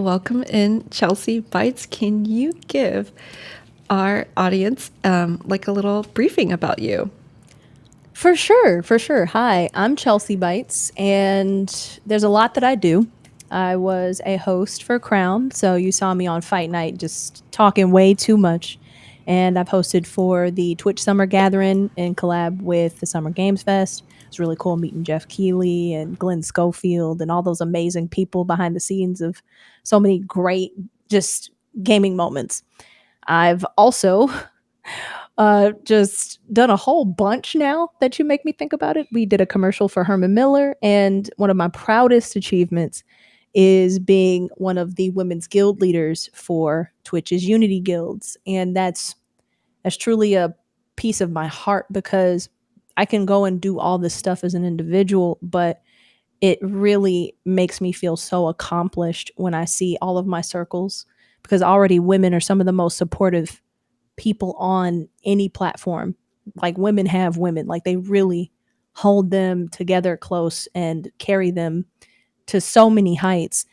Welcome in, ChelseaBytes. Can you give our audience like a little briefing about you? For sure, for sure. Hi, I'm Chelsea Bytes, and there's a lot that I do. I was a host for Crown, so you saw me on Fight Night just talking way too much. And I've hosted for the Twitch Summer Gathering in collab with the Summer Games Fest. It's really cool meeting Jeff Keighley and Glenn Schofield and all those amazing people behind the scenes of so many great just gaming moments. I've also just done a whole bunch now that you make me think about it. We did a commercial for Herman Miller, and one of my proudest achievements is being one of the women's guild leaders for Twitch's Unity guilds. And that's truly a piece of my heart because I can go and do all this stuff as an individual, but it really makes me feel so accomplished when I see all of my circles because already women are some of the most supportive people on any platform. Like women have women, like they really hold them together close and carry them to so many heights.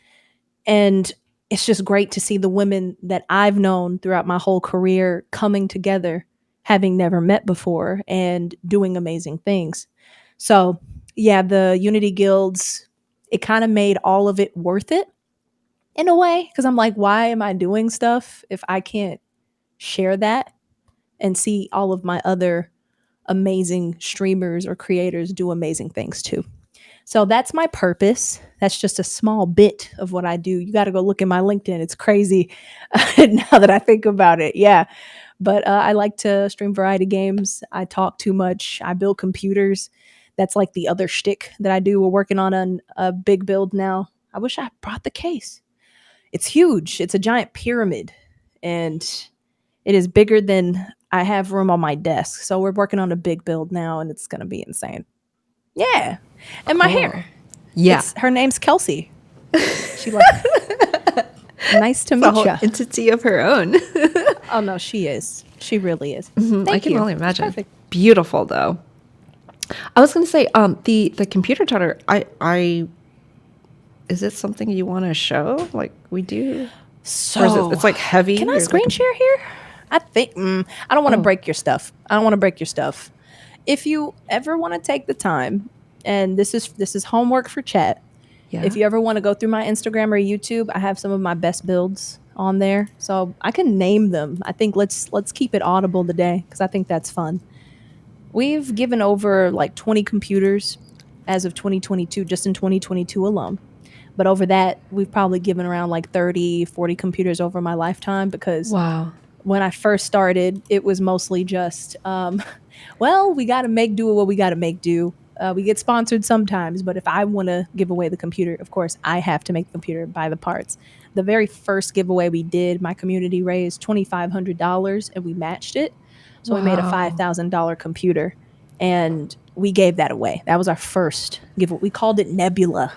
And it's just great to see the women that I've known throughout my whole career coming together, having never met before and doing amazing things. So, yeah, the Unity Guilds, it kind of made all of it worth it in a way because I'm like, why am I doing stuff if I can't share that and see all of my other amazing streamers or creators do amazing things too? So that's my purpose. That's just a small bit of what I do. You got to go look at my LinkedIn. It's crazy now that I think about it. Yeah. But I like to stream variety games. I talk too much. I build computers. That's like the other shtick that I do. We're working on a big build now. I wish I brought the case. It's huge. It's a giant pyramid. And it is bigger than I have room on my desk. So we're working on a big build now and it's going to be insane. Yeah. And my Cool. hair. Yeah. It's her name's Kelsey. She like nice to It's a meet whole you. entity of her own. Oh no, she is. She really is. I Thank can you. only It's imagine. perfect. Beautiful though. I was going to say, the computer tutor. I is it something you want to show? Like we do, or is it? So It's like can heavy I or like screen share here? I think I don't want to oh break your stuff. I don't want to break your stuff. If you ever want to take the time, and this is homework for chat. yeah. If you ever want to go through my Instagram or YouTube, I have some of my best builds on there, so I can name them. I think let's keep it audible today because I think that's fun. We've given over like 20 computers as of 2022, just in 2022 alone. But over that, we've probably given around like 30, 40 computers over my lifetime because Wow. when I first started, it was mostly just, well, we got to make do with what we got to make do. We get sponsored sometimes, but if I want to give away the computer, of course, I have to make the computer, buy the parts. The very first giveaway we did, my community raised $2,500 and we matched it. So we made a Wow. $5,000 computer and we gave that away. That was our first giveaway. We called it Nebula.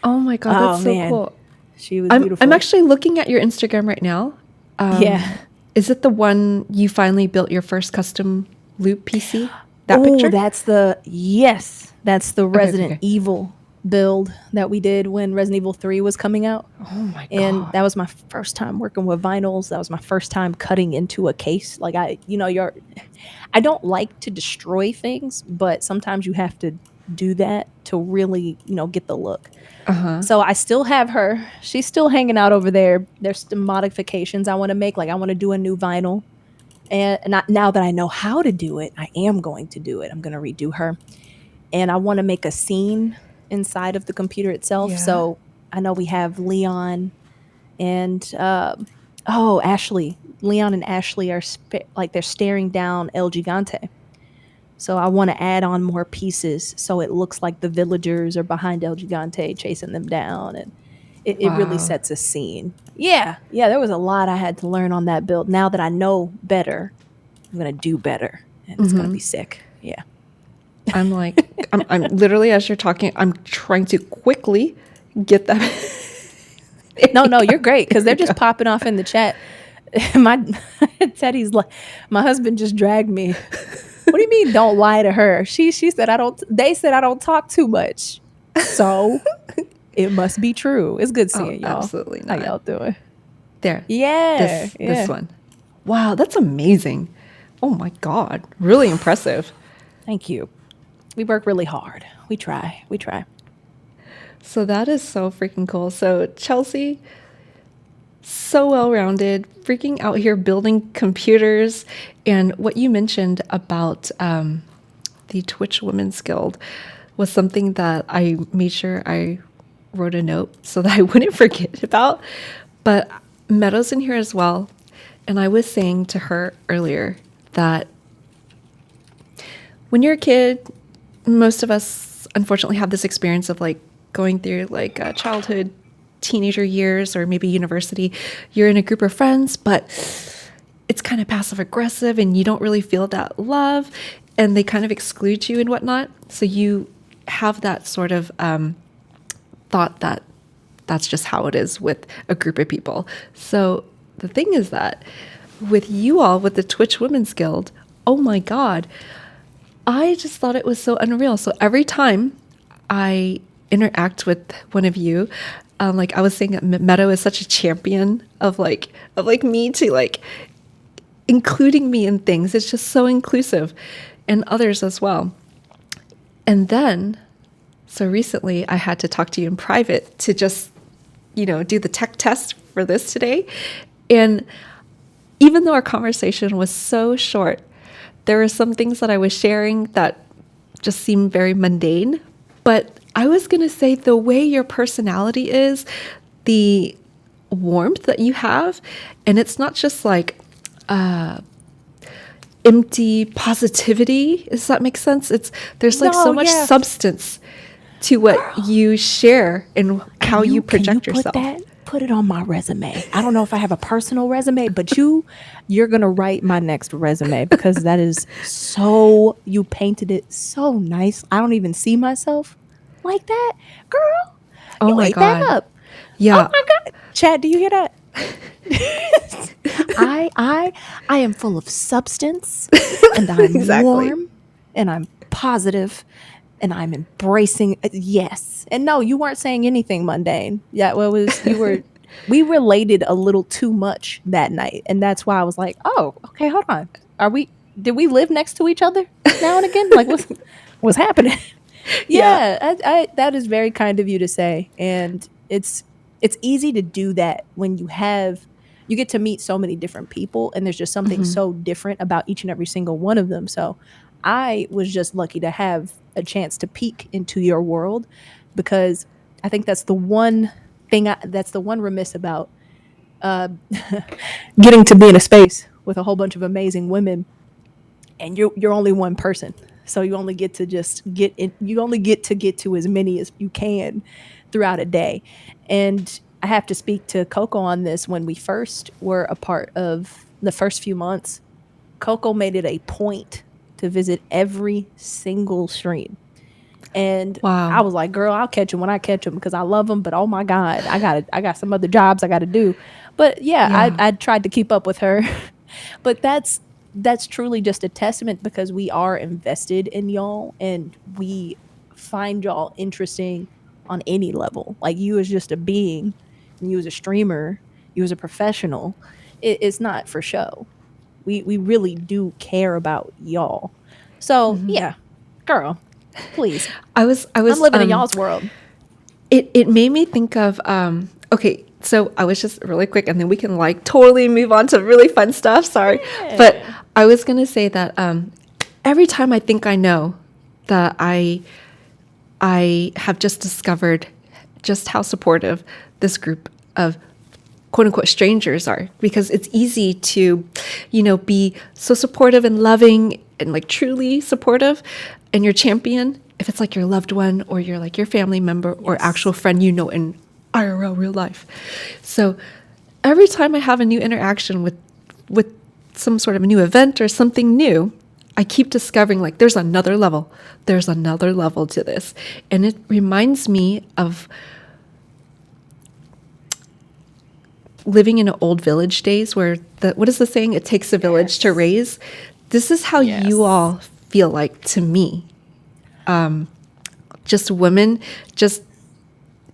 Oh my God, that's Oh, so man. cool. She was I'm beautiful. actually looking at your Instagram right now. Yeah. Is it the one you finally built your first custom loop PC? That Oh, picture? that's the Okay, okay, Resident okay. Evil build that we did when Resident Evil 3 was coming out. Oh my And God. that was my first time working with vinyls. That was my first time cutting into a case. Like I don't like to destroy things, but sometimes you have to do that to really, get the look. Uh-huh. So I still have her. She's still hanging out over there. There's some modifications I want to make. Like I want to do a new vinyl. And now that I know how to do it, I am going to do it. I'm going to redo her. And I want to make a scene inside of the computer itself. Yeah. So I know we have Leon and Ashley. Leon and Ashley are like they're staring down El Gigante. So I want to add on more pieces so it looks like the villagers are behind El Gigante chasing them down, and it really Wow. sets a scene. Yeah, there was a lot I had to learn on that build. Now that I know better, I'm gonna do better, and it's gonna be sick. Yeah. I'm like, I'm literally, as you're talking, I'm trying to quickly get that. No, you're great because they're just popping off in the chat. My Teddy's like, my husband just dragged me. What do you mean? Don't lie to her. She said I don't. They said I don't talk too much. So It must be true. It's good Oh, seeing y'all. absolutely How not. y'all doing? There. Yeah, This yeah. one. Wow, that's amazing. Oh my God. Really impressive. Thank you. We work really hard. We try. We try. So that is so freaking cool. So Chelsea, so well-rounded, freaking out here building computers. And what you mentioned about the Twitch Women's Guild was something that I made sure I wrote a note so that I wouldn't forget about. But Meadow's in here as well. And I was saying to her earlier that when you're a kid, most of us unfortunately have this experience of like going through like childhood, teenager years, or maybe university. You're in a group of friends, but it's kind of passive aggressive and you don't really feel that love and they kind of exclude you and whatnot. So you have that sort of thought that that's just how it is with a group of people. So the thing is that with you all, with the Twitch Women's Guild, oh my God, I just thought it was so unreal. So every time I interact with one of you, like I was saying, Meadow is such a champion of like me to like including me in things. It's just so inclusive, and others as well. And then, so recently, I had to talk to you in private to just, do the tech test for this today, and even though our conversation was so short, there were some things that I was sharing that just seemed very mundane. But I was going to say the way your personality is, the warmth that you have, and it's not just like empty positivity. Does that make sense? There's like so No, much yeah. substance to what you share and how you project Can you yourself. put it on my resume. I don't know if I have a personal resume, but you're gonna write my next resume because that is so, you painted it so nice. I don't even see myself like that. Girl, Oh you my ate that God. up. Oh Yeah. my God. Chad, do you hear that? I am full of substance and I'm Exactly. warm and I'm positive and I'm embracing. Yes. And no, you weren't saying anything mundane. Yeah, well, we related a little too much that night. And that's why I was like, oh, okay, hold on. Did we live next to each other now and again? Like, what's happening? Yeah. Yeah, that is very kind of you to say. And it's easy to do that when you get to meet so many different people and there's just something so different about each and every single one of them. So I was just lucky to have a chance to peek into your world because I think that's the one that's the one remiss about uh, getting to be in a space with a whole bunch of amazing women and you're only one person. So you only get to just you only get to as many as you can throughout a day. And I have to speak to Coco on this. When we first were a part of the first few months, Coco made it a point to visit every single stream. And I Wow. was like, girl, I'll catch him when I catch him because I love him. But oh my God, I got some other jobs I got to do. But yeah, Yeah. I tried to keep up with her. But that's truly just a testament because we are invested in y'all and we find y'all interesting on any level. Like you as just a being, and you as a streamer, you as a professional. It's not for show. We really do care about y'all. So yeah, girl, please. I I'm was living in y'all's world. it made me think of okay, so I was just really quick and then we can like totally move on to really fun stuff. Sorry. But Yeah. I was going to say that every time I think I know that I have just discovered just how supportive this group of quote unquote strangers are, because it's easy to, be so supportive and loving and like truly supportive and your champion if it's like your loved one or you're like your family member or Yes. actual friend in IRL real life. So every time I have a new interaction with some sort of a new event or something new, I keep discovering like there's another level. There's another level to this. And it reminds me of living in old village days where what is the saying? It takes a village to Yes. raise. This is how you Yes. all feel like to me. Just women, just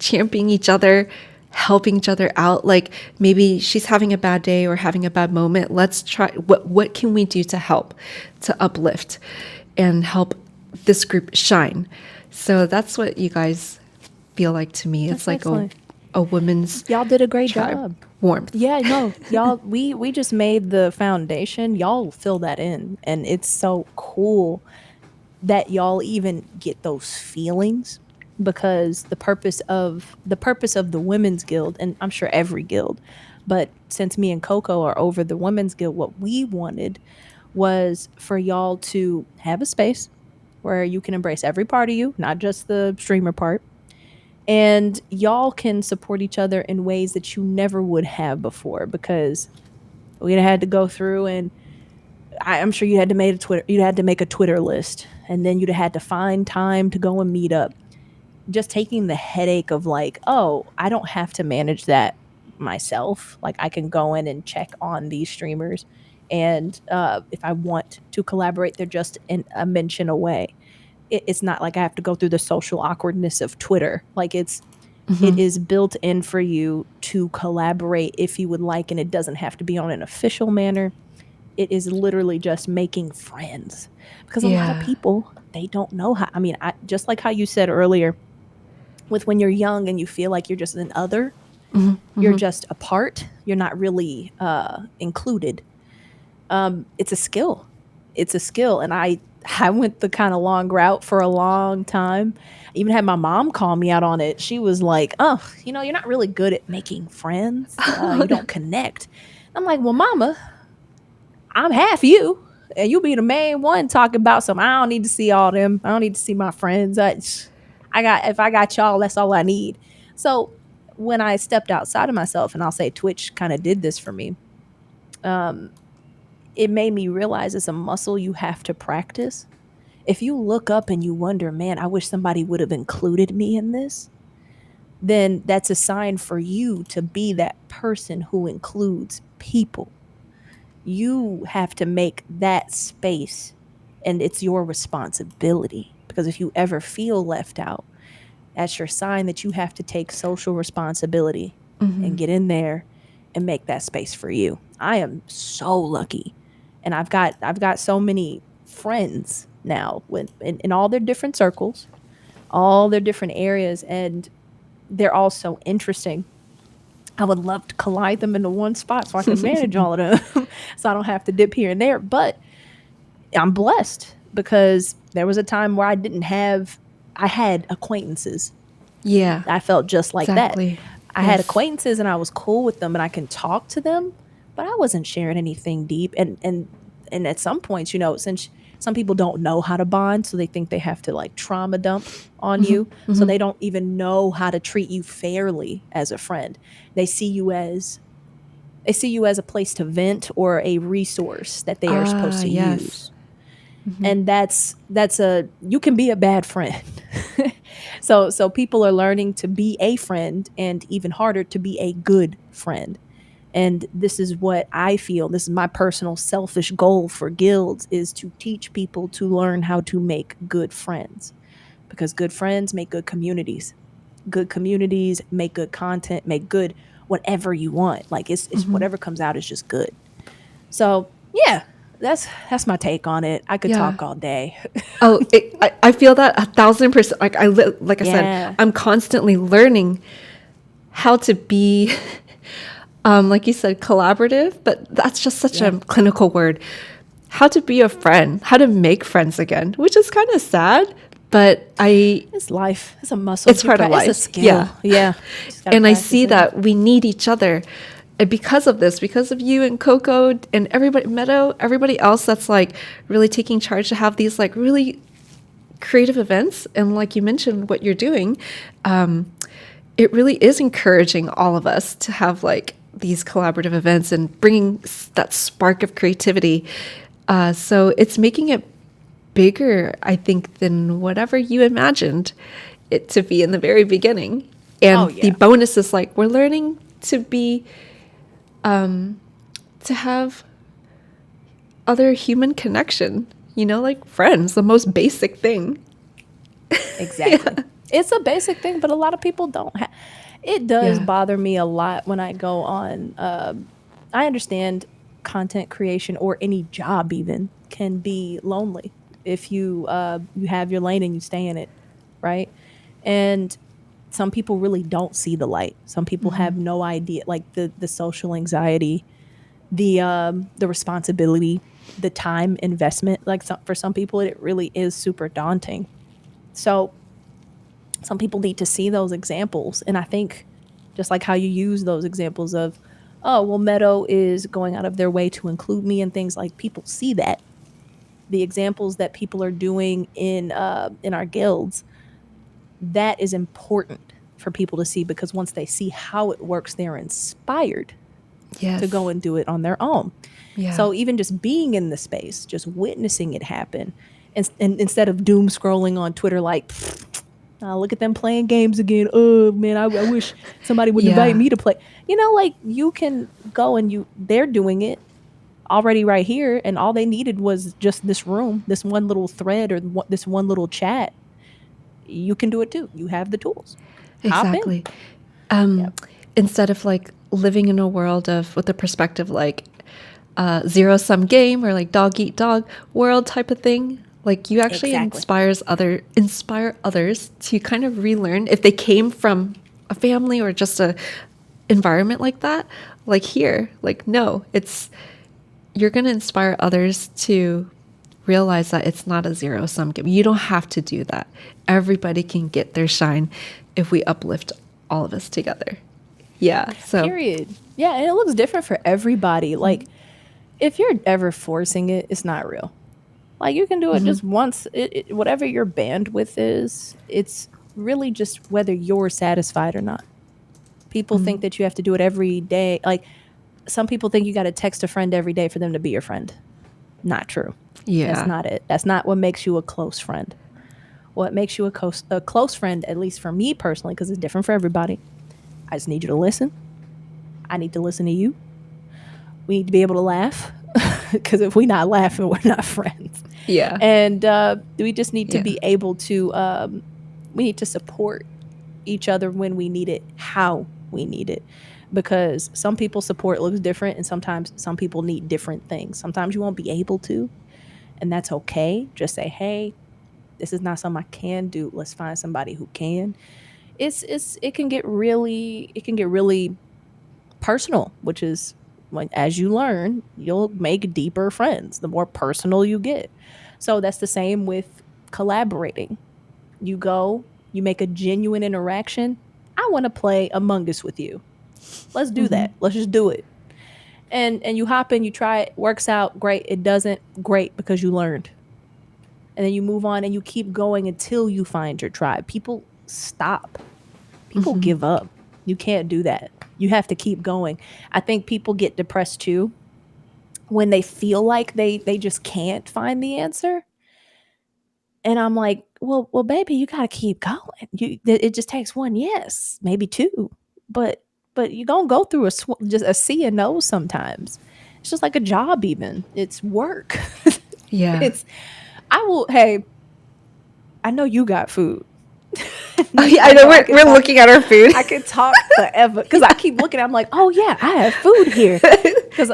championing each other, helping each other out. Like maybe she's having a bad day or having a bad moment. Let's try, what can we do to help, to uplift and help this group shine? So that's what you guys feel like to me. It's like a women's Y'all did a great tribe. job. Warmth. Yeah, no, y'all, we just made the foundation. Y'all fill that in, and it's so cool that y'all even get those feelings, because the purpose of the women's guild, and I'm sure every guild, but since me and Coco are over the women's guild, what we wanted was for y'all to have a space where you can embrace every part of you, not just the streamer part, and y'all can support each other in ways that you never would have before, because we'd had to go through, and I'm sure you had to make a Twitter list, and then you'd have had to find time to go and meet up. Just taking the headache of like, oh, I don't have to manage that myself. Like I can go in and check on these streamers, and if I want to collaborate, they're just a mention away. It's not like I have to go through the social awkwardness of Twitter. Like it is built in for you to collaborate if you would like, and it doesn't have to be on an official manner. It is literally just making friends, because a lot of people, they don't know how. I mean, just like how you said earlier, with when you're young and you feel like you're just an other, you're just a part, you're not really included. It's a skill. It's a skill. And I went the kind of long route for a long time. I even had my mom call me out on it. She was like, oh, you're not really good at making friends. You don't connect. I'm like, well, mama, I'm half you, and you be the main one talking about some. I don't need to see all them. I don't need to see my friends. If I got y'all, that's all I need. So when I stepped outside of myself, and I'll say Twitch kind of did this for me, it made me realize it's a muscle you have to practice. If you look up and you wonder, man, I wish somebody would have included me in this, then that's a sign for you to be that person who includes people. You have to make that space, and it's your responsibility, because if you ever feel left out, that's your sign that you have to take social responsibility and get in there and make that space for you. I am so lucky, and I've got so many friends now in all their different circles, all their different areas, and they're all so interesting. I would love to collide them into one spot so I can manage all of them so I don't have to dip here and there. But I'm blessed, because there was a time where I had acquaintances. Yeah. I felt just like exactly. that. I had acquaintances and I was cool with them and I can talk to them, but I wasn't sharing anything deep. And at some points, since some people don't know how to bond, so they think they have to like trauma dump on you. So they don't even know how to treat you fairly as a friend. They see you as a place to vent or a resource that they are supposed to use. And you can be a bad friend. So people are learning to be a friend, and even harder to be a good friend. And this is what I feel. This is my personal selfish goal for guilds, is to teach people to learn how to make good friends, because good friends make good communities. Good communities make good content, make good whatever you want. Like it's whatever comes out is just good. So yeah, that's my take on it. I could talk all day. I feel that 1,000%. Like I said, I'm constantly learning how to be, like you said, collaborative, but that's just such a clinical word. How to be a friend, how to make friends again, which is kind of sad, but it's life. It's a muscle. It's part of life. It's a skill. Yeah. And I see that we need each other. And because of this, because of you and Coco and everybody, Meadow, everybody else that's like really taking charge to have these like really creative events. And like you mentioned, what you're doing, it really is encouraging all of us to have like these collaborative events and bringing that spark of creativity. So it's making it bigger, I think, than whatever you imagined it to be in the very beginning. And the bonus is like we're learning to be, to have other human connection, like friends, the most basic thing. Exactly. It's a basic thing, but a lot of people don't have. It does Yeah. bother me a lot when I go on. I understand content creation or any job even can be lonely if you have your lane and you stay in it, right? And some people really don't see the light. Some people have no idea, like the social anxiety, the responsibility, the time investment. Like for some people, it really is super daunting. So some people need to see those examples. And I think just like how you use those examples of, oh, well, Meadow is going out of their way to include me and things, like people see that. The examples that people are doing in our guilds, that is important for people to see, because once they see how it works, they're inspired Yes. to go and do it on their own. Yeah. So even just being in the space, just witnessing it happen, and instead of doom scrolling on Twitter like, look at them playing games again. Oh man, I wish somebody would invite me to play. Like you can go and they're doing it already right here, and all they needed was just this room, this one little thread, or this one little chat. You can do it too. You have the tools. Hop in. Exactly. Yep. Instead of like living in a world of with the perspective like zero sum game or like dog eat dog world type of thing, like you actually Exactly. inspire others to kind of relearn if they came from a family or just a environment like that. Like here, like no, it's you're going to inspire others to realize that it's not a zero sum game. You don't have to do that. Everybody can get their shine if we uplift all of us together. Yeah. So, Period. Yeah, and it looks different for everybody. Like if you're ever forcing it, it's not real. Like you can do it just once. Whatever your bandwidth is, it's really just whether you're satisfied or not. People think that you have to do it every day. Like some people think you got to text a friend every day for them to be your friend. Not true. That's yeah. not it. That's not what makes you a close friend. What makes you a close friend, at least for me personally, because it's different for everybody, I just need you to listen. I need to listen to you. We need to be able to laugh, because if we're not laughing, we're not friends. Yeah. And we just need to Yeah. be able to we need to support each other when we need it, how we need it, because some people support looks different, and sometimes some people need different things. Sometimes you won't be able to, and that's okay. Just say, hey, this is not something I can do, let's find somebody who can. It can get really personal, which is when, as you learn, you'll make deeper friends the more personal you get. So that's the same with collaborating. You go, you make a genuine interaction. I want to play Among Us with you. Let's do that. Let's just do it. And you hop in, you try it, works out, great. It doesn't, great, because you learned. And then you move on and you keep going until you find your tribe. People stop. People give up. You can't do that. You have to keep going. I think people get depressed too when they feel like they just can't find the answer. And I'm like, well, baby, you got to keep going. It just takes one yes, maybe two, but you're gonna go through just a sea of no's sometimes. It's just like a job, even. It's work. Yeah. It's I will. Hey, I know you got food. Oh, yeah, I know we're looking at our food. I could talk forever because I keep looking. I'm like, oh yeah, I have food here. Because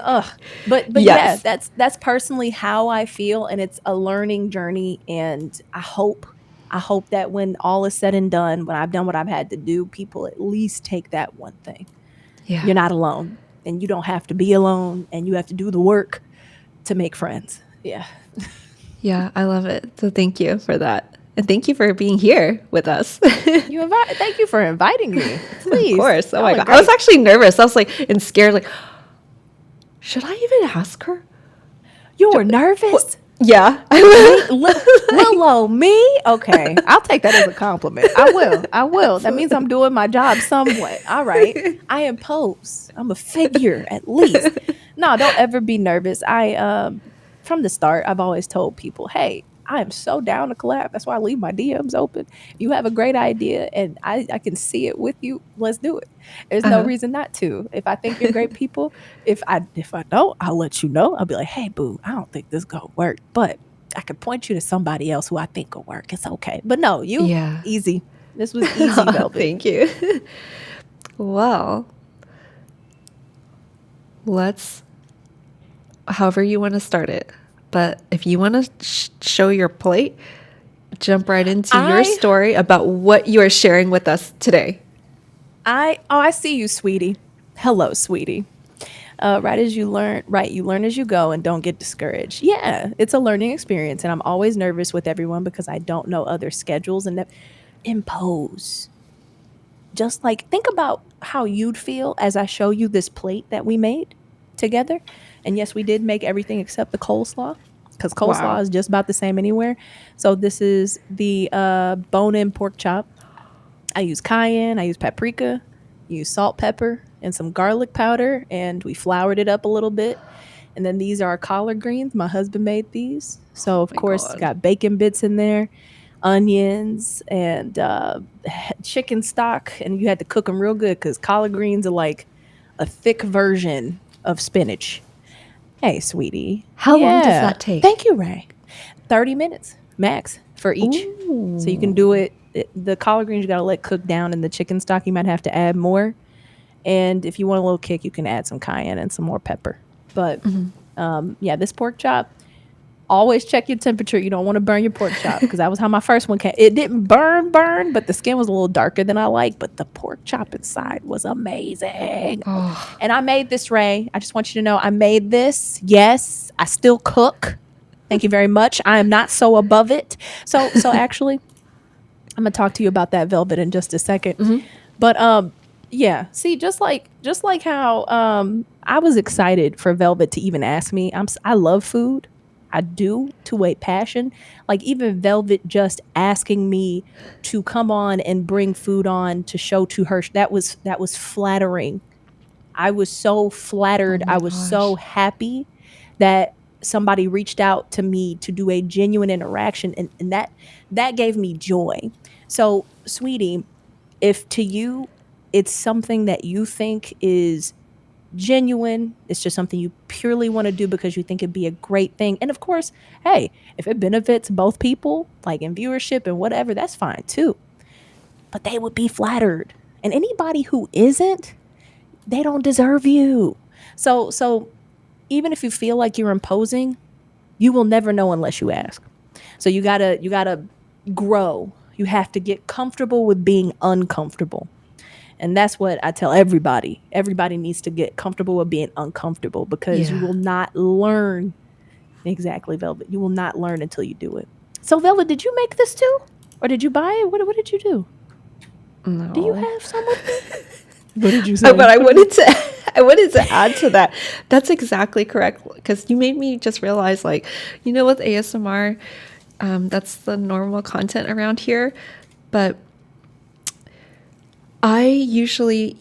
but Yes. yeah, that's personally how I feel, and it's a learning journey. And I hope that when all is said and done, when I've done what I've had to do, people at least take that one thing. Yeah. You're not alone, and you don't have to be alone, and you have to do the work to make friends. Yeah. Yeah, I love it. So thank you for that. And thank you for being here with us. Thank you for inviting me. Please. Of course. Oh my God. Great. I was actually nervous. I was like, and scared, like, should I even ask her? You were nervous? Yeah. Willow, me? Okay. I'll take that as a compliment. I will. That means I'm doing my job somewhat. All right. I impose. I'm a figure at least. No, don't ever be nervous. From the start, I've always told people, hey, I am so down to collab. That's why I leave my DMs open. If you have a great idea and I can see it with you, let's do it. There's no reason not to. If I think you're great people, if I don't, I'll let you know. I'll be like, hey, boo, I don't think this gonna work, but I can point you to somebody else who I think will work. It's okay. But no, Yeah. easy. This was easy, Velvet. Thank you. Well, let's, however you want to start it. But if you want to show your plate, jump right into your story about what you are sharing with us today. I see you, sweetie. Hello, sweetie. Right as you learn, you learn as you go, and don't get discouraged. Yeah, it's a learning experience, and I'm always nervous with everyone because I don't know other schedules and impose. Just like, think about how you'd feel as I show you this plate that we made together. And yes, we did make everything except the coleslaw, because coleslaw is just about the same anywhere. So this is the bone-in pork chop. I use cayenne, I use paprika, use salt, pepper, and some garlic powder, and we floured it up a little bit. And then these are our collard greens. My husband made these. So, of course, got bacon bits in there, onions, and chicken stock. And you had to cook them real good because collard greens are like a thick version of spinach. Hey, sweetie. How long does that take? Thank you, Ray. 30 minutes max for each. Ooh. So you can do it. The collard greens you got to let cook down, and the chicken stock you might have to add more. And if you want a little kick, you can add some cayenne and some more pepper. But yeah, this pork chop, always check your temperature. You don't want to burn your pork chop, because that was how my first one came. It didn't burn, but the skin was a little darker than I like. But the pork chop inside was amazing. Oh. And I made this, Ray. I just want you to know I made this. Yes, I still cook. Thank you very much. I am not so above it. So actually, I'm gonna talk to you about that, Velvet, in just a second. But yeah, see, just like how I was excited for Velvet to even ask me. I love food. I do, to a passion. Like, even Velvet just asking me to come on and bring food on to show to her, that was flattering. I was so flattered. I was so happy that somebody reached out to me to do a genuine interaction, and that gave me joy. So, sweetie, if to you it's something that you think is genuine, it's just something you purely want to do because you think it'd be a great thing, and of course, hey, if it benefits both people, like in viewership and whatever, that's fine too. But they would be flattered, and anybody who isn't, they don't deserve you. So even if you feel like you're imposing, you will never know unless you ask. So you gotta grow. You have to get comfortable with being uncomfortable. And that's what I tell everybody. Everybody needs to get comfortable with being uncomfortable, because you will not learn. Exactly, Velvet. You will not learn until you do it. So, Velvet, did you make this too? Or did you buy it? What did you do? No. Do you have some with me? What did you say? But I wanted to add to that. That's exactly correct, because you made me just realize, like, with ASMR, that's the normal content around here. But I usually,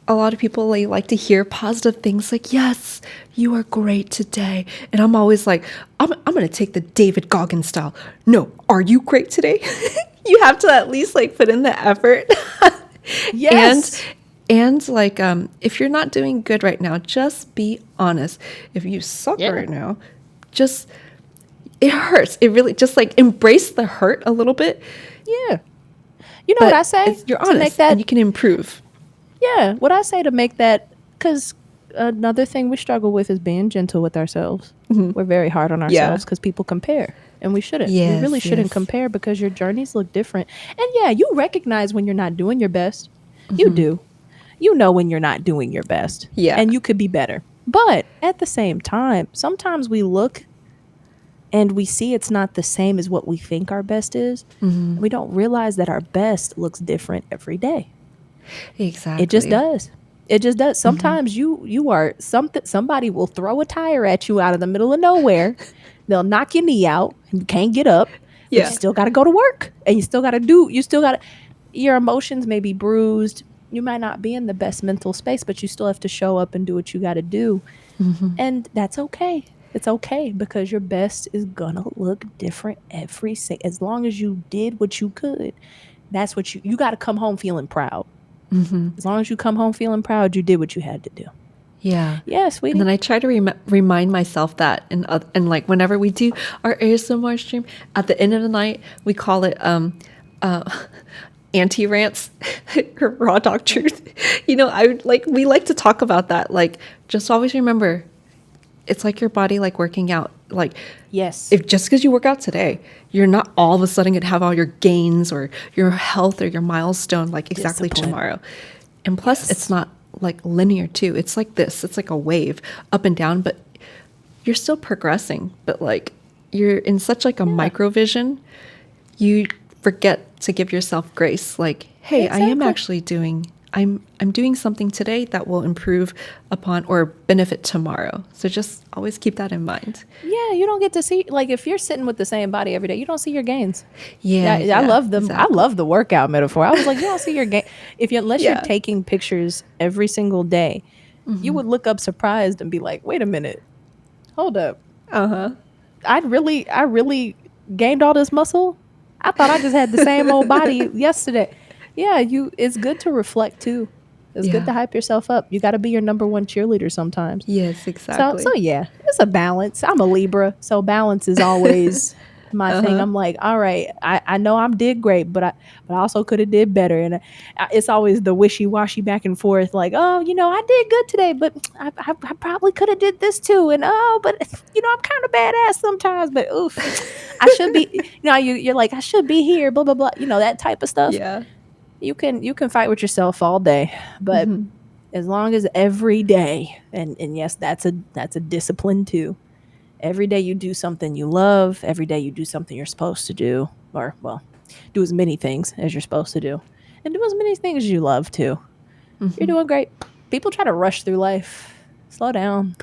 a lot of people like to hear positive things like, yes, you are great today. And I'm always like, I'm going to take the David Goggins style. No, are you great today? You have to at least put in the effort. Yes. And if you're not doing good right now, just be honest. If you suck right now, it hurts. It really just embrace the hurt a little bit. Yeah. You know what I say? You're honest, to make that, and you can improve. Yeah. What I say to make that, because another thing we struggle with is being gentle with ourselves. We're very hard on ourselves because people compare, and we shouldn't. We really shouldn't compare, because your journeys look different. And yeah, you recognize when you're not doing your best. You do. You know when you're not doing your best. Yeah. And you could be better. But at the same time, sometimes we look and we see it's not the same as what we think our best is. We don't realize that our best looks different every day. Exactly. It just does. It just does. Sometimes you are somebody will throw a tire at you out of the middle of nowhere. They'll knock your knee out and you can't get up. But you still got to go to work, and you still got to your emotions may be bruised. You might not be in the best mental space, but you still have to show up and do what you got to do. And that's okay. It's okay, because your best is going to look different as long as you did what you could. That's what you got to come home feeling proud. As long as you come home feeling proud, you did what you had to do. Yeah. Yeah, sweetie. And then I try to remind myself that, and whenever we do our ASMR stream, at the end of the night, we call it anti rants, her raw dog truth. We like to talk about that. Like, just always remember, it's like your body, like working out. Like, Yes. if just because you work out today, you're not all of a sudden gonna have all your gains or your health or your milestone like exactly Discipline. tomorrow. And plus, Yes. it's not like linear too. It's like this. It's like a wave up and down, but you're still progressing. But like you're in such like a micro vision, you forget to give yourself grace. Like, hey, I am Exactly. actually doing. I'm doing something today that will improve upon or benefit tomorrow. So just always keep that in mind. Yeah, you don't get to see, like, if you're sitting with the same body every day, you don't see your gains. Yeah, I love them. exactly. I love the workout metaphor. I was like, you don't see your gain unless you're Yeah. taking pictures every single day. You would look up surprised and be like, wait a minute, hold up. I really gained all this muscle. I thought I just had the same old body yesterday. Yeah, it's good to reflect too. It's good Yeah. to hype yourself up. You got to be your number one cheerleader sometimes. Yes, exactly. So yeah, it's a balance. I'm a Libra, so balance is always my thing. I'm like, all right, I know I did great, but I also could have did better, and it's always the wishy washy back and forth. Like, oh, I did good today, but I probably could have did this too, and but I'm kind of badass sometimes, but oof, I should be. You're like, I should be here, blah blah blah. That type of stuff. Yeah. You can fight with yourself all day, but as long as every day, and yes, that's a discipline too. Every day you do something you love, every day you do something you're supposed to do, or well, do as many things as you're supposed to do, and do as many things as you love too. You're doing great. People try to rush through life. Slow down.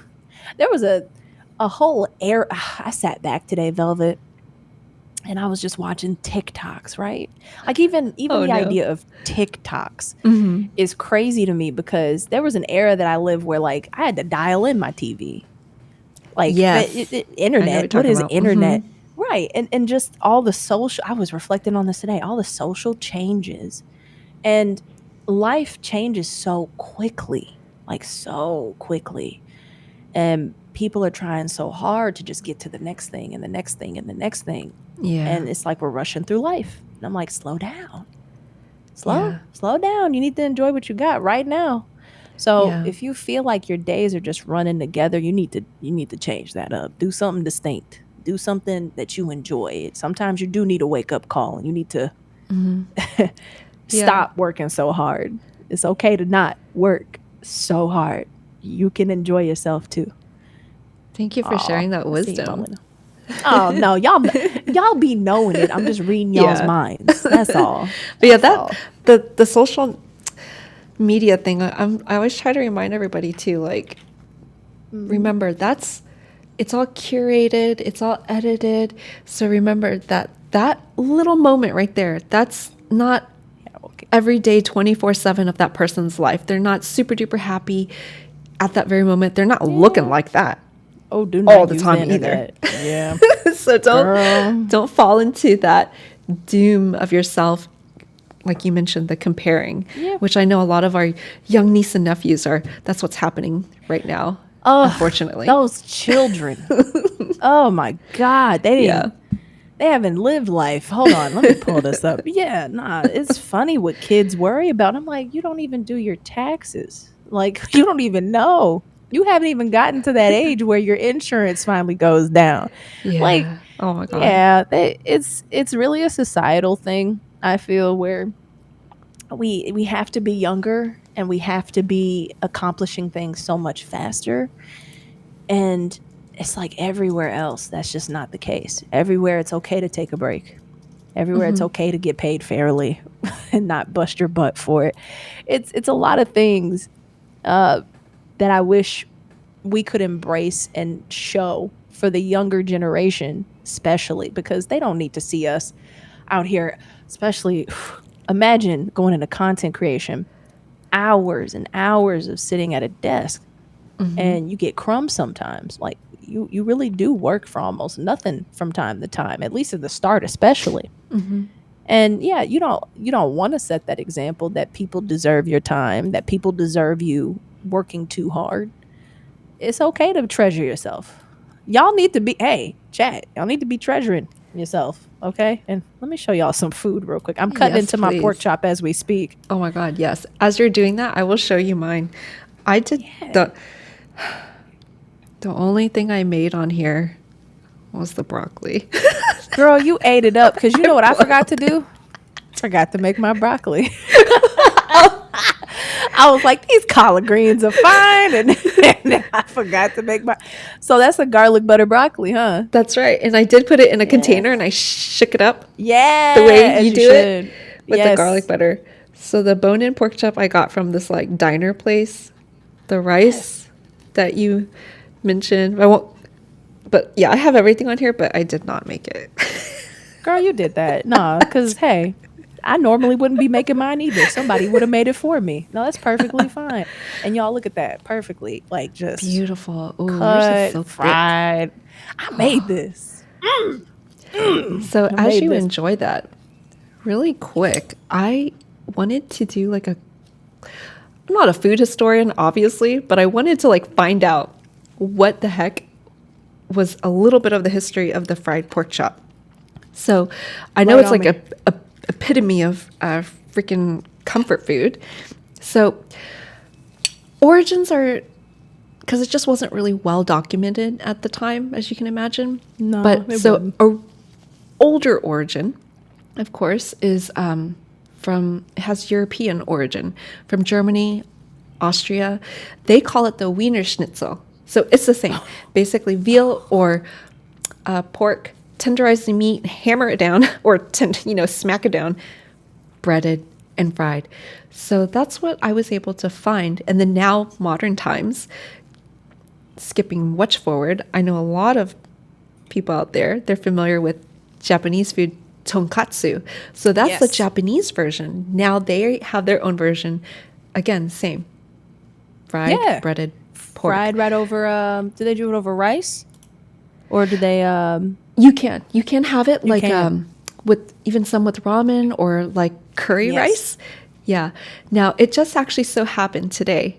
There was a whole air. I sat back today, Velvet, and I was just watching TikToks, right? Like even Oh, the no. idea of TikToks is crazy to me, because there was an era that I lived where like I had to dial in my TV. Like Yes. internet. you're What is talking about. internet? Right. And just all the social, I was reflecting on this today, all the social changes. And life changes so quickly, like so quickly. And people are trying so hard to just get to the next thing and the next thing and the next thing. Yeah. And it's like we're rushing through life. And I'm like, slow down. Yeah. Slow down. You need to enjoy what you got right now. So Yeah. if you feel like your days are just running together, you need to change that up. Do something distinct. Do something that you enjoy. Sometimes you do need a wake up call, and you need to stop working so hard. It's okay to not work so hard. You can enjoy yourself too. Thank you for sharing that I see you, wisdom. Paulina. Oh no, y'all be knowing it. I'm just reading y'all's Yeah. minds. That's all. But yeah, That's all. the social media thing, I always try to remind everybody too, like, remember it's all curated, it's all edited. So remember that little moment right there, that's not every day 24/7 of that person's life. They're not super duper happy at that very moment. They're not looking like that Oh, do not all the use time the either. internet. Yeah. So Girl. don't fall into that doom of yourself, like you mentioned, the comparing, Yeah. which I know a lot of our young niece and nephews that's what's happening right now, unfortunately. Those children. Oh my God. They haven't lived life. Hold on, let me pull this up. Yeah, nah, it's funny what kids worry about. I'm like, you don't even do your taxes. Like, you don't even know. You haven't even gotten to that age where your insurance finally goes down. Yeah. Like, Oh my God. yeah, it's really a societal thing, I feel, where we have to be younger and we have to be accomplishing things so much faster. And it's like everywhere else, that's just not the case. Everywhere it's okay to take a break. Everywhere it's okay to get paid fairly and not bust your butt for it. It's a lot of things that I wish we could embrace and show for the younger generation, especially because they don't need to see us out here. Especially, imagine going into content creation, hours and hours of sitting at a desk, and you get crumbs sometimes. Like you really do work for almost nothing from time to time, at least at the start, especially. And yeah, you don't want to set that example that people deserve your time, that people deserve you working too hard. It's okay to treasure yourself. Y'all need to be, hey, chat, y'all need to be treasuring. yourself, okay? And let me show y'all some food real quick. I'm cutting Yes, into my pork please. chop as we speak. Oh my God, yes. As you're doing that, I will show you mine. I did Yeah. the only thing I made on here was the broccoli. Girl, you ate it up because you know what I forgot to do? Forgot to make my broccoli. I was like, these collard greens are fine. And then I forgot to make my. So that's a garlic butter broccoli, huh? That's right. And I did put it in a Yeah. container and I shook it up Yeah. the way As you you do it should. with the garlic Yes. butter. So the bone-in pork chop I got from this like diner place. The rice that you mentioned. I won't, but yeah, I have everything on here, but I did not make it. Girl, you did that. No, because, hey, I normally wouldn't be making mine either. Somebody would have made it for me. No, that's perfectly fine. And y'all look at that. Perfectly. Like just Beautiful. Ooh, yours is cut, so thick. fried. I made this. So I as made you this. enjoy that, really quick, I wanted to do like I'm not a food historian, obviously, but I wanted to like find out what the heck was a little bit of the history of the fried pork chop. So I know Right it's on like me. a epitome of freaking comfort food. So origins are because it just wasn't really well documented at the time, as you can imagine. No, But it so wouldn't. a older origin, of course, is has European origin from Germany, Austria. They call it the Wiener Schnitzel. So it's the same. Basically, veal or pork, tenderize the meat, hammer it down, or smack it down, breaded and fried. So that's what I was able to find. And then now, modern times, skipping much forward, I know a lot of people out there, they're familiar with Japanese food, tonkatsu. So that's the Yes. Japanese version. Now they have their own version. Again, same. Fried, Yeah. breaded pork. Fried right over, do they do it over rice? Or do they, You can have it like can. with even some with ramen or like curry Yes. rice. Yeah. Now it just actually so happened today.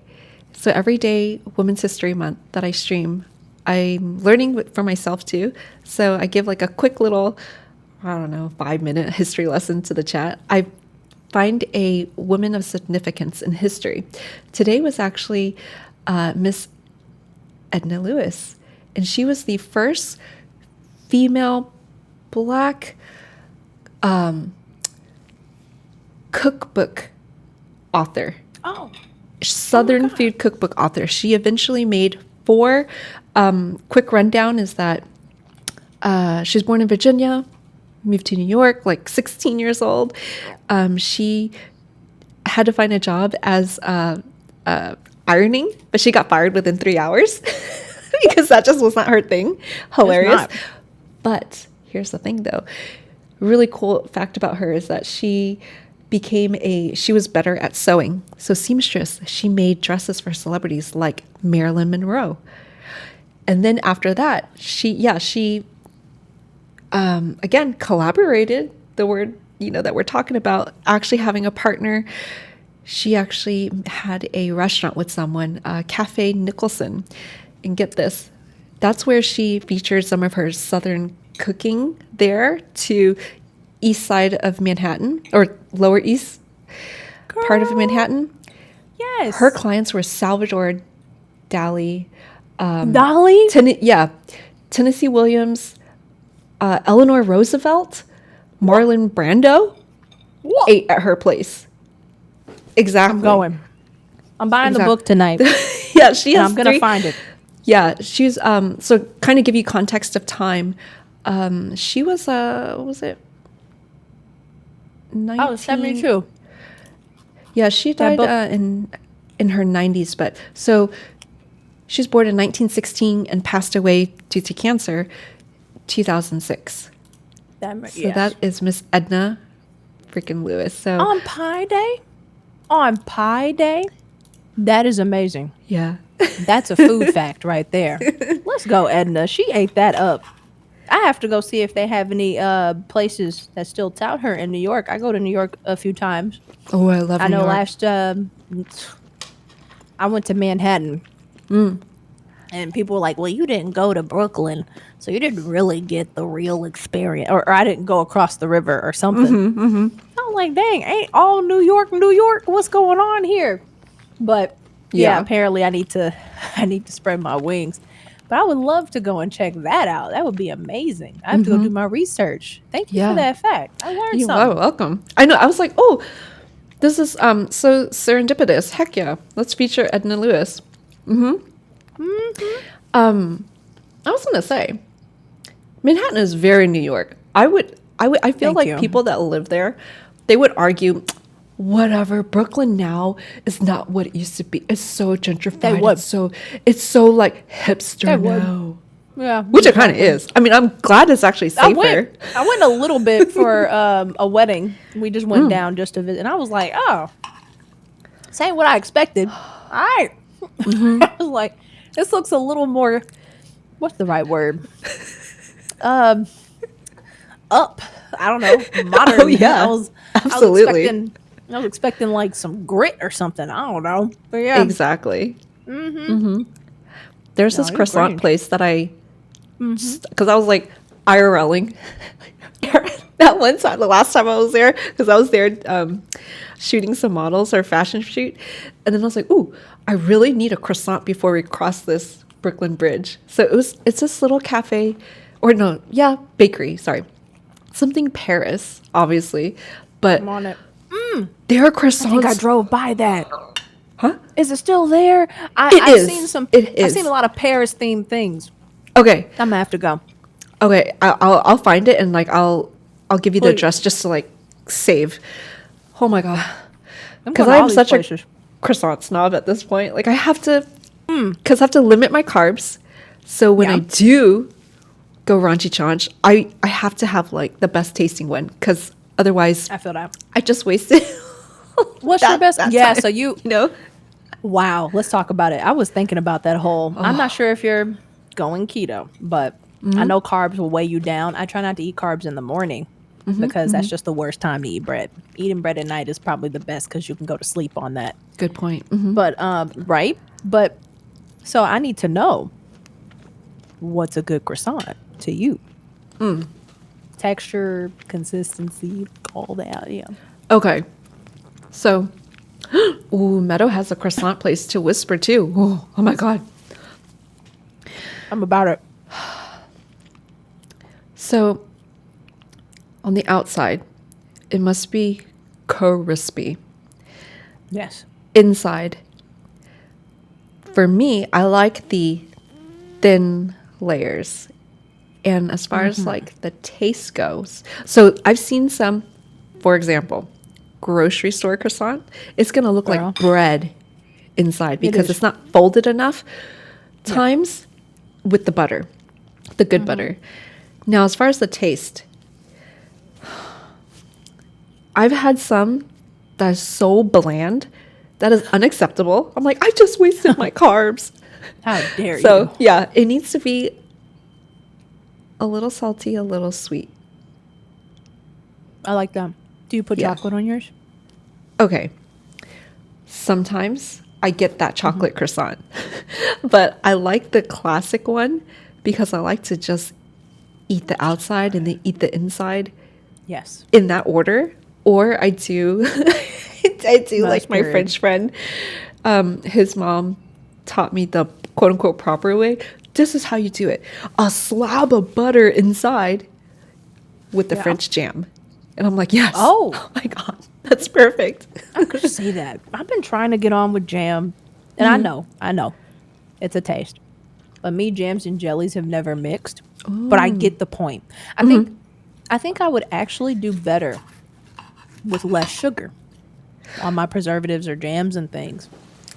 So every day, Women's History Month that I stream, I'm learning for myself too. So I give like a quick little, I don't know, 5-minute history lesson to the chat. I find a woman of significance in history. Today was actually Miss Edna Lewis, and she was the first female Black cookbook author. Oh. Southern food cookbook author. She eventually made 4. Quick rundown is that she was born in Virginia, moved to New York, like 16 years old. She had to find a job as ironing, but she got fired within 3 hours because that just was not her thing. Hilarious. not. But here's the thing, though. Really cool fact about her is that she was better at sewing. So seamstress, she made dresses for celebrities like Marilyn Monroe. And then after that, she again collaborated, the word that we're talking about, actually having a partner. She actually had a restaurant with someone, Cafe Nicholson. And get this, that's where she featured some of her Southern cooking there to east side of Manhattan, or lower east part of Manhattan. Yes. Her clients were Salvador Dali, Dolly? Tennessee Williams, Eleanor Roosevelt, Marlon Brando What? ate at her place. Exactly. I'm going. I'm buying the book tonight. Yeah, she And has I'm going to 3 find it. Yeah, she's so kind of give you context of time. She was what was it? 19, Oh, 72. Yeah, she died book- in her 90s, but so she was born in 1916 and passed away due to cancer 2006. So that is Miss Edna freaking Lewis. So On Pi Day? On Pi Day? That is amazing. yeah. That's a food fact right there. Let's go, Edna. She ate that up. I have to go see if they have any places that still tout her in New York. I go to New York a few times. Oh, I love I New know York. I went to Manhattan. And people were like, well, you didn't go to Brooklyn, so you didn't really get the real experience. Or I didn't go across the river or something. I'm like, dang, ain't all New York, New York? What's going on here? But yeah, apparently I need to spread my wings. But I would love to go and check that out. That would be amazing. I have to go do my research. Thank you for that fact. I learned You're something. welcome. I know. I was like, oh, this is so serendipitous. Heck yeah. Let's feature Edna Lewis. I was gonna say, Manhattan is very New York. I feel Thank like you. people that live there, they would argue, whatever, Brooklyn now is not what it used to be. It's so gentrified. would. It's so like hipster They would. now. Yeah. Which it kind of is. I mean, I'm glad it's actually safer. I went a little bit for a wedding. We just went down just to visit. And I was like, oh, this ain't what I expected. All right. I was like, this looks a little more, what's the right word? Up. I don't know. Modern. Oh, yeah. Absolutely. I was expecting like some grit or something. I don't know. But yeah. Exactly. There's this it's croissant great. place that because I was like IRLing that one time, the last time I was there, because I was there shooting some models or fashion shoot. And then I was like, ooh, I really need a croissant before we cross this Brooklyn Bridge. So it's this little cafe, bakery, sorry. Something Paris, obviously. But I'm on it. their I croissants. think I drove by that. Huh? Is it still there? I've is. seen It I've is. seen a lot of Paris themed things. Okay. I'm gonna have to go. Okay, I'll find it and like I'll give you the Please. address just to like save. Oh my god, I'm because going to all I'm these such places. a croissant snob at this point. Like I have to, because I have to limit my carbs. So when Yeah. I do go raunchy chanch, I have to have like the best tasting one, because otherwise I feel that. I just wasted. What's your best? that Yeah, time, so you know. wow, let's talk about it. I was thinking about that whole. I'm not sure if you're going keto, but I know carbs will weigh you down. I try not to eat carbs in the morning because that's just the worst time to eat bread. Eating bread at night is probably the best because you can go to sleep on that. Good point. But right? But so I need to know what's a good croissant to you. Texture, consistency, all that. Yeah. Okay, so ooh, Meadow has a croissant place to whisper too. Ooh, oh my god. I'm about it. So, on the outside, it must be crispy. Yes. Inside, for me, I like the thin layers. And as far as like the taste goes, so I've seen some, for example, grocery store croissant. It's going to look Girl. like bread inside because is. it's not folded enough times with the butter, the good butter. Now, as far as the taste, I've had some that is so bland that is unacceptable. I'm like, I just wasted my carbs. How dare you? So, yeah, it needs to be a little salty, a little sweet. I like that. Do you put Yeah. chocolate on yours? Okay. Sometimes I get that chocolate croissant, but I like the classic one because I like to just eat the outside and then eat the inside Yes. in that order. Or I do, I do like my period. French friend. His mom taught me the quote unquote proper way. This is how you do it: a slab of butter inside with the Yeah. French jam. And I'm like, yes. Oh. My God, that's perfect. I could see that. I've been trying to get on with jam, and I know, it's a taste. But me, jams and jellies have never mixed. But I get the point. I think I would actually do better with less sugar on my preservatives or jams and things.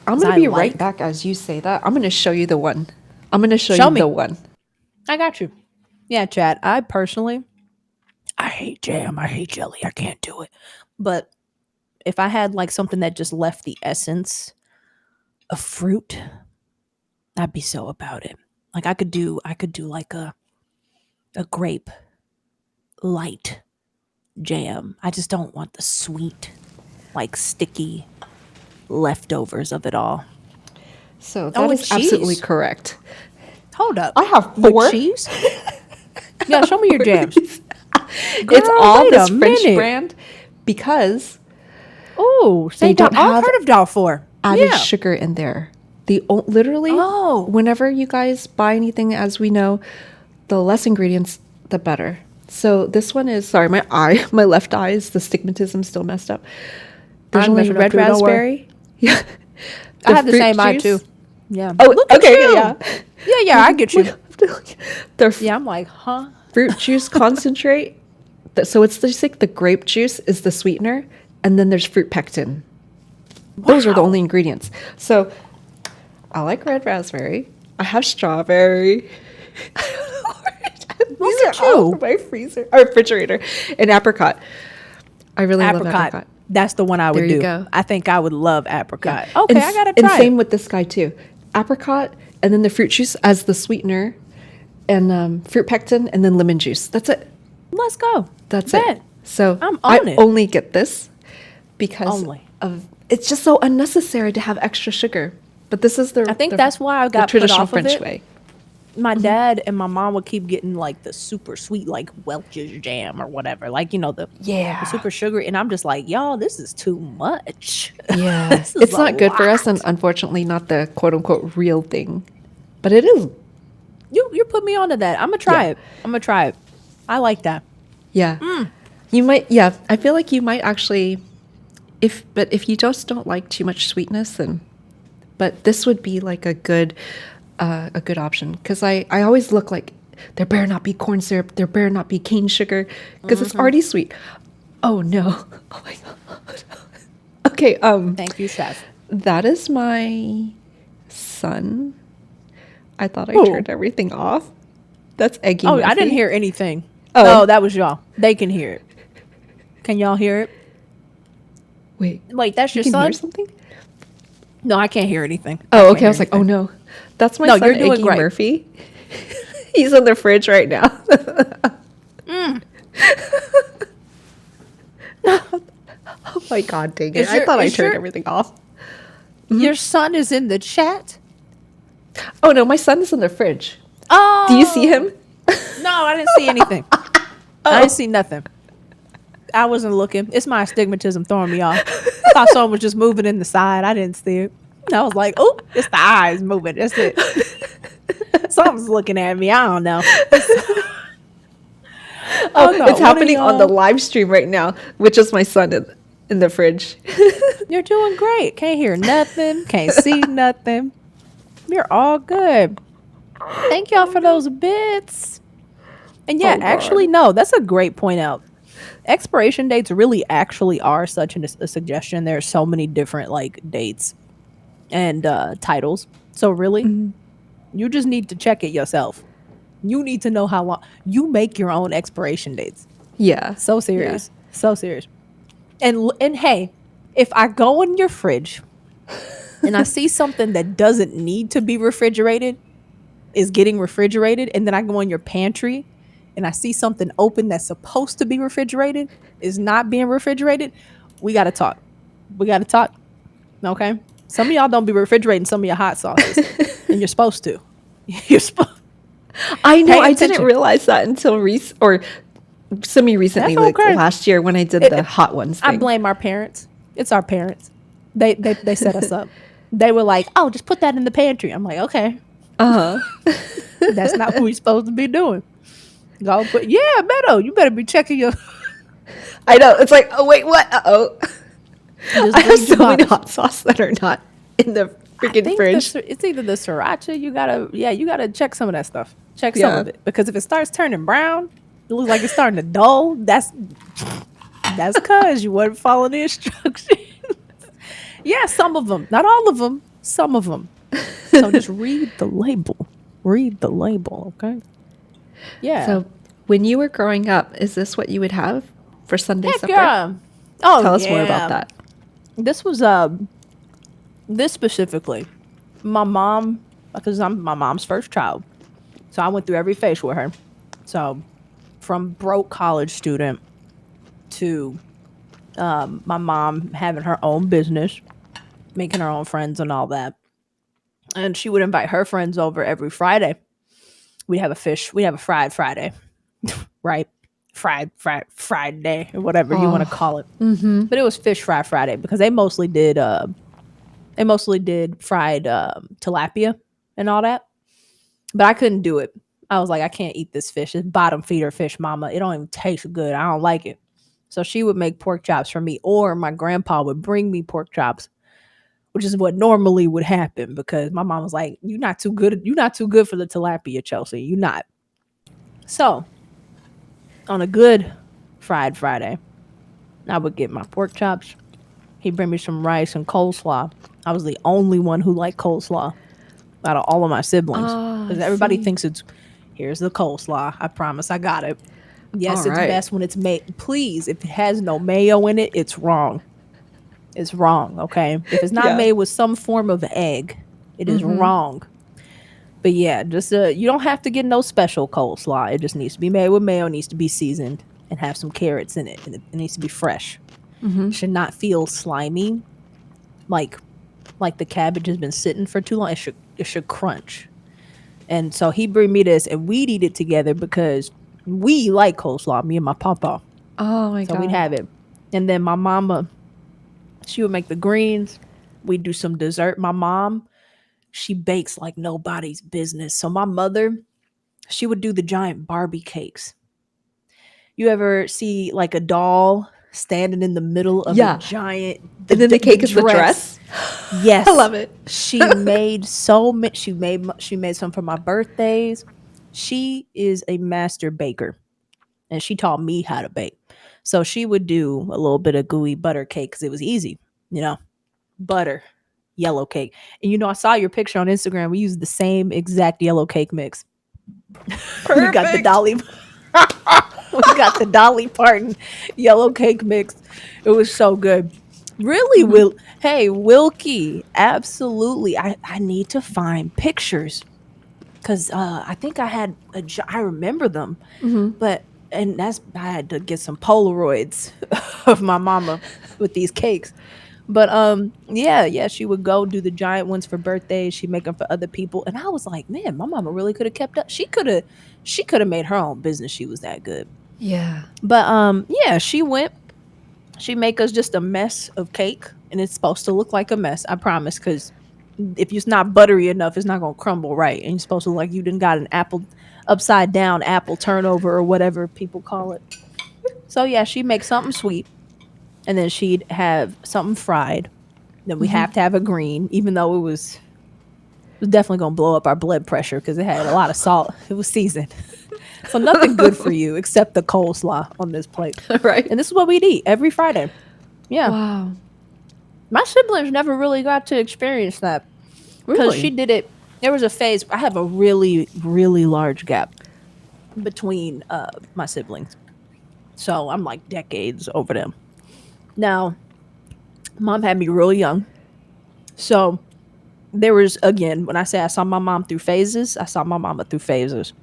I'm 'Cause going to I be like- right back as you say that. I'm going to show you the one. I'm going to show Show you me. the one. I got you. Yeah, Chad. I hate jam. I hate jelly. I can't do it. But if I had like something that just left the essence of fruit, I'd be so about it. Like I could do like a grape light jam. I just don't want the sweet, like sticky leftovers of it all. So Oh, that with is absolutely cheese. correct. Hold up. I have With 4. cheese? Yeah, show me your jams. It's Girl, all wait this a French minute. brand because Oh, they say don't I've have heard of Dalfor. added Yeah. sugar in there. Literally, Oh. whenever you guys buy anything, as we know, the less ingredients, the better. So this one is, sorry, my left eye is, the stigmatism still messed up. There's I'm only messing up red too, don't worry. raspberry. Yeah. I have the fruit same eye juice. too. Yeah. Oh, Look at okay, you. yeah. Yeah, I get you. The Yeah, I'm like, huh? fruit juice concentrate. So it's just like the grape juice is the sweetener, and then there's fruit pectin. Those are the only ingredients. So I like red raspberry. I have strawberry. These are all from my freezer or refrigerator. And apricot. I really love apricot. That's the one I would There do. you go. I think I would love apricot. Yeah. Okay, And I gotta And try same it. with this guy too. Apricot, and then the fruit juice as the sweetener, and fruit pectin, and then lemon juice. That's it. Let's go. That's Bet. it. So I'm I on it. only get this because Only. of it's just so unnecessary to have extra sugar. But this is the I think the- that's why I the got put traditional off of French it. way. My dad and my mom would keep getting like the super sweet, like Welch's jam or whatever, like the Yeah. super sugary, and I'm just like, y'all, this is too much. Yeah. This is It's a not good for us, lot. and unfortunately not the quote unquote real thing. But it is. You put me onto that. I'm gonna try Yeah. it. I'm gonna try it. I like that. Yeah. Mm. You might, yeah. I feel like you might actually, if you just don't like too much sweetness, then, but this would be like a good option. Because I always look like, there better not be corn syrup, there better not be cane sugar, because it's already sweet. Oh no. Oh my God. Okay. Thank you, chef. That is my son. I thought I Oh. turned everything off. That's Eggy. Oh, I didn't Murphy. hear anything. Oh. Oh, that was y'all. They can hear it. Can y'all hear it? Wait. Wait, that's You your can son? hear something? No, I can't hear anything. Oh, can't okay. I was hear like, oh anything. no, that's my No, son, you're doing Iggy great. Murphy. He's in the fridge right now. Oh my God, dang it! Is I your- thought I is turned your- everything off. Your son is in the chat? Oh no, my son is in the fridge. Oh. Do you see him? No, I didn't see anything. I didn't see nothing. I wasn't looking. It's my astigmatism throwing me off. I thought someone was just moving in the side. I didn't see it. And I was like, oh, it's the eyes moving. That's it. Someone's looking at me. I don't know. Oh, no, it's what are happening on the y'all- live stream right now, which is my son in the fridge. You're doing great. Can't hear nothing. Can't see nothing. You're all good. Thank y'all for those bits. And yeah, Oh, God. actually, no, that's a great point out. Expiration dates really actually are such a suggestion. There are so many different like dates and titles. So really, you just need to check it yourself. You need to know how long you make your own expiration dates. Yeah. So serious. So serious. And hey, if I go in your fridge and I see something that doesn't need to be refrigerated is getting refrigerated, and then I go in your pantry and I see something open that's supposed to be refrigerated is not being refrigerated, we got to talk. We got to talk. Okay? Some of y'all don't be refrigerating some of your hot sauces and you're supposed to. You're supposed I know. Pay I didn't attention. realize that until semi-recently, That's like okay. last year when I did the hot ones thing. I blame our parents. It's our parents. They set us up. They were like, "Oh, just put that in the pantry." I'm like, "Okay, that's not what we're supposed to be doing." Go put, yeah, Beto, you better be checking your. I know. It's like, oh wait, what? Uh-oh. Just I have read so your many box. hot sauce that are not in the I freaking think fridge. it's either the sriracha. You gotta check some of that stuff. Check some Yeah. of it, because if it starts turning brown, it looks like it's starting to dull. That's because you weren't following the instructions. Yeah, some of them, not all of them. Some of them. So just read the label. Read the label, okay? Yeah. So, when you were growing up, is this what you would have for Sunday Heck supper? yeah. Oh, Tell us more yeah. about that. This was this specifically, my mom, because I'm my mom's first child, so I went through every phase with her. So from broke college student to my mom having her own business, making her own friends and all that, and she would invite her friends over every Friday, we'd have a fish. We'd have a fried Friday, right? Friday, or whatever you want to Oh. call it. But it was fish fry Friday because they mostly did fried tilapia and all that. But I couldn't do it. I was like, I can't eat this fish. It's bottom feeder fish, mama. It don't even taste good. I don't like it. So she would make pork chops for me, or my grandpa would bring me pork chops, which is what normally would happen because my mom was like, "You're not too good. You're not too good for the tilapia, Chelsea. You're not." So on a good fried Friday, I would get my pork chops. He'd bring me some rice and coleslaw. I was the only one who liked coleslaw out of all of my siblings Oh, I because everybody see. thinks it's here's the coleslaw. I promise I got it. All Yes, it's right. best when it's made. Please, if it has no mayo in it, it's wrong. It's wrong. Okay. If it's not Yeah. made with some form of egg, it is wrong. But yeah, just you don't have to get no special coleslaw. It just needs to be made with mayo, needs to be seasoned, and have some carrots in it. And it needs to be fresh. Should not feel slimy, like the cabbage has been sitting for too long. It should crunch. And so he bring me this, and we'd eat it together because we like coleslaw. Me and my papa, Oh my so we'd God. have it. And then my mama, she would make the greens. We'd do some dessert. My mom, she bakes like nobody's business. So my mother, she would do the giant Barbie cakes. You ever see like a doll standing in the middle of a Yeah. giant And then the the cake is the dress? dress. I Yes. love it. She made so much. She made some for my birthdays. She is a master baker, and she taught me how to bake. So she would do a little bit of gooey butter cake because it was easy, you know, butter, yellow cake. And I saw your picture on Instagram. We used the same exact yellow cake mix. We got the Perfect. Dolly. We got the Dolly Parton yellow cake mix. It was so good. Really, Will. Hey, Wilkie. Absolutely. I need to find pictures because I think I had I remember them, but and I had to get some Polaroids of my mama with these cakes. But yeah, she would go do the giant ones for birthdays. She'd make them for other people, and I was like, man, my mama really could have kept up. She could have made her own business. She was that good. Yeah. But yeah, she went. She make us just a mess of cake, and it's supposed to look like a mess. I promise, because if it's not buttery enough, it's not gonna crumble right, and you're supposed to look like you didn't got an apple upside down apple turnover or whatever people call it. So yeah, she'd make something sweet, and then she'd have something fried. Then we have to have a green, even though it was definitely gonna blow up our blood pressure because it had a lot of salt. It was seasoned. So nothing good for you except the coleslaw on this plate. Right. And this is what we'd eat every Friday. Yeah. Wow. My siblings never really got to experience that because she Really? did it. There was a phase. I have a really, really large gap between my siblings. So I'm like decades over them. Now, mom had me real young. So there was, again, when I say I saw my mom through phases, I saw my mama through phases.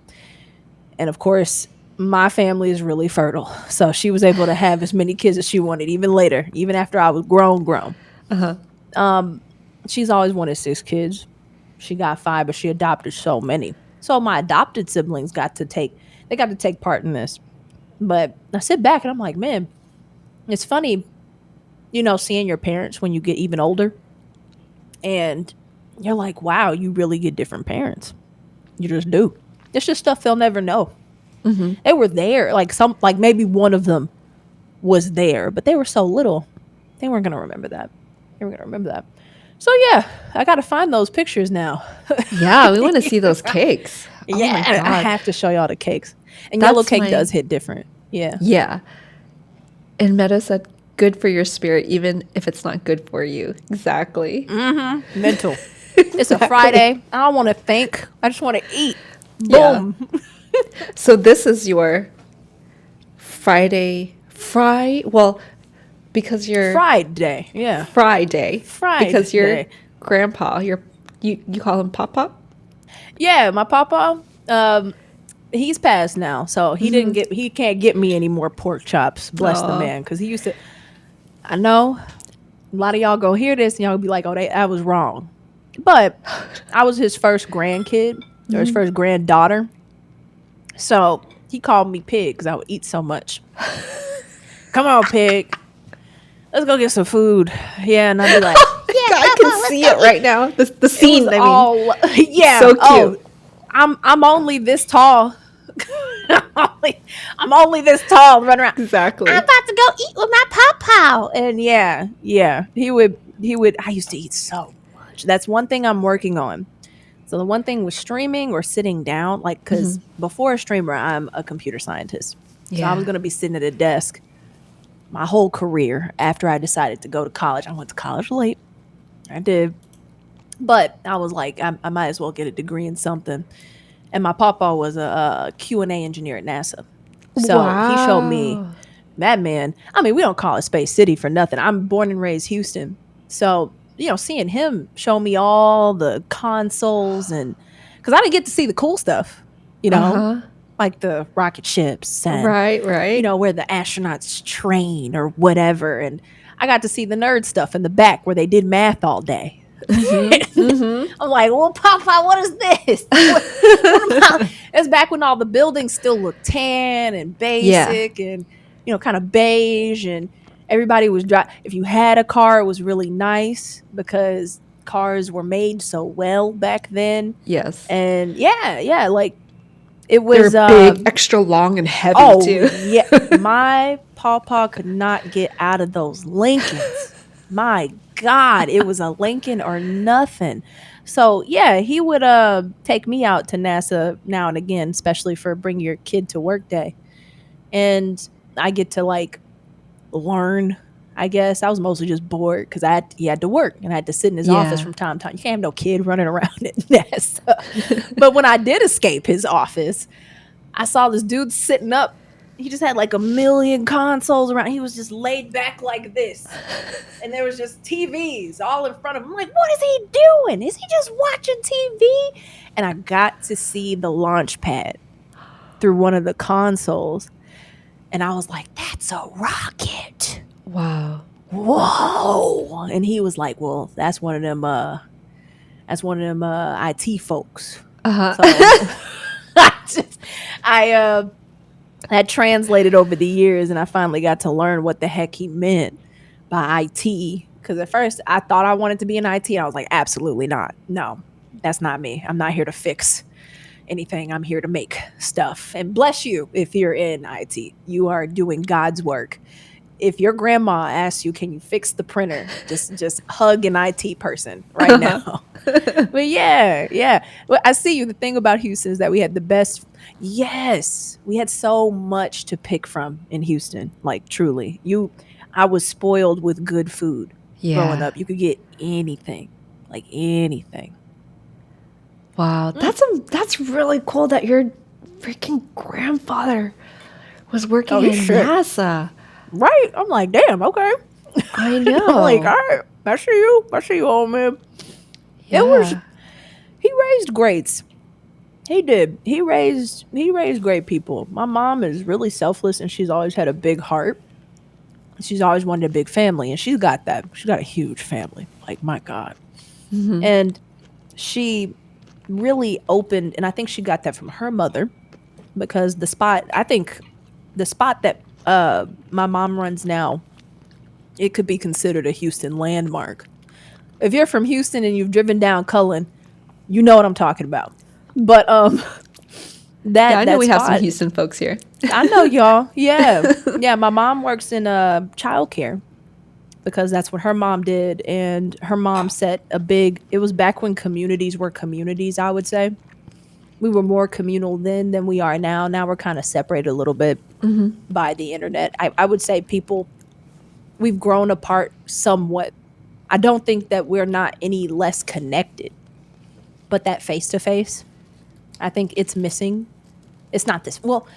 And of course, my family is really fertile. So she was able to have as many kids as she wanted, even later, even after I was grown. She's always wanted 6 kids. She got 5, but she adopted so many. So my adopted siblings got to take part in this. But I sit back and I'm like, man, it's funny, seeing your parents when you get even older. And you're like, wow, you really get different parents. You just do. It's just stuff they'll never know. They were there, like maybe one of them was there, but they were so little, they weren't gonna remember that. They were gonna remember that. So yeah, I gotta find those pictures now. Yeah, we want to see those cakes. Oh Yeah, my I God. have to show y'all the cakes. And That's yellow cake my- does hit different. Yeah. Yeah. And Meta said, good for your spirit, even if it's not good for you. Exactly. Mental. It's a Friday. I don't want to think. I just want to eat. Yeah. Boom. So this is your well, because you're Friday. Yeah. Friday. Friday. Because your grandpa, you call him Papa? Yeah, my papa, he's passed now, so he can't get me any more pork chops. Bless the Aw. man, because he used to. I know a lot of y'all go hear this and y'all be like, "Oh, I was wrong," but I was his first grandkid or his first granddaughter, So he called me Pig because I would eat so much. Come on, Pig. Let's go get some food. Yeah, and I'd be like, yeah, I can Papa, let's see go it eat. right now. The It was scene, I mean. all yeah. So Oh, cute. I'm only this tall. I'm only this tall running around. I'm Exactly. about to go eat with my papa. And yeah. He would I used to eat so much. That's one thing I'm working on. So the one thing was streaming or sitting down, like because before a streamer, I'm a computer scientist. So I was Yeah. gonna be sitting at a desk my whole career after I decided to go to college. I went to college late. I did. But I was like, I might as well get a degree in something. And my papa was a Q&A engineer at NASA. So he showed me Wow. that man. I mean, we don't call it Space City for nothing. I'm born and raised Houston. So, seeing him show me all the consoles and because I didn't get to see the cool stuff, Uh-huh. like the rocket ships and, Right, right. where the astronauts train or whatever. And I got to see the nerd stuff in the back where they did math all day. I'm like, well, Papa, what is this? What about? It's back when all the buildings still looked tan and Yeah. basic and kind of beige, and everybody was if you had a car, it was really nice because cars were made so well back then. Yes. And yeah, like it They're was. big, extra long, and heavy Oh too. yeah, my papa could not get out of those Lincolns. My God, it was a Lincoln or nothing. So yeah, he would take me out to NASA now and again, especially for bring your kid to work day, and I get to like learn. I guess I was mostly just bored because he had to work and I had to sit in his office Yeah. from time to time. You can't have no kid running around at NASA. But when I did escape his office, I saw this dude sitting up. He just had like a million consoles around. He was just laid back like this. And there was just TVs all in front of him. I'm like, what is he doing? Is he just watching TV? And I got to see the launch pad through one of the consoles. And I was like, that's a rocket. Wow. Whoa. And he was like, well, that's one of them IT folks. Uh-huh. So I that translated over the years, and I finally got to learn what the heck he meant by IT. Because at first I thought I wanted to be in IT, and I was like, absolutely not. No, that's not me. I'm not here to fix anything. I'm here to make stuff. And bless you if you're in IT. You are doing God's work. If your grandma asks you, can you fix the printer? Just hug an IT person right now. But yeah. Well, I see you. The thing about Houston is that we had the best. Yes, we had so much to pick from in Houston. Like truly, I was spoiled with good food growing Yeah. up. You could get anything, like anything. Wow. That's really cool that your freaking grandfather was working Oh, at he's shit. NASA. Right? I'm like, damn. Okay. I I'm like, all know. right. I see you, old man. It was. Yeah. He raised greats. He did. He raised great people. My mom is really selfless and she's always had a big heart. She's always wanted a big family and she's got that. She's got a huge family. Like my God. And she really opened, and I think she got that from her mother because the spot that my mom runs now, it could be considered a Houston landmark. If you're from Houston and you've driven down Cullen, you know what I'm talking about. But Yeah, I know that we have some spot, Houston folks here. I know y'all. Yeah. My mom works in childcare because that's what her mom did, and her mom set a big. It was back when communities were communities. I would say we were more communal then than we are now. Now we're kind of separated a little bit by the internet. I would say we've grown apart somewhat. I don't think that we're not any less connected, but that face to face, I think it's missing. It's not this. Well,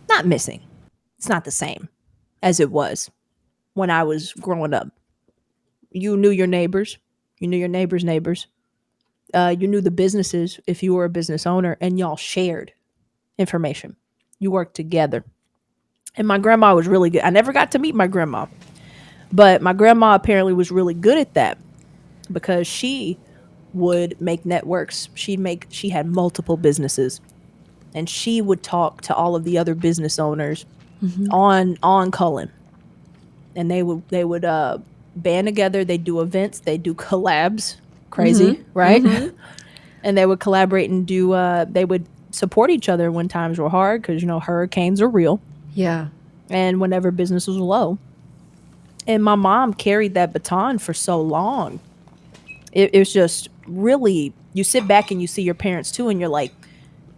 not missing. It's not the same as it was when I was growing up. You knew your neighbors. You knew your neighbors' neighbors. You knew the businesses if you were a business owner, and y'all shared information. You worked together. And my grandma was really good. I never got to meet my grandma, but my grandma apparently was really good at that because she would make networks. She had multiple businesses and she would talk to all of the other business owners on Cullen, and they would band together. They do events, they do collabs, crazy, right? And they would collaborate and do. They would support each other when times were hard because hurricanes are real, Yeah. and whenever business was low. And my mom carried that baton for so long. It was just really, you sit back and you see your parents too, and you're like,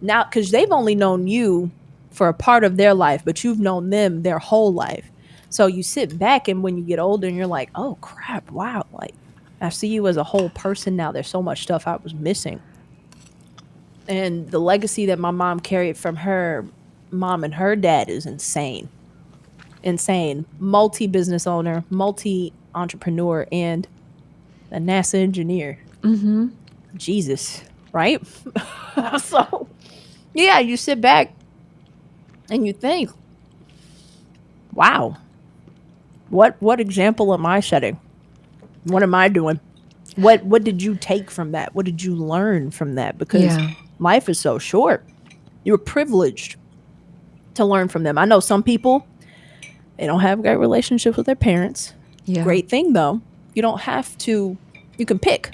now, because they've only known you for a part of their life, but you've known them their whole life. So you sit back, and when you get older, and you're like, oh crap, wow, like I see you as a whole person now. There's so much stuff I was missing. And the legacy that my mom carried from her mom and her dad is insane. Insane. Multi business owner, multi entrepreneur, and a NASA engineer. Jesus, right? So, yeah, you sit back and you think, wow, what example am I setting? What am I doing? What did you take from that? What did you learn from that? Because life is so short. You were privileged to learn from them. I know some people, they don't have great relationships with their parents. Yeah. Great thing though. You don't have to, you can pick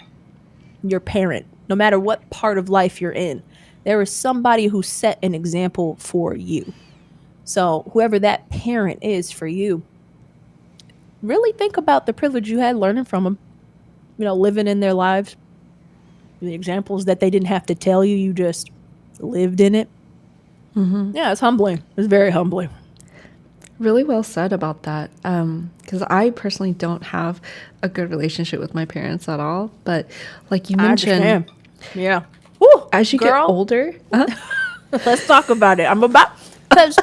your parent no matter what part of life you're in. There is somebody who set an example for you. So whoever that parent is for you, really think about the privilege you had learning from them, living in their lives, the examples that they didn't have to tell you, you just lived in it. Yeah, it's humbling. It's very humbling. Really well said about that. Because I personally don't have a good relationship with my parents at all. But like you mentioned, yeah. Woo, as you get older, let's talk about it. I'm about, because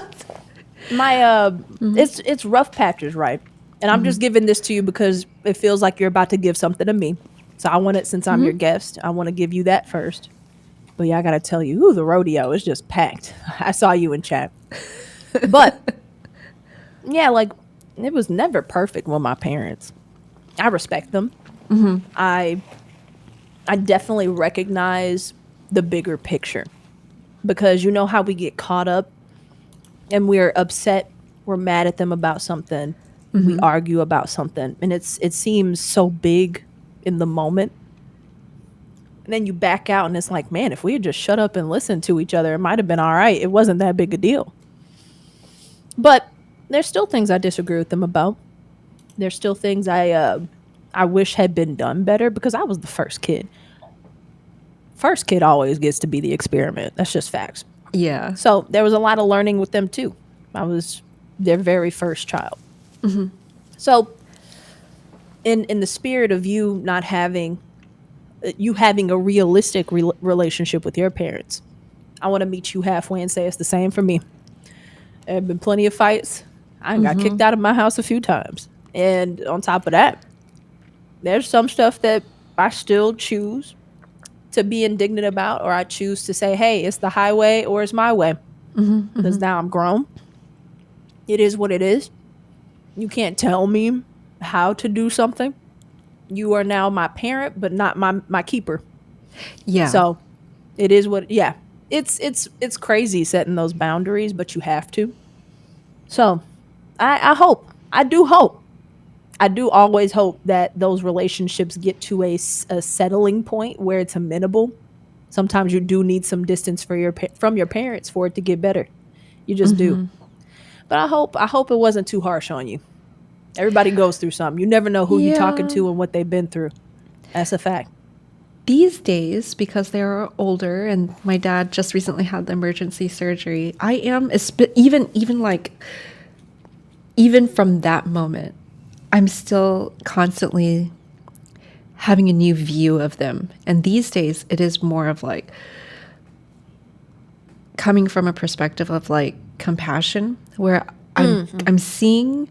my it's rough patches, right? And I'm just giving this to you because it feels like you're about to give something to me. So I want it, since I'm your guest, I want to give you that first. But yeah, I gotta tell you, the rodeo is just packed. I saw you in chat. But yeah, like, it was never perfect with my parents. I respect them. I definitely recognize the bigger picture, because you know how we get caught up and we're upset, we're mad at them about something, we argue about something, and it seems so big in the moment. And then you back out and it's like, man, if we had just shut up and listened to each other, it might have been all right. It wasn't that big a deal. But there's still things I disagree with them about. There's still things I wish had been done better, because I was the first kid. First kid always gets to be the experiment. That's just facts. yeah. So there was a lot of learning with them too. I was their very first child. So in the spirit of you not having, you having a realistic relationship with your parents, I want to meet you halfway and say it's the same for me. There have been plenty of fights. I got kicked out of my house a few times. And on top of that, there's some stuff that I still choose to be indignant about, or I choose to say, hey, it's the highway or it's my way. Because now I'm grown. It is what it is. You can't tell me how to do something. You are now my parent, but not my keeper. Yeah. So it is what, yeah. It's crazy setting those boundaries, but you have to. So I hope, I do always hope that those relationships get to a settling point where it's amenable. Sometimes you do need some distance from your parents for it to get better. You just do. But I hope it wasn't too harsh on you. Everybody goes through something. You never know who you're talking to and what they've been through. That's a fact. These days, because they're older and my dad just recently had the emergency surgery, I am even from that moment, I'm still constantly having a new view of them. And these days it is more of like coming from a perspective of like compassion, where I'm seeing,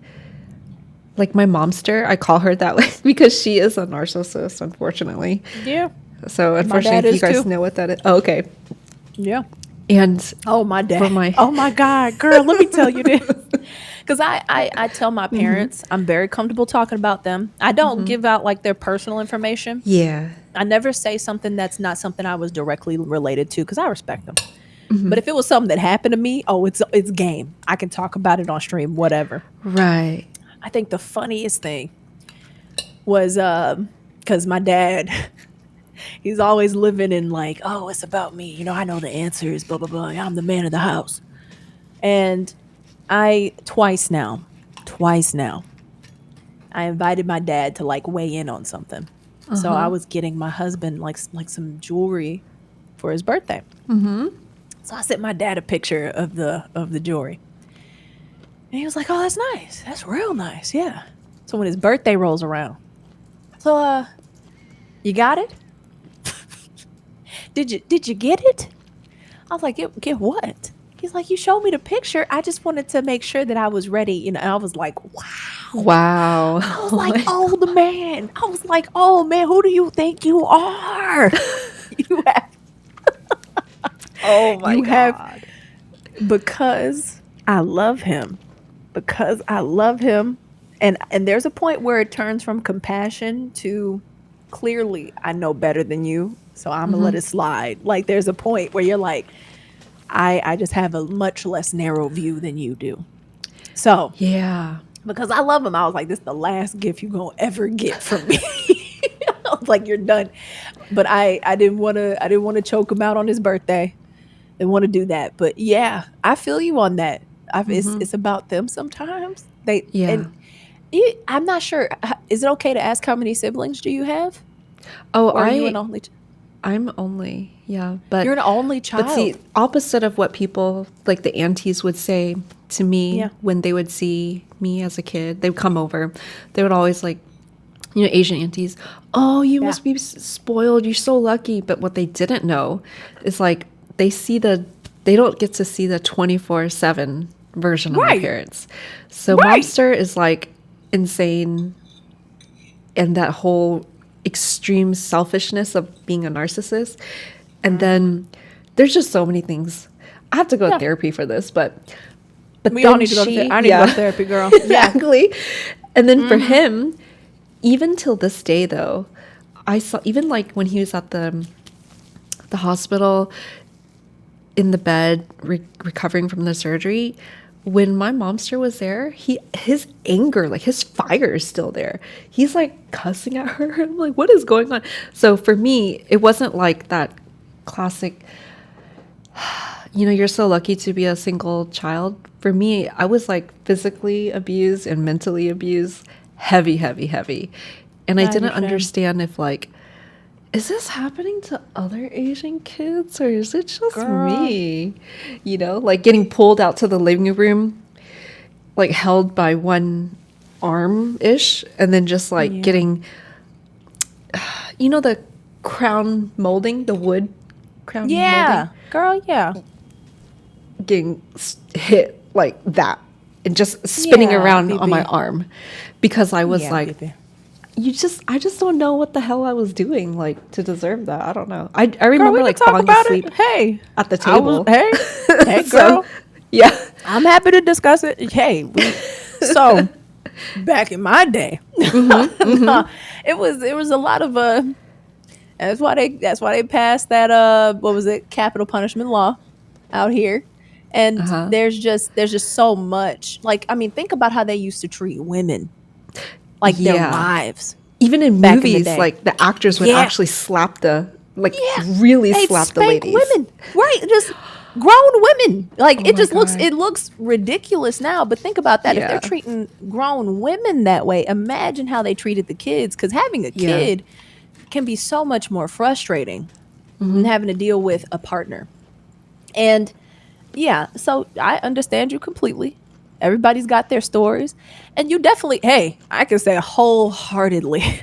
like, my momster, I call her that way because she is a narcissist, unfortunately. Yeah. So unfortunately, if you guys know what that is. Oh, okay. Yeah. And oh, my dad. Oh my God, girl, let me tell you this. Because I tell my parents, I'm very comfortable talking about them. I don't give out like their personal information. Yeah. I never say something that's not something I was directly related to, because I respect them. But if it was something that happened to me, oh, it's game. I can talk about it on stream, whatever. Right. I think the funniest thing was because my dad, he's always living in like, oh, it's about me. You know, I know the answers, blah, blah, blah. I'm the man of the house. And twice now, I invited my dad to like weigh in on something. So I was getting my husband like some jewelry for his birthday. So I sent my dad a picture of the jewelry. And he was like, oh, that's nice. That's real nice. Yeah. So when his birthday rolls around, so you got it? Did you get it? I was like, get what? He's like, you showed me the picture. I just wanted to make sure that I was ready. You know, and I was like, wow. Wow. I was like, oh, the man. I was like, oh, man, who do you think you are? You have. Oh my you God. have, because I love him. Because I love him. And there's a point where it turns from compassion to clearly I know better than you. So I'm going to let it slide. Like there's a point where you're like, I just have a much less narrow view than you do. So Yeah. because I love him, I was like, this is the last gift you're going to ever get from me. I was like, you're done. But I didn't want to choke him out on his birthday. Didn't want to do that. But yeah, I feel you on that. It's about them sometimes. I'm not sure. Is it okay to ask how many siblings do you have? Oh, or are you an only? I'm only, yeah. But you're an only child. But see, opposite of what people like the aunties would say to me when they would see me as a kid, they would come over. They would always like, you know, Asian aunties. Oh, you must be spoiled. You're so lucky. But what they didn't know is like they don't get to see the 24/7 version of my parents. So Momster is like insane, and that whole extreme selfishness of being a narcissist. And then there's just so many things. I have to go to therapy for this, but we all need to go to therapy. I need to go to therapy, girl. Exactly. And then for him, even till this day though, I saw, even like when he was at the hospital in the bed recovering from the surgery, when my momster was there, his anger, like his fire is still there. He's like cussing at her. I'm like, what is going on? So for me, it wasn't like that classic, you know, you're so lucky to be a single child. For me, I was like physically abused and mentally abused, heavy. And I didn't understand if like, is this happening to other Asian kids or is it just me? You know, like getting pulled out to the living room, like held by one arm-ish, and then just like getting, you know, the crown molding, the wood crown molding? Girl, getting hit like that and just spinning around on my arm because I was like, I just don't know what the hell I was doing like to deserve that. I don't know. I remember like falling asleep at the table. Hey girl. Yeah. I'm happy to discuss it. Hey, so back in my day, it was a lot of that's why they passed that what was it, capital punishment law out here. And there's just so much. Like, I mean, think about how they used to treat women. Like their wives. Even in movies, like the actors would actually slap really slap the ladies. Women. Right. Just grown women. Like it looks ridiculous now, but think about that. If they're treating grown women that way, imagine how they treated the kids. Because having a kid can be so much more frustrating than having to deal with a partner. And so I understand you completely. Everybody's got their stories. And you definitely, I can say wholeheartedly,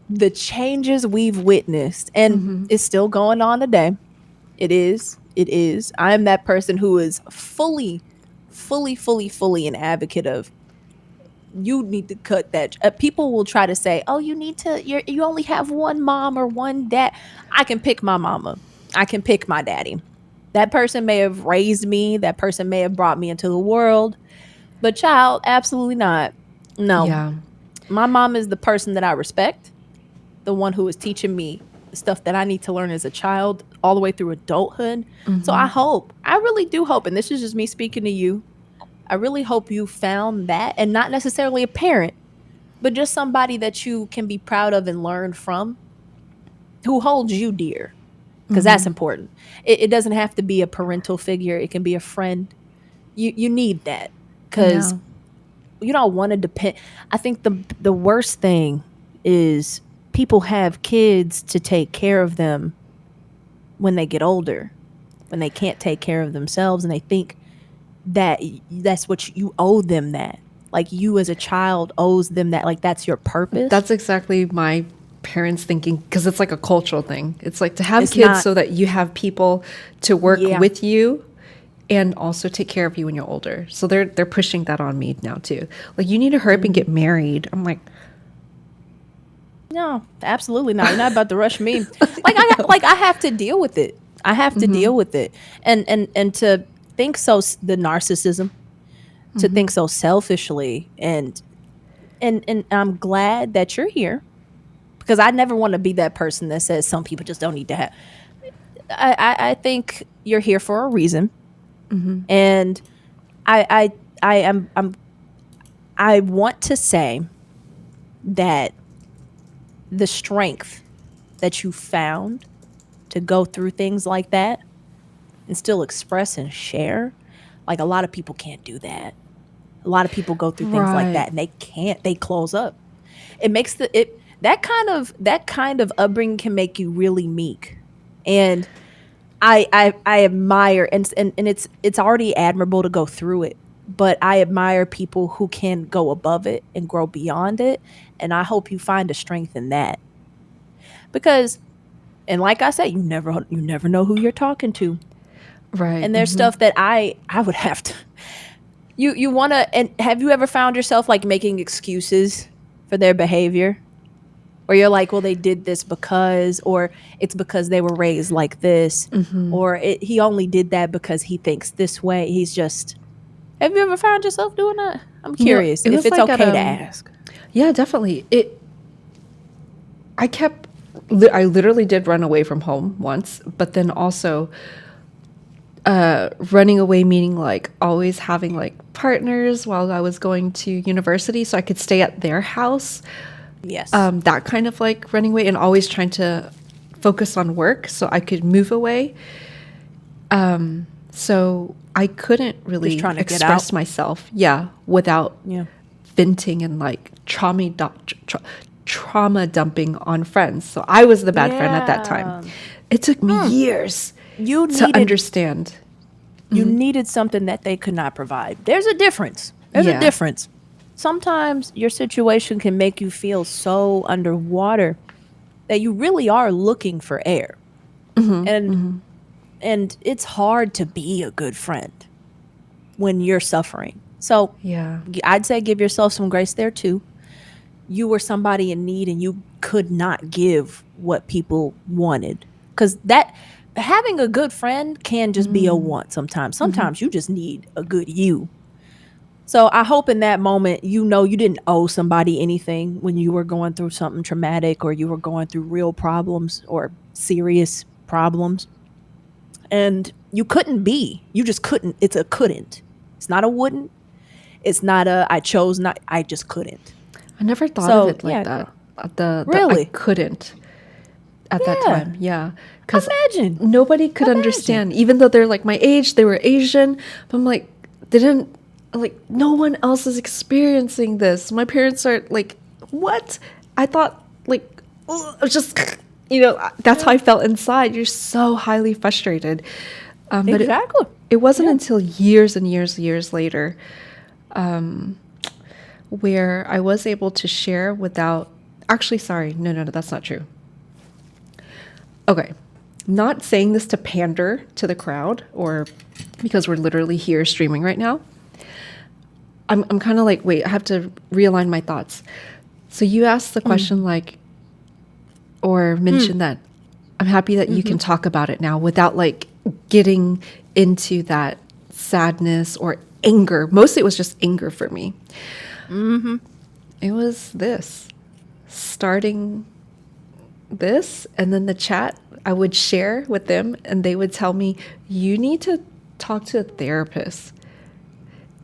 the changes we've witnessed, and it's still going on today. It is. I am that person who is fully an advocate of, you need to cut that. People will try to say, oh, you only have one mom or one dad. I can pick my mama. I can pick my daddy. That person may have raised me. That person may have brought me into the world. But child, absolutely not. No. Yeah. My mom is the person that I respect, the one who is teaching me the stuff that I need to learn as a child all the way through adulthood. So I really do hope, and this is just me speaking to you, I really hope you found that, and not necessarily a parent, but just somebody that you can be proud of and learn from, who holds you dear, because that's important. It doesn't have to be a parental figure. It can be a friend. You need that, because Yeah. you don't want to depend. I think the worst thing is people have kids to take care of them when they get older, when they can't take care of themselves, and they think that that's what you owe them, that like you as a child owes them that, like that's your purpose. That's exactly my parents thinking, because it's like a cultural thing. It's like to have It's kids not- so that you have people to work Yeah. with you and also take care of you when you're older. So they're pushing that on me now too. Like, you need to hurry up and get married. I'm like, No, absolutely not. You're not about to rush me. I have to deal with it. I have to deal with it. And to think so, the narcissism, to think so selfishly, and I'm glad that you're here, because I never want to be that person that says some people just don't need to have. I think you're here for a reason, and I want to say that the strength that you found to go through things like that and still express and share, like a lot of people can't do that. A lot of people go through things like Right. that and they close up. It makes that kind of upbringing can make you really meek. And I admire, and it's already admirable to go through it, but I admire people who can go above it and grow beyond it. And I hope you find a strength in that, because, and like I said, you never know who you're talking to, right. and there's stuff that I would have to. You want to, and have you ever found yourself like making excuses for their behavior? Or you're like, well, they did this because, or it's because they were raised like this, or he only did that because he thinks this way. He's just. Have you ever found yourself doing that? I'm curious it if was it's like okay at, to ask. Yeah, definitely. I literally did run away from home once, but then also running away, meaning like always having like partners while I was going to university so I could stay at their house. Yes. That kind of like running away, and always trying to focus on work so I could move away. So I couldn't really Just trying to get express out. myself, without Yeah. venting and like trauma dumping on friends. So I was the bad friend at that time. It took me years You to understand. You needed something that they could not provide. There's a difference. There's a Yeah. difference. Sometimes your situation can make you feel so underwater that you really are looking for air. And it's hard to be a good friend when you're suffering. So Yeah. I'd say give yourself some grace there too. You were somebody in need and you could not give what people wanted. Because that having a good friend can just be a want sometimes. Sometimes you just need a good you. So I hope in that moment, you didn't owe somebody anything when you were going through something traumatic, or you were going through real problems or serious problems. And you just couldn't. It's a couldn't. It's not a wouldn't. It's not a I chose not. I just couldn't. I never thought So, of it like yeah, that. The I Really? couldn't at that Yeah. time. Yeah. Because Imagine. nobody could understand, even though they're like my age, they were Asian. But I'm like, they didn't, like, no one else is experiencing this. My parents are like, what? I thought, like, it was just, that's how I felt inside. You're so highly frustrated. But Exactly. it wasn't until years and years later where I was able to share without, actually, sorry, no, that's not true. Okay. Not saying this to pander to the crowd, or because we're literally here streaming right now. I'm kind of like, wait, I have to realign my thoughts. So you asked the question like, or mentioned that I'm happy that you can talk about it now without like getting into that sadness or anger. Mostly it was just anger for me. It was this starting this, and then the chat I would share with them, and they would tell me, you need to talk to a therapist.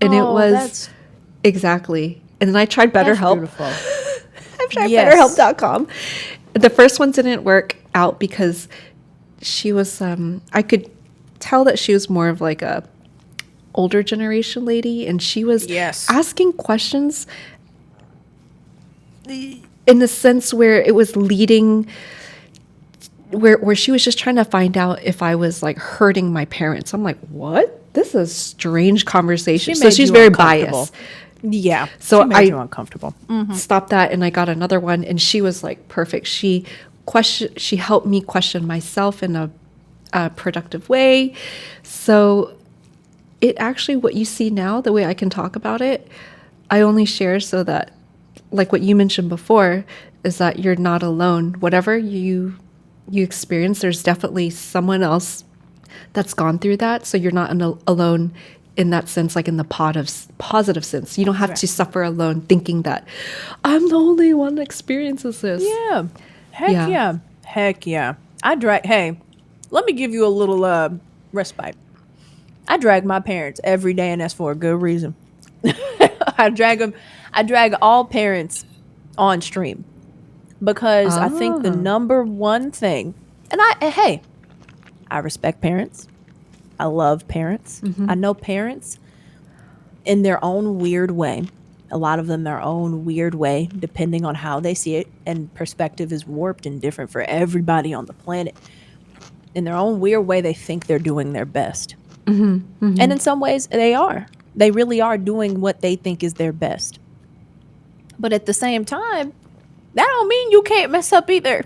And it Oh, was that's exactly. And then I tried that's BetterHelp. beautiful. I've tried Yes. BetterHelp.com. The first one didn't work out because she was, I could tell that she was more of like a older generation lady, and she was Yes. asking questions in the sense where it was leading, where she was just trying to find out if I was like hurting my parents. I'm like, what? This is a strange conversation. She So made she's you very uncomfortable. biased. Yeah. So She made you I uncomfortable. stopped that, and I got another one, and she was like perfect. She helped me question myself in a productive way. So it actually, what you see now, the way I can talk about it, I only share so that, like what you mentioned before, is that you're not alone. Whatever you experience, there's definitely someone else that's gone through that. So you're not alone in that sense, like in the positive sense. You don't have to suffer alone thinking that I'm the only one that experiences this. Yeah. Heck Yeah. yeah. Heck yeah. Hey, let me give you a little respite. I drag my parents every day, and that's for a good reason. I drag all parents on stream because I think the number one thing, and hey, I respect parents. I love parents. I know parents in their own weird way. A lot of them their own weird way, depending on how they see it. And perspective is warped and different for everybody on the planet. In their own weird way, they think they're doing their best. And in some ways, they are. They really are doing what they think is their best. But at the same time, that don't mean you can't mess up either.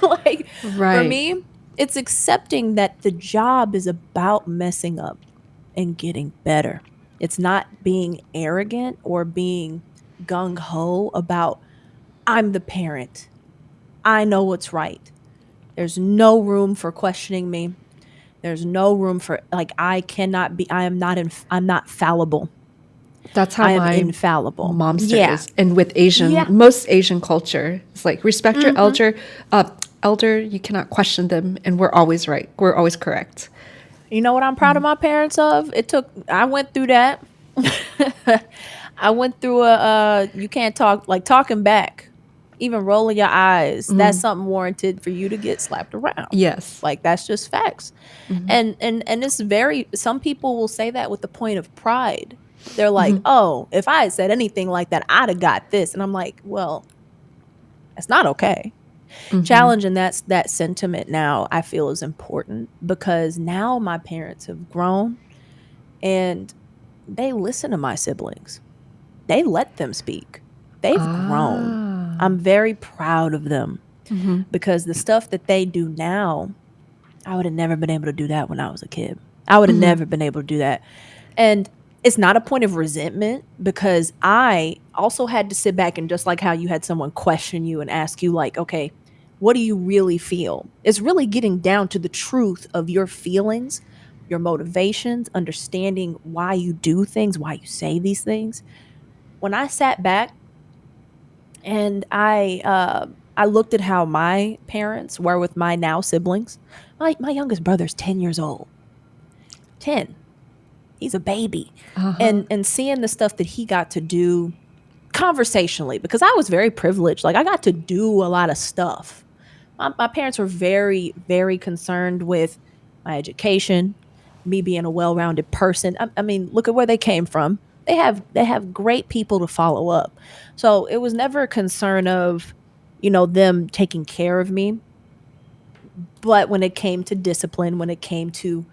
Like, for Right. me, it's accepting that the job is about messing up and getting better. It's not being arrogant or being gung ho about, I'm the parent. I know what's right. There's no room for questioning me. There's no room for, like, I'm not fallible. That's how I am my infallible. momster Yeah. is. And with Yeah. most Asian culture, it's like respect your elder, you cannot question them, and we're always right. We're always correct. You know what I'm proud of my parents of? I went through that. I went through you can't talk, like talking back, even rolling your eyes. That's something warranted for you to get slapped around. Yes. Like, that's just facts. And it's some people will say that with the point of pride. They're like, oh, if I had said anything like that, I'd have got this. And I'm like, well, that's not okay. Challenging that sentiment now, I feel, is important because now my parents have grown and they listen to my siblings. They let them speak. They've grown. I'm very proud of them because the stuff that they do now, I would have never been able to do that when I was a kid. I would have never been able to do that. And it's not a point of resentment because I also had to sit back and, just like how you had someone question you and ask you, like, okay, what do you really feel? It's really getting down to the truth of your feelings, your motivations, understanding why you do things, why you say these things. When I sat back and I looked at how my parents were with my now siblings, my youngest brother's 10 years old. 10. He's a baby. And seeing the stuff that he got to do conversationally, because I was very privileged. Like, I got to do a lot of stuff. My parents were very, very concerned with my education, me being a well-rounded person. I mean, look at where they came from. They have great people to follow up. So it was never a concern of, them taking care of me. But when it came to discipline, when it came to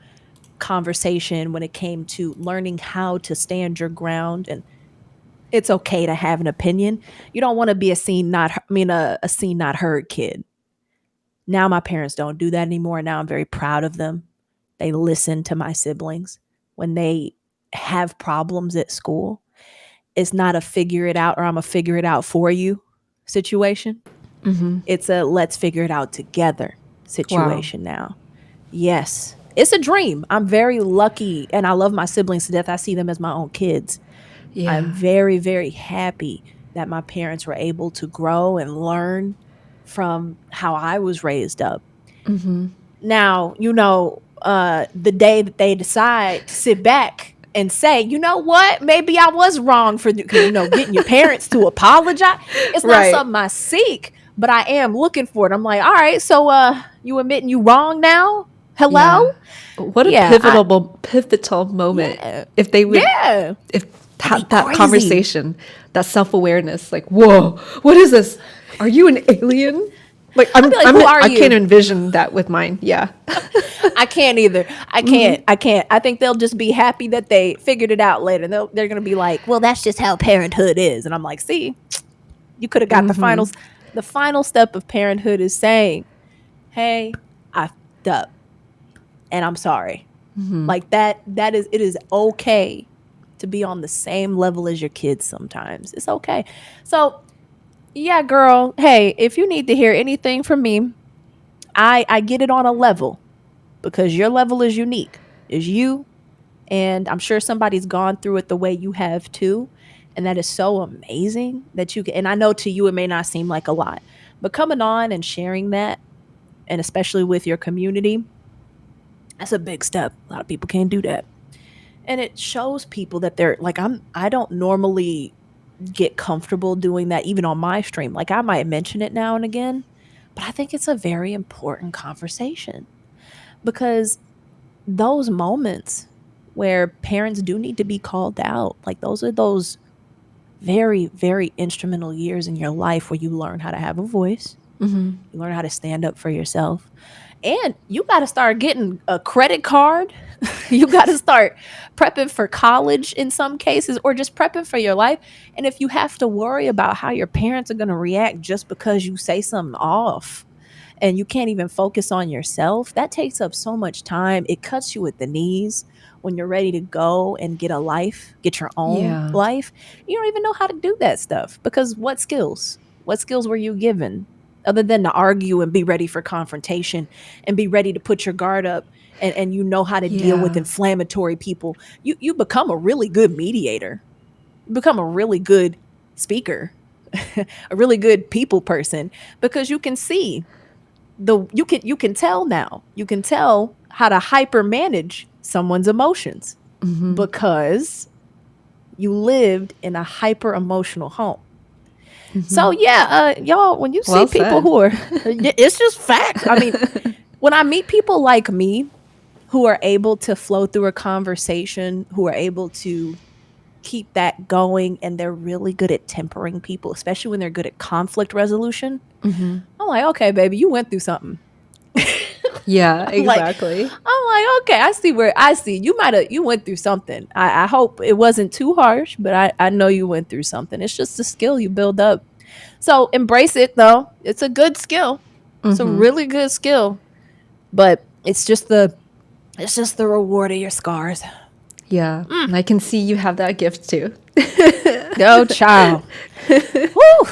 conversation, when it came to learning how to stand your ground, and it's okay to have an opinion. You don't want to be a seen not heard kid. Now my parents don't do that anymore. Now I'm very proud of them. They listen to my siblings when they have problems at school. It's not a figure it out or I'm a figure it out for you situation. It's a let's figure it out together situation now. Yes. It's a dream. I'm very lucky and I love my siblings to death. I see them as my own kids. Yeah. I'm very, very happy that my parents were able to grow and learn from how I was raised up. Now, the day that they decide to sit back and say, you know what, maybe I was wrong for, because, getting your parents to apologize, it's not Right. something I seek, but I am looking for it. I'm like, all right, so you admitting you wrong now? Hello? Yeah. What a Yeah, pivotal moment. yeah, If they would, yeah. if That'd be that crazy. conversation, that self-awareness, like, whoa, what is this? Are you an alien? Like, I'd be like, who are I can't you? envision that with mine. Yeah. I can't either. I can't. I think they'll just be happy that they figured it out later. They're going to be like, well, that's just how parenthood is. And I'm like, see, you could have got the final step of parenthood is saying, hey, I f***ed up and I'm sorry. Like it is okay to be on the same level as your kids sometimes. It's okay. So yeah, girl, hey, if you need to hear anything from me, I get it on a level, because your level is unique, is you. And I'm sure somebody's gone through it the way you have too. And that is so amazing that you can, and I know to you it may not seem like a lot, but coming on and sharing that, and especially with your community, that's a big step. A lot of people can't do that. And it shows people that they're like, I don't normally get comfortable doing that even on my stream. Like, I might mention it now and again, but I think it's a very important conversation, because those moments where parents do need to be called out, like those are those very, very instrumental years in your life where you learn how to have a voice, you learn how to stand up for yourself, and you got to start getting a credit card. You got to start prepping for college in some cases, or just prepping for your life. And if you have to worry about how your parents are going to react just because you say something off, and you can't even focus on yourself, that takes up so much time. It cuts you at the knees when you're ready to go and get a life, get your own Yeah. life. You don't even know how to do that stuff, because what skills? What skills were you given other than to argue and be ready for confrontation and be ready to put your guard up, and you know how to deal with Yeah. inflammatory people? You become a really good mediator. You become a really good speaker, a really good people person, because you can see you can tell now. You can tell how to hyper manage someone's emotions, because you lived in a hyper emotional home. So yeah, y'all, when you see Well people said. who are, it's just facts. I mean, when I meet people like me who are able to flow through a conversation, who are able to keep that going, and they're really good at tempering people, especially when they're good at conflict resolution, I'm like, okay, baby, you went through something. Yeah, I'm like, exactly. okay, I see you went through something. I hope it wasn't too harsh, but I know you went through something. It's just a skill you build up. So embrace it, though. It's a good skill. It's a really good skill, but it's just the reward of your scars. Yeah. And I can see you have that gift too. Go, child. Woo!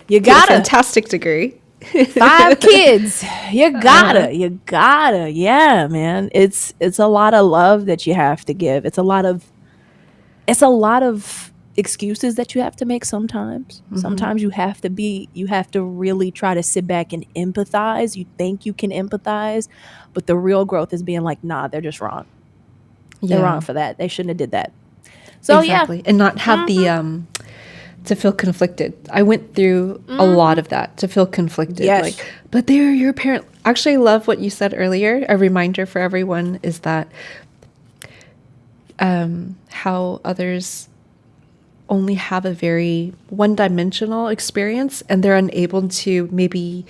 You Get a gotta. fantastic degree. 5 kids. You gotta. Yeah, man. It's a lot of love that you have to give. It's a lot of excuses that you have to make sometimes. Sometimes you have to really try to sit back and empathize. You think you can empathize, but the real growth is being like, nah, they're just wrong. They're wrong for that. They shouldn't have did that. So Exactly. And not have the to feel conflicted. I went through a lot of that, to feel conflicted. Yes. Like, but they're your parent. Actually, I love what you said earlier. A reminder for everyone is that how others only have a very one-dimensional experience, and they're unable to maybe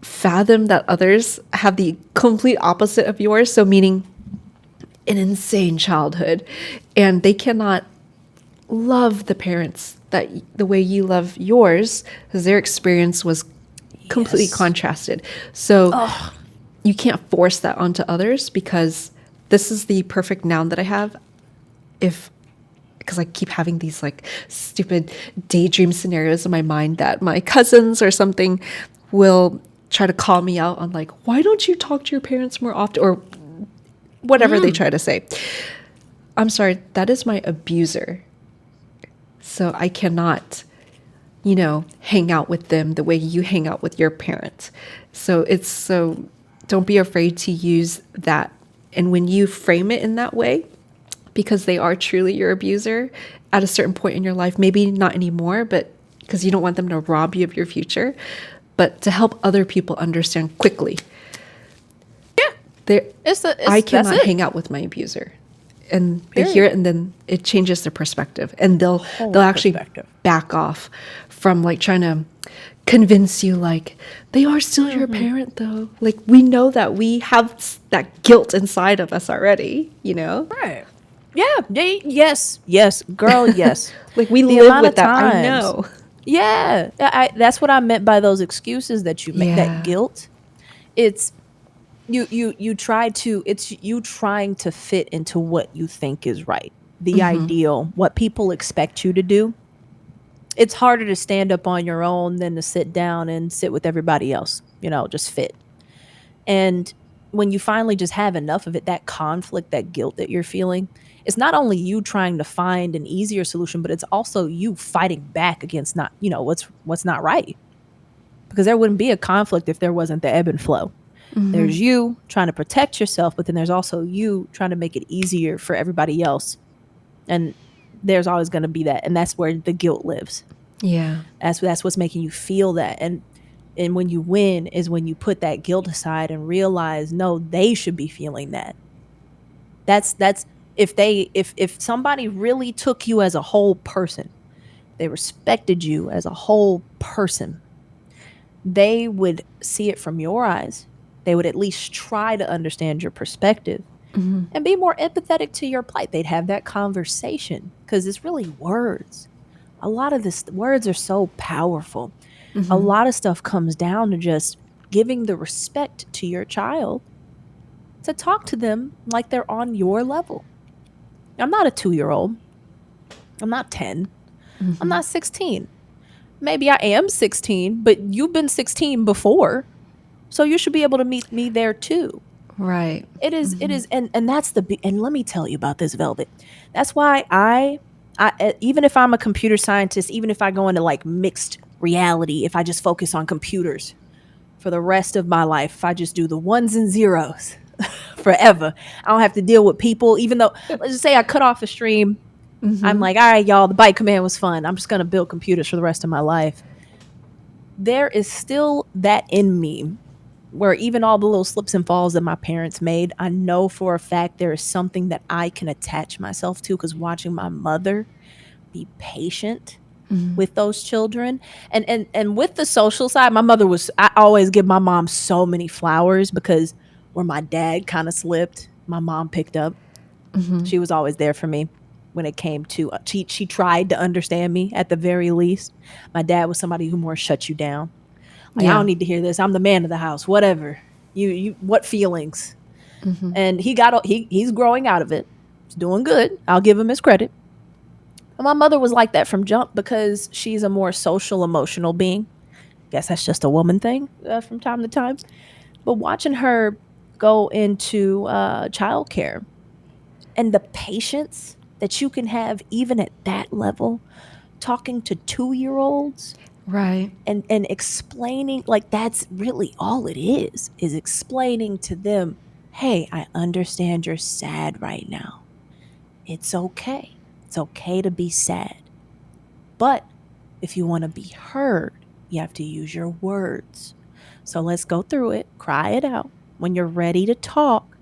fathom that others have the complete opposite of yours. So meaning an insane childhood, and they cannot love the parents that the way you love yours, because their experience was completely Yes. contrasted. So you can't force that onto others, because this is the perfect noun that I have. Because I keep having these like stupid daydream scenarios in my mind that my cousins or something will try to call me out on, like, why don't you talk to your parents more often, or whatever they try to say. I'm sorry, that is my abuser. So I cannot hang out with them the way you hang out with your parents. So don't be afraid to use that. And when you frame it in that way, because they are truly your abuser at a certain point in your life, maybe not anymore, but because you don't want them to rob you of your future, but to help other people understand quickly. Yeah. I cannot hang out with my abuser. And they hear it, and then it changes their perspective, and they'll actually back off from like trying to convince you like they are still your parent though. Like we know that we have that guilt inside of us already, Right. Yeah. Yes, girl. Yes. Like we live with that. I know. Yeah. That's what I meant by those excuses that you make. That guilt. It's you trying to fit into what you think is right, the ideal, what people expect you to do. It's harder to stand up on your own than to sit down and sit with everybody else, just fit. And when you finally just have enough of it, that conflict, that guilt that you're feeling, it's not only you trying to find an easier solution, but it's also you fighting back against what's not right. Because there wouldn't be a conflict if there wasn't the ebb and flow. There's you trying to protect yourself, but then there's also you trying to make it easier for everybody else. And there's always going to be that. And that's where the guilt lives. Yeah. That's what's making you feel that. And when you win is when you put that guilt aside and realize, no, they should be feeling that. That's if somebody really took you as a whole person, they respected you as a whole person, they would see it from your eyes. They would at least try to understand your perspective and be more empathetic to your plight. They'd have that conversation because it's really words. A lot of this words are so powerful. A lot of stuff comes down to just giving the respect to your child to talk to them like they're on your level. I'm not a 2-year-old. I'm not 10. I'm not 16. Maybe I am 16, but you've been 16 before. So you should be able to meet me there too. Right. It is, and that's and let me tell you about this, Velvet. That's why I even if I'm a computer scientist, even if I go into like mixed reality, if I just focus on computers for the rest of my life, if I just do the ones and zeros forever, I don't have to deal with people, even though, let's just say I cut off a stream. I'm like, all right, y'all, the bite command was fun. I'm just going to build computers for the rest of my life. There is still that in me where even all the little slips and falls that my parents made, I know for a fact there is something that I can attach myself to, because watching my mother be patient with those children and with the social side, I always give my mom so many flowers, because where my dad kind of slipped, my mom picked up. She was always there for me when it came to, she tried to understand me at the very least. My dad was somebody who more shut you down. Like, I don't need to hear this. I'm the man of the house. Whatever. You what feelings? And he's growing out of it. He's doing good. I'll give him his credit. And my mother was like that from jump, because she's a more social, emotional being. Guess that's just a woman thing from time to time. But watching her go into childcare and the patience that you can have even at that level, talking to 2-year-olds. Right. And explaining, like, that's really all it is explaining to them, hey, I understand you're sad right now. It's okay. It's okay to be sad. But if you want to be heard, you have to use your words. So let's go through it, cry it out. When you're ready to talk,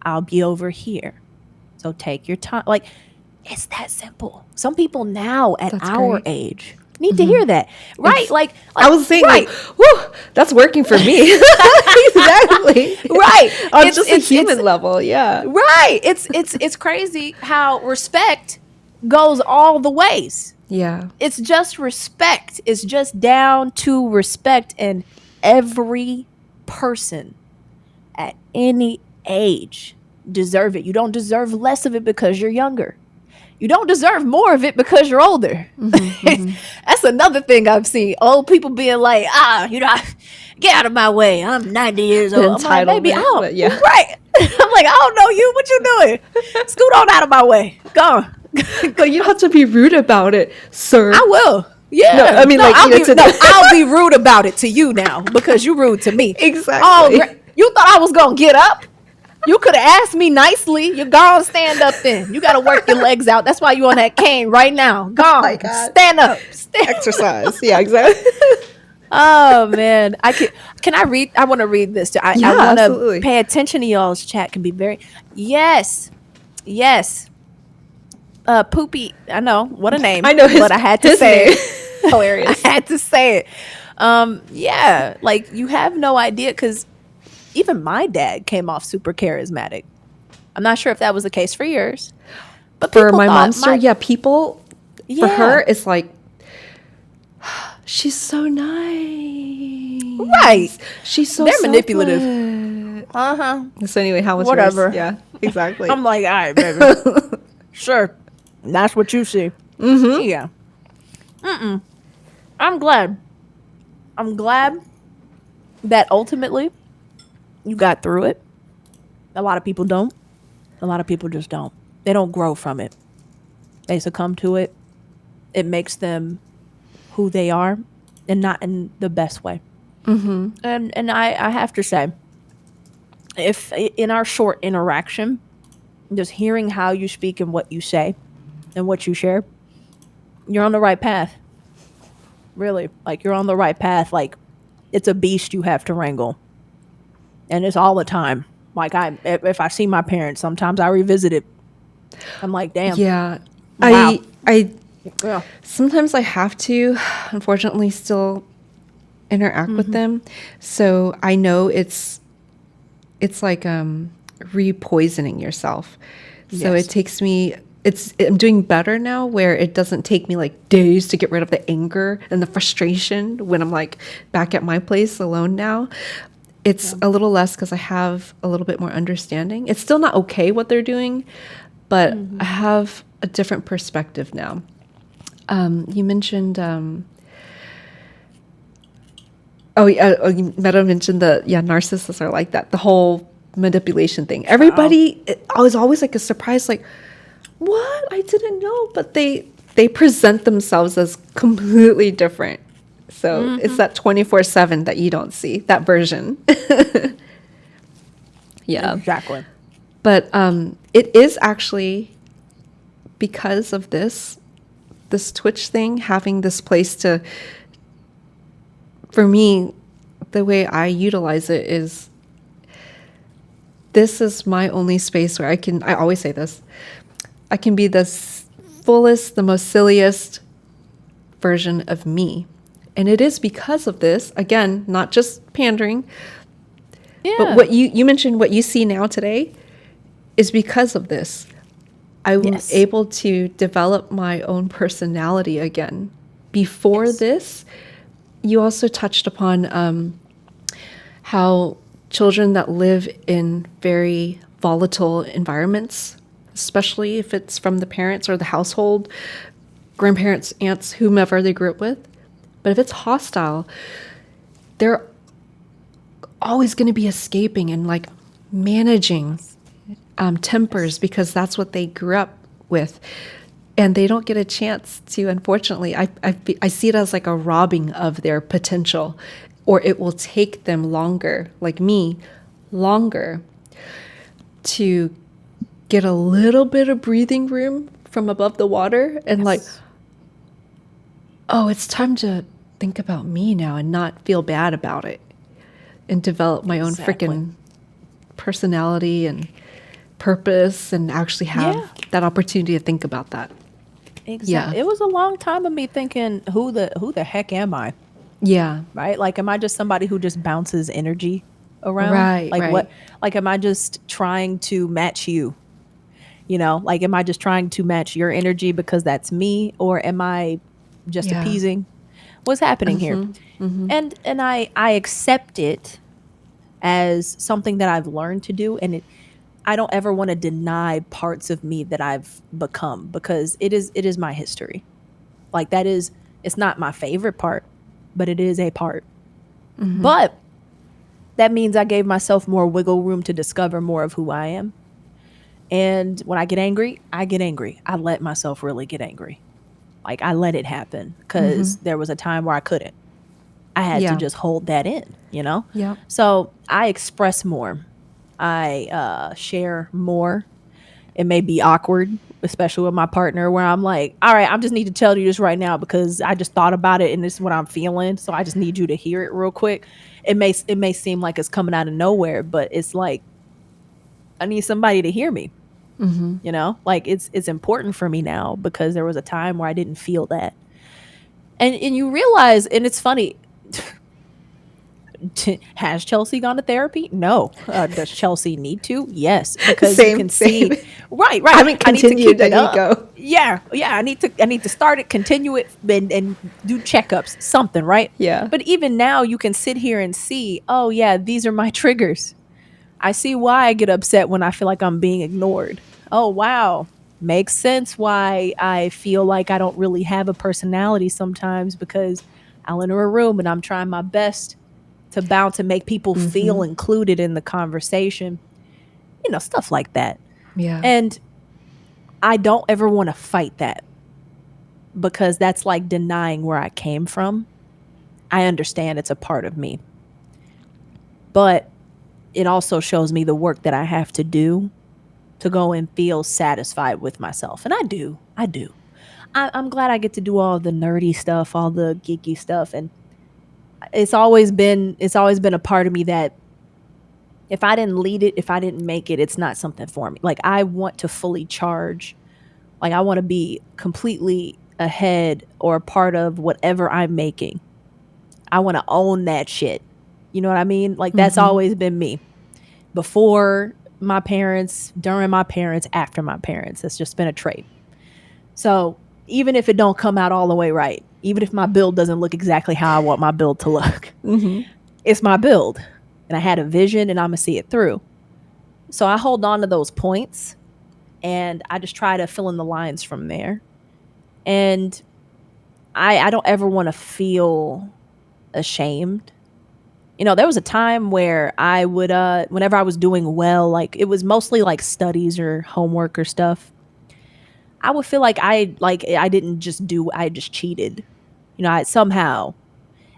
I'll be over here. So take your time. Like, it's that simple. Some people now at our age need to hear that, right? Like I was saying, right. Like, whew, that's working for me. Exactly. Right. On just a human level, yeah. Right. It's crazy how respect goes all the ways. Yeah. It's just respect. It's just down to respect, and every person at any age deserve it. You don't deserve less of it because you're younger. You don't deserve more of it because you're older. That's another thing I've seen. Old people being like, get out of my way. I'm 90 years old. I'm like, baby, yeah. Right. I'm like, I don't know you. What you doing? Scoot on out of my way. Go on. But you don't have to be rude about it, sir. I will. Yeah. No, I mean, like, I'll be rude about it to you now because you rude to me. Exactly. Oh, you thought I was gonna get up? You could have asked me nicely. You gone, stand up then. You got to work your legs out. That's why you on that cane right now. Gone. my God. Stand up. Exercise. Yeah, exactly. Oh man, can I read? I want to read this too. I want to absolutely. pay attention to y'all's chat. Can be very yes. Poopy. I know what a name. I know but I had to his say name. it. Hilarious. I had to say it. Yeah, like you have no idea because even my dad came off super charismatic. I'm not sure if that was the case for yours, but For my momster, people for her it's like, she's so nice, right? She's so they're manipulative. So anyway, how was whatever? yours? Yeah, exactly. I'm like, all right, baby. Sure, that's what you see. Yeah. I'm glad that ultimately you got through it. A lot of people don't. A lot of people just don't. They don't grow from it. They succumb to it. It makes them who they are, and not in the best way. And I have to say, if in our short interaction, just hearing how you speak and what you say and what you share, you're on the right path. Really, like you're on the right path. Like it's a beast you have to wrangle, and it's all the time. Like if I see my parents, sometimes I revisit it. I'm like, damn. Yeah. Wow. I Yeah. sometimes I have to, unfortunately, still interact with them. So I know it's like repoisoning yourself. So Yes. it takes me, I'm doing better now where it doesn't take me like days to get rid of the anger and the frustration when I'm like back at my place alone now. It's a little less because I have a little bit more understanding. It's still not okay what they're doing, but I have a different perspective now. You mentioned, Meta mentioned narcissists are like that. The whole manipulation thing. Everybody, I was always like a surprise, like, what? I didn't know, but they present themselves as completely different. So it's that 24/7 that you don't see, that version. Yeah. Exactly. But it is actually because of this Twitch thing, having this place to, for me, the way I utilize it is, this is my only space where I always say this, I can be the fullest, the most silliest version of me. And it is because of this, again, not just pandering, but what you mentioned, what you see now today is because of this. I was able to develop my own personality again. Before this, you also touched upon how children that live in very volatile environments, especially if it's from the parents or the household, grandparents, aunts, whomever they grew up with. But if it's hostile, they're always going to be escaping and like managing tempers because that's what they grew up with. And they don't get a chance to, unfortunately, I see it as like a robbing of their potential, or it will take them longer, like me, longer to get a little bit of breathing room from above the water and like, oh, it's time to think about me now and not feel bad about it and develop my own freaking personality and purpose and actually have that opportunity to think about that. Exactly. Yeah. It was a long time of me thinking, who the heck am I? Yeah. Right? Like, am I just somebody who just bounces energy around? Right. Like right. what? Like, am I just trying to match you? You know, like, am I just trying to match your energy because that's me, or am I just appeasing? What's happening here? And I accept it as something that I've learned to do, and I don't ever want to deny parts of me that I've become, because it is my history. Like, it's not my favorite part, but it is a part. But that means I gave myself more wiggle room to discover more of who I am. And when I get angry, I get angry. I let myself really get angry. Like I let it happen because there was a time where I couldn't. I had to just hold that in, you know? Yeah. So I express more. I share more. It may be awkward, especially with my partner, where I'm like, all right, I just need to tell you this right now because I just thought about it and this is what I'm feeling. So I just need you to hear it real quick. It may seem like it's coming out of nowhere, but it's like I need somebody to hear me. You know, like it's important for me now because there was a time where I didn't feel that. And you realize, and it's funny, has Chelsea gone to therapy? No. Does Chelsea need to? Yes, because you can see. Right. I haven't I need to continued. keep it I need to up. go. Yeah. I need to start it, continue it, and do checkups, something, right? Yeah. But even now, you can sit here and see. Oh yeah, these are my triggers. I see why I get upset when I feel like I'm being ignored. Oh wow, makes sense why I feel like I don't really have a personality sometimes because I'll enter a room and I'm trying my best to bounce and make people feel included in the conversation, you know, stuff like that. Yeah. And I don't ever want to fight that because that's like denying where I came from. I understand it's a part of me, but it also shows me the work that I have to do to go and feel satisfied with myself. And I do. I'm glad I get to do all the nerdy stuff, all the geeky stuff. And it's always been a part of me that if I didn't lead it, if I didn't make it, it's not something for me. Like I want to fully charge. Like I want to be completely ahead or a part of whatever I'm making. I want to own that shit. You know what I mean? Like that's always been me. Before my parents, during my parents, after my parents. It's just been a trait. So even if it don't come out all the way right, even if my build doesn't look exactly how I want my build to look, it's my build. And I had a vision and I'm going to see it through. So I hold on to those points and I just try to fill in the lines from there. And I don't ever want to feel ashamed. You know, there was a time where I would, whenever I was doing well, like it was mostly like studies or homework or stuff, I would feel like I just cheated. You know, somehow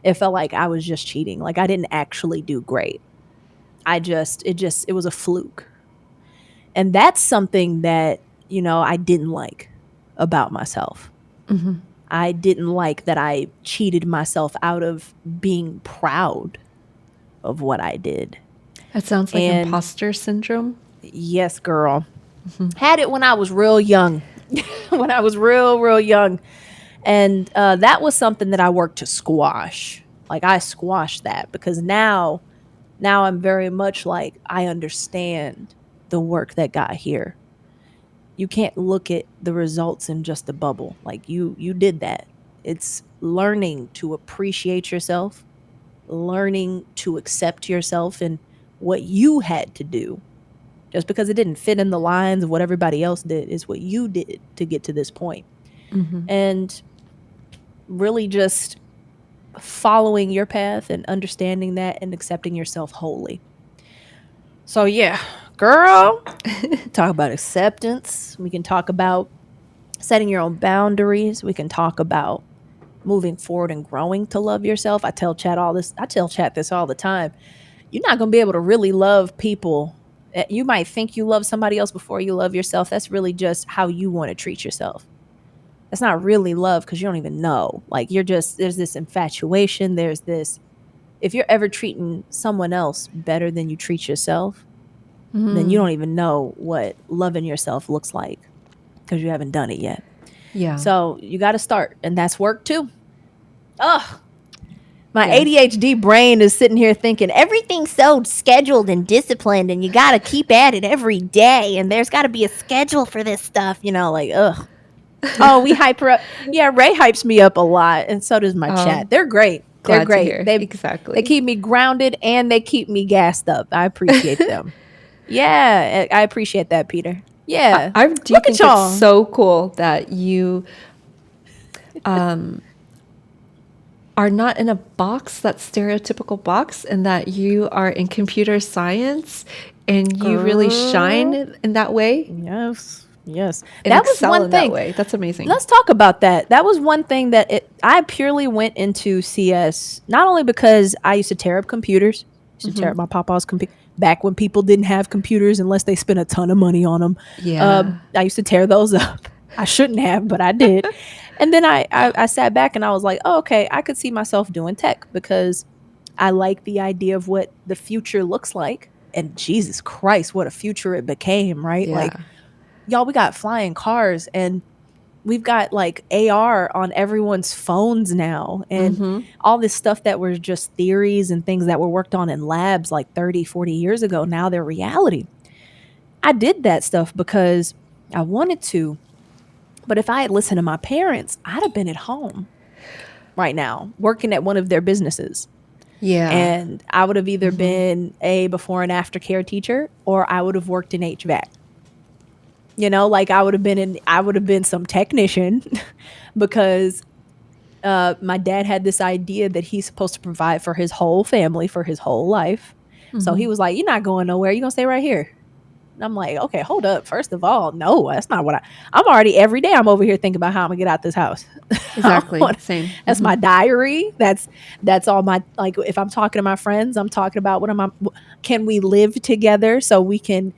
it felt like I was just cheating. Like I didn't actually do great. It was a fluke. And that's something that, you know, I didn't like about myself. I didn't like that I cheated myself out of being proud of what I did. That sounds like imposter syndrome. Yes, girl. Had it when I was real young. When I was real young. And that was something that I worked to squash. Like I squashed that because now I'm very much like I understand the work that got here. You can't look at the results in just a bubble. Like you did that. It's learning to appreciate yourself, learning to accept yourself and what you had to do. Just because it didn't fit in the lines of what everybody else did is what you did to get to this point. And really just following your path and understanding that and accepting yourself wholly. So yeah, girl, talk about acceptance. We can talk about setting your own boundaries. We can talk about moving forward and growing to love yourself. I tell Chat this all the time. You're not going to be able to really love people. You might think you love somebody else before you love yourself. That's really just how you want to treat yourself. That's not really love because you don't even know. Like there's this infatuation. There's this, if you're ever treating someone else better than you treat yourself, then you don't even know what loving yourself looks like because you haven't done it yet. Yeah. So you got to start, and that's work too. Ugh. My ADHD brain is sitting here thinking everything's so scheduled and disciplined, and you got to keep at it every day, and there's got to be a schedule for this stuff, you know, like, ugh. Oh, we hype her up. Yeah, Ray hypes me up a lot, and so does my chat. They're great. They're great. They keep me grounded, and they keep me gassed up. I appreciate them. Yeah, I appreciate that, Peter. Yeah. I do think it's so cool that you are not in a box, that stereotypical box, and that you are in computer science and you really shine in that way. Yes. Yes. and That was excel one in that thing. way. That's amazing. Let's talk about that. That was one thing that I purely went into CS not only because I used to tear up computers, used to tear up my papa's computer back when people didn't have computers unless they spent a ton of money on them. Yeah. I used to tear those up. I shouldn't have, but I did. And then I sat back and I was like, oh, okay, I could see myself doing tech because I like the idea of what the future looks like. And Jesus Christ, what a future it became, right? Yeah. Like, y'all, we got flying cars and we've got like AR on everyone's phones now, and all this stuff that were just theories and things that were worked on in labs like 30, 40 years ago, now they're reality. I did that stuff because I wanted to, but if I had listened to my parents, I'd have been at home right now working at one of their businesses. Yeah. And I would have either been a before and after care teacher or I would have worked in HVAC. You know, like I would have been some technician because my dad had this idea that he's supposed to provide for his whole family for his whole life. So he was like, you're not going nowhere. You're going to stay right here. And I'm like, okay, hold up. First of all, no, that's not what I'm already every day. I'm over here thinking about how I'm gonna get out this house. Exactly. Same. That's my diary. That's all my, like, if I'm talking to my friends, I'm talking about can we live together so we can,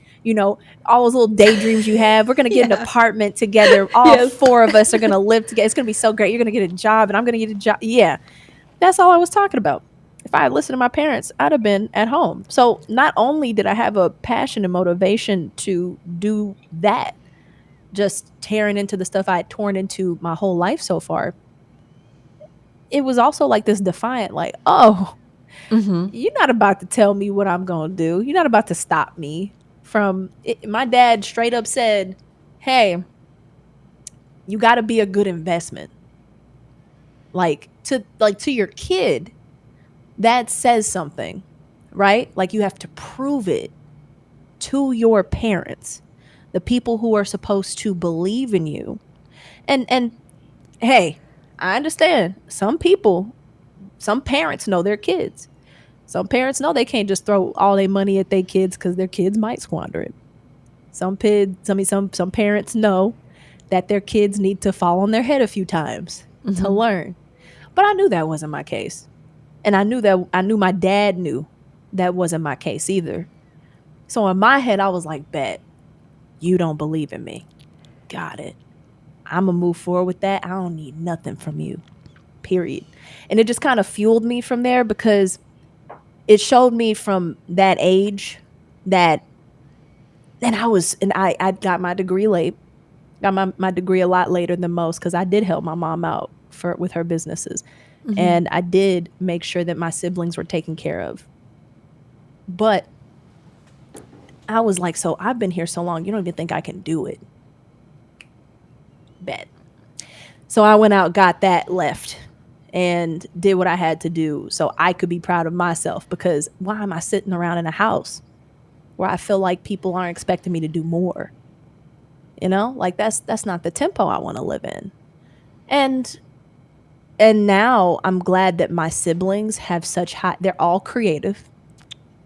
all those little daydreams you have. We're gonna get an apartment together. All four of us are gonna live together. It's gonna be so great. You're gonna get a job and I'm gonna get a job. Yeah. That's all I was talking about. If I had listened to my parents, I'd have been at home. So not only did I have a passion and motivation to do that, just tearing into the stuff I had torn into my whole life so far, it was also like this defiant, like, oh, you're not about to tell me what I'm going to do. You're not about to stop me from it. My dad straight up said, hey, you got to be a good investment. Like to your kid, that says something, right? Like you have to prove it to your parents, the people who are supposed to believe in you. And hey, I understand some parents know their kids. Some parents know they can't just throw all their money at their kids because their kids might squander it. Some parents know that their kids need to fall on their head a few times to learn. But I knew that wasn't my case. And I knew my dad knew that wasn't my case either. So in my head, I was like, bet, you don't believe in me. Got it. I'm going to move forward with that. I don't need nothing from you, period. And it just kind of fueled me from there because it showed me from that age that, and I got my degree late, got my degree a lot later than most because I did help my mom out with her businesses. And I did make sure that my siblings were taken care of. But I was like, so I've been here so long, you don't even think I can do it. Bet. So I went out, got that, left, and did what I had to do so I could be proud of myself, because why am I sitting around in a house where I feel like people aren't expecting me to do more? Like that's not the tempo I want to live in. And now I'm glad that my siblings have they're all creative.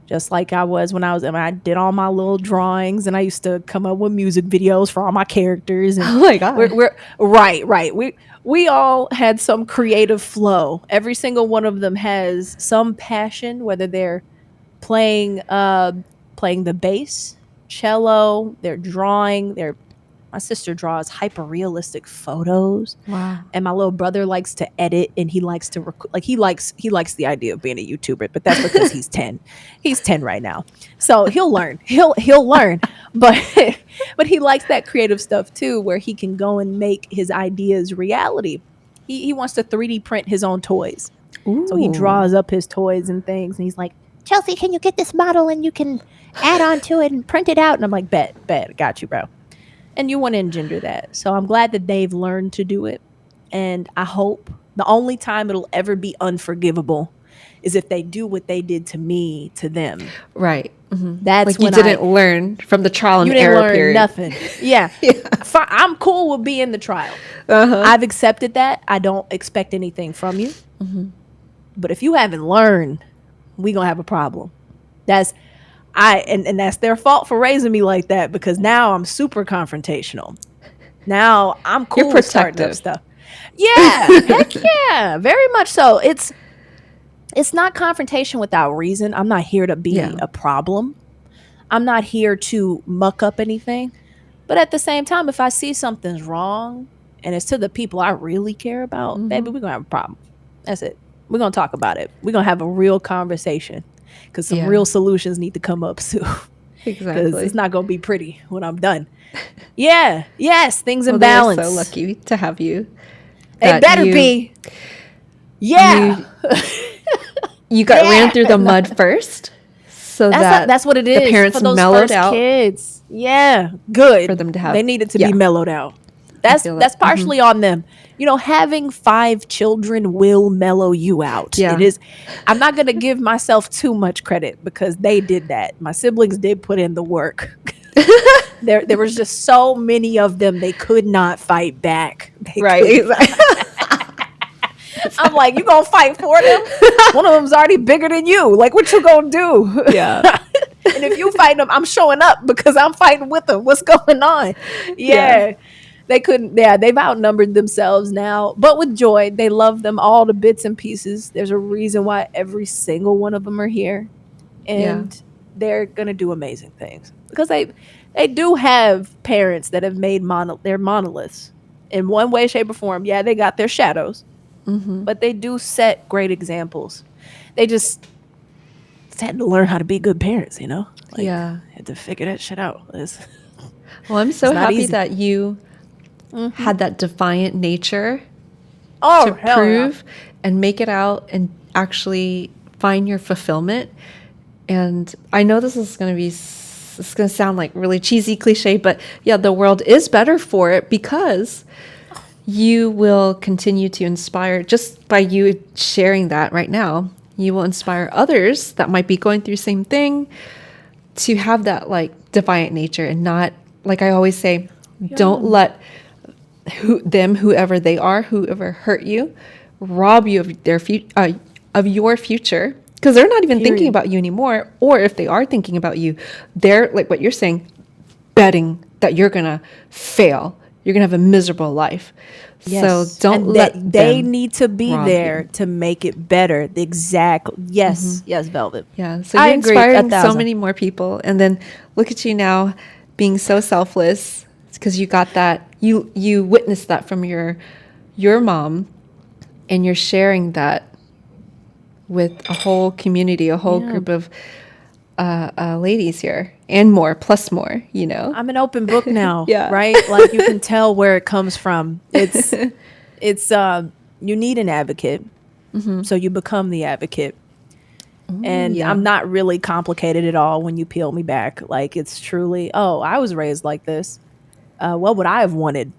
Just like I was when I did all my little drawings and I used to come up with music videos for all my characters. And Oh my God. we're right. We all had some creative flow. Every single one of them has some passion, whether they're playing the bass, cello, they're drawing, my sister draws hyper realistic photos. Wow. And my little brother likes to edit, and he likes to he likes the idea of being a YouTuber, but that's because he's 10. He's 10 right now. So he'll learn. He'll learn. But but he likes that creative stuff too, where he can go and make his ideas reality. He wants to 3D print his own toys. Ooh. So he draws up his toys and things, and he's like, Chelsea, can you get this model and you can add on to it and print it out? And I'm like, bet, got you, bro. And you want to engender that. So I'm glad that they've learned to do it. And I hope the only time it'll ever be unforgivable is if they do what they did to me to them. Right. Mm-hmm. That's like when you didn't learn from the trial and error period. Nothing. Yeah. I'm cool with being the trial. I've accepted that. I don't expect anything from you. But if you haven't learned, we gonna have a problem. And that's their fault for raising me like that, because now I'm super confrontational. Now I'm You're cool with starting up protective. stuff. Yeah, heck yeah, very much so. It's not confrontation without reason. I'm not here to be Yeah. a problem. I'm not here to muck up anything. But at the same time, if I see something's wrong and it's to the people I really care about, baby, we're going to have a problem. That's it. We're going to talk about it. We're going to have a real conversation, because some real solutions need to come up soon. Because Exactly. it's not going to be pretty when I'm done. Yeah. Yes. Things in Well, they are balance. so lucky to have you. They better be. Yeah. You got ran through the mud first, so That's what it is. the parents for those mellowed first out kids. Yeah, good. for them to have. They needed to be mellowed out. That's partially on them. You know, having 5 children will mellow you out. Yeah. It is. I'm not going to give myself too much credit, because they did that. My siblings did put in the work. There was just so many of them, they could not fight back. Right. I'm like, you gonna fight for them? One of them's already bigger than you. Like, what you gonna do? Yeah. And if you fight them, I'm showing up because I'm fighting with them. What's going on? Yeah. They couldn't. Yeah, they've outnumbered themselves now, but with joy. They love them all to bits and pieces. There's a reason why every single one of them are here, and they're gonna do amazing things, because they do have parents that have made they're monoliths in one way, shape, or form. Yeah, they got their shadows. But they do set great examples. They just had to learn how to be good parents, you know? Like, had to figure that shit out. Well, I'm so happy that you had that defiant nature to prove and make it out and actually find your fulfillment. And I know this is going to sound like really cheesy cliche, but yeah, the world is better for it, because you will continue to inspire, just by you sharing that right now. You will inspire others that might be going through the same thing to have that like defiant nature, and not, like I always say, don't let whoever they are, whoever hurt you, rob you of of your future, because they're not even thinking about you anymore. Or if they are thinking about you, they're, like what you're saying, betting that you're gonna fail. You're gonna have a miserable life. Yes. So don't let they need to be there to make it better. Yes, Velvet. Yeah. So you're inspiring so many more people, and then look at you now, being so selfless. It's because you got that. You witnessed that from your mom, and you're sharing that with a whole community, a whole group of ladies here, and more, plus more, you know. I'm an open book now. Right? Like, you can tell where it comes from. It's you need an advocate, so you become the advocate. And I'm not really complicated at all when you peel me back. Like, it's truly, I was raised like this. What would I have wanted?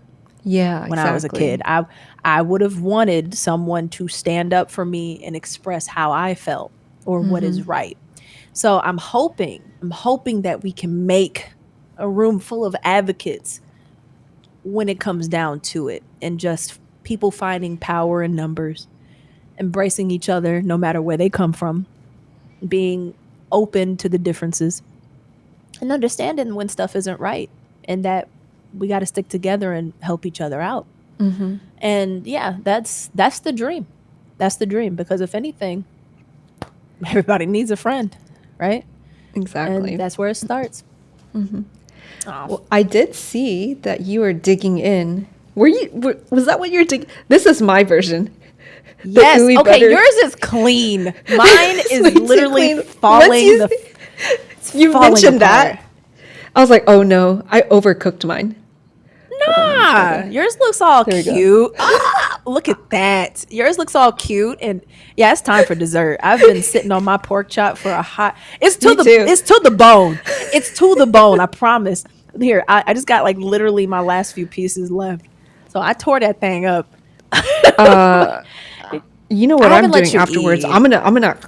When I was a kid, I would have wanted someone to stand up for me and express how I felt, or what is right. So I'm hoping that we can make a room full of advocates when it comes down to it, and just people finding power in numbers, embracing each other no matter where they come from, being open to the differences, and understanding when stuff isn't right, and that we got to stick together and help each other out. And yeah, that's the dream. That's the dream, because if anything, everybody needs a friend. Right? Exactly. And that's where it starts. Well, I did see that you were digging in. Was that what you were digging? This is my version. Yes. Okay, butter. Yours is clean. Mine is literally falling. You mentioned that. I was like, oh no, I overcooked mine. Nah, yours looks all cute. Look at that. Yours looks all cute, and yeah, it's time for dessert. I've been sitting on my pork chop for a hot. It's to the bone. It's to the bone. I promise. Here, I just got like literally my last few pieces left, so I tore that thing up. You know what I'm doing afterwards? Eat. I'm gonna.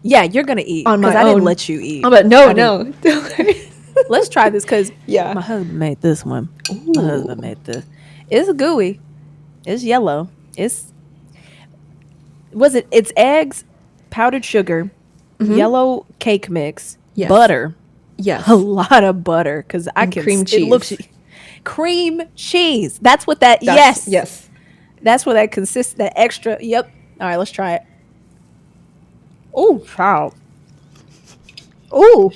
Yeah, you're gonna eat because I didn't let you eat. But no. Let's try this, because my husband made this one. Ooh. My husband made this. It's gooey. It's yellow. It's eggs, powdered sugar, yellow cake mix, Yes. butter. Yes. A lot of butter, because I And can cream it looks cheese. cream cheese. That's what that That's, yes. Yes. That's what that consists, that extra. Yep. All right, let's try it. Oh, child. Oh,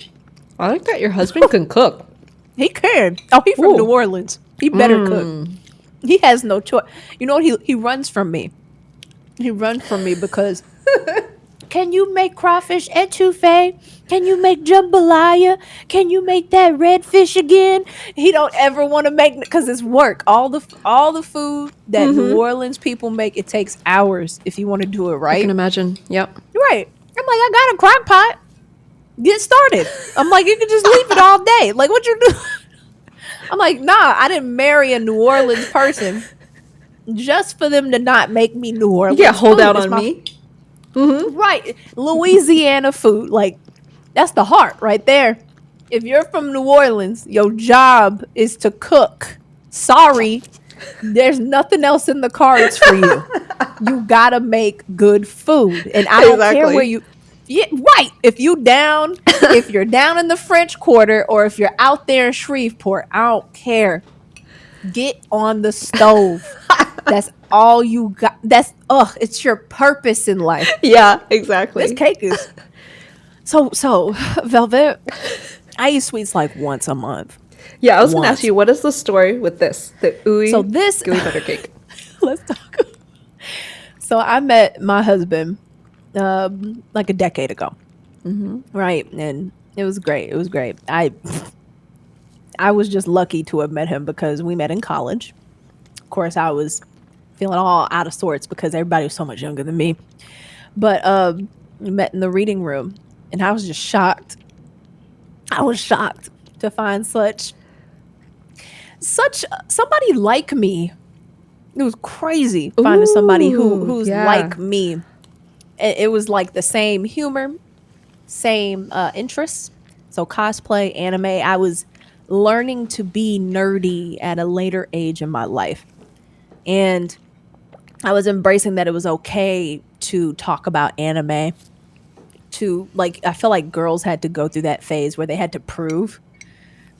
I like that your husband can cook. he can. Oh, he from New Ooh. Orleans. He better cook. He has no choice. You know what? He runs from me. He runs from me because can you make crawfish etouffee? Can you make jambalaya? Can you make that redfish again? He don't ever want to make, because it's work. All the food that New Orleans people make, it takes hours if you want to do it I can right. imagine. Yep. Right. I'm like, I got a crock pot. Get started. I'm like, you can just leave it all day. Like, what you do? I'm like, nah, I didn't marry a New Orleans person just for them to not make me New Orleans. You can't hold food. out It's on my me. right. Louisiana food. Like, that's the heart right there. If you're from New Orleans, your job is to cook. Sorry, there's nothing else in the cards for you. You gotta make good food. And I don't care where you right. If you're down in the French Quarter, or if you're out there in Shreveport, I don't care. Get on the stove. That's all you got. It's your purpose in life. Yeah, exactly. This cake is so Velvet. I eat sweets like once a month. Yeah, I was going to ask you, what is the story with this? The ooey gooey butter cake. Let's talk. So I met my husband like a decade ago. Right. And it was great. It was great. I was just lucky to have met him because we met in college. Of course, I was feeling all out of sorts because everybody was so much younger than me. But we met in the reading room, and I was just shocked. I was shocked to find such somebody like me. It was crazy finding somebody who's like me. It was like the same humor, same interests. So cosplay, anime. I was learning to be nerdy at a later age in my life. And I was embracing that it was okay to talk about anime. I feel like girls had to go through that phase where they had to prove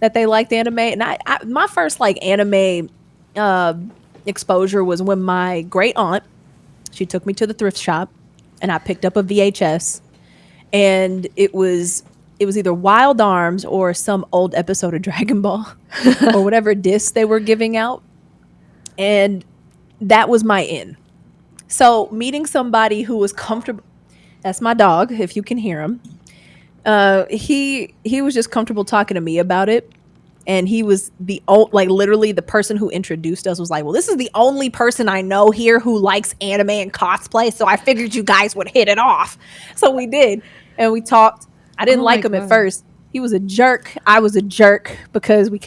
that they liked anime. And I my first like anime exposure was when my great aunt, she took me to the thrift shop, and I picked up a VHS, and it was either Wild Arms or some old episode of Dragon Ball or whatever disc they were giving out. And that was my in. So meeting somebody who was comfortable, that's my dog, if you can hear him. He was just comfortable talking to me about it. And he was literally the person who introduced us was like, well, this is the only person I know here who likes anime and cosplay. So I figured you guys would hit it off. So we did. And we talked. I didn't like him at first. He was a jerk. I was a jerk because we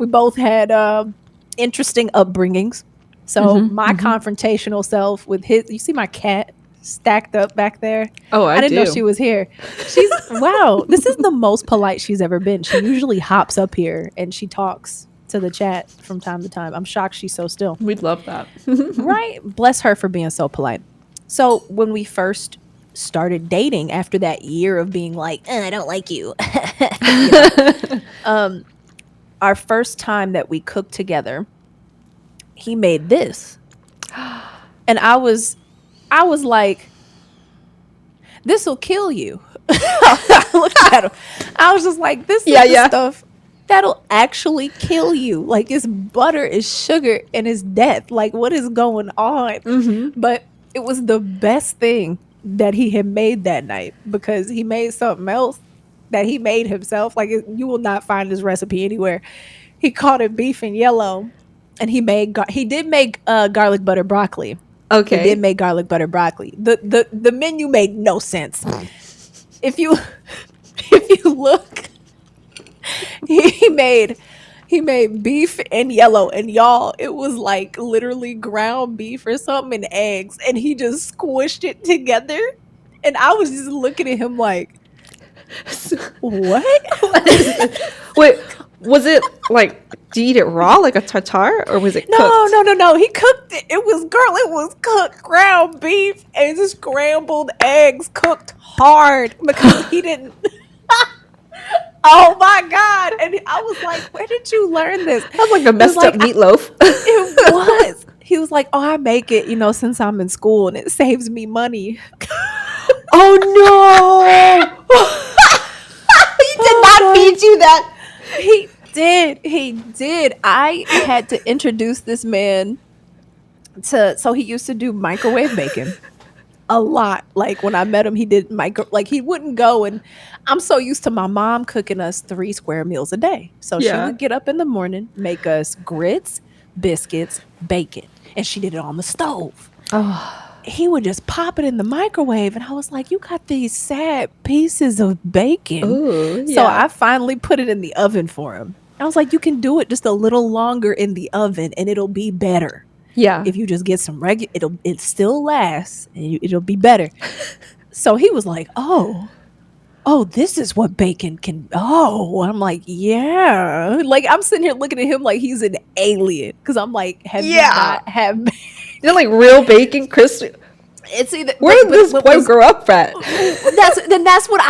both had interesting upbringings. So my confrontational self with you see my cat stacked up back there? Oh, I didn't know she was here. She's wow. This is the most polite she's ever been. She usually hops up here and she talks to the chat from time to time. I'm shocked she's so still. We'd love that. Right? Bless her for being so polite. So when we first started dating after that year of being like, I don't like you. Our first time that we cooked together, he made this. And I was like, this will kill you. I looked at him. I was just like, this is the stuff that'll actually kill you. Like, it's butter, it's sugar, and it's death. Like, what is going on? But it was the best thing that he had made that night, because he made something else that he made himself. Like, you will not find this recipe anywhere. He called it beef and yellow, and he did make garlic butter broccoli. Okay. He did make garlic butter broccoli. The menu made no sense. If you look, he made beef and yellow, and y'all, it was like literally ground beef or something and eggs, and he just squished it together, and I was just looking at him like, what? Wait, was it like, do you eat it raw like a tartare, or was it cooked? No. He cooked it. It was cooked ground beef and scrambled eggs cooked hard, because he didn't. Oh my God. And I was like, where did you learn this? That's like a messed up meatloaf. It was. He was like, oh, I make it, since I'm in school and it saves me money. Oh no. He did not feed you that. He did. I had to introduce this man so he used to do microwave bacon a lot. Like when I met him, he did he wouldn't go, and I'm so used to my mom cooking us 3 square meals a day. So she would get up in the morning, make us grits, biscuits, bacon, and she did it on the stove. Oh. He would just pop it in the microwave, and I was like, you got these sad pieces of bacon. Ooh, yeah. So I finally put it in the oven for him. I was like, you can do it just a little longer in the oven and it'll be better. Yeah. If you just get some it still lasts and it'll be better. So he was like, oh, this is what bacon can. Oh, I'm like, yeah. Like I'm sitting here looking at him like he's an alien. Cause I'm like, have you not have You're like real bacon crispy. It's either where did this boy grow up at? That's what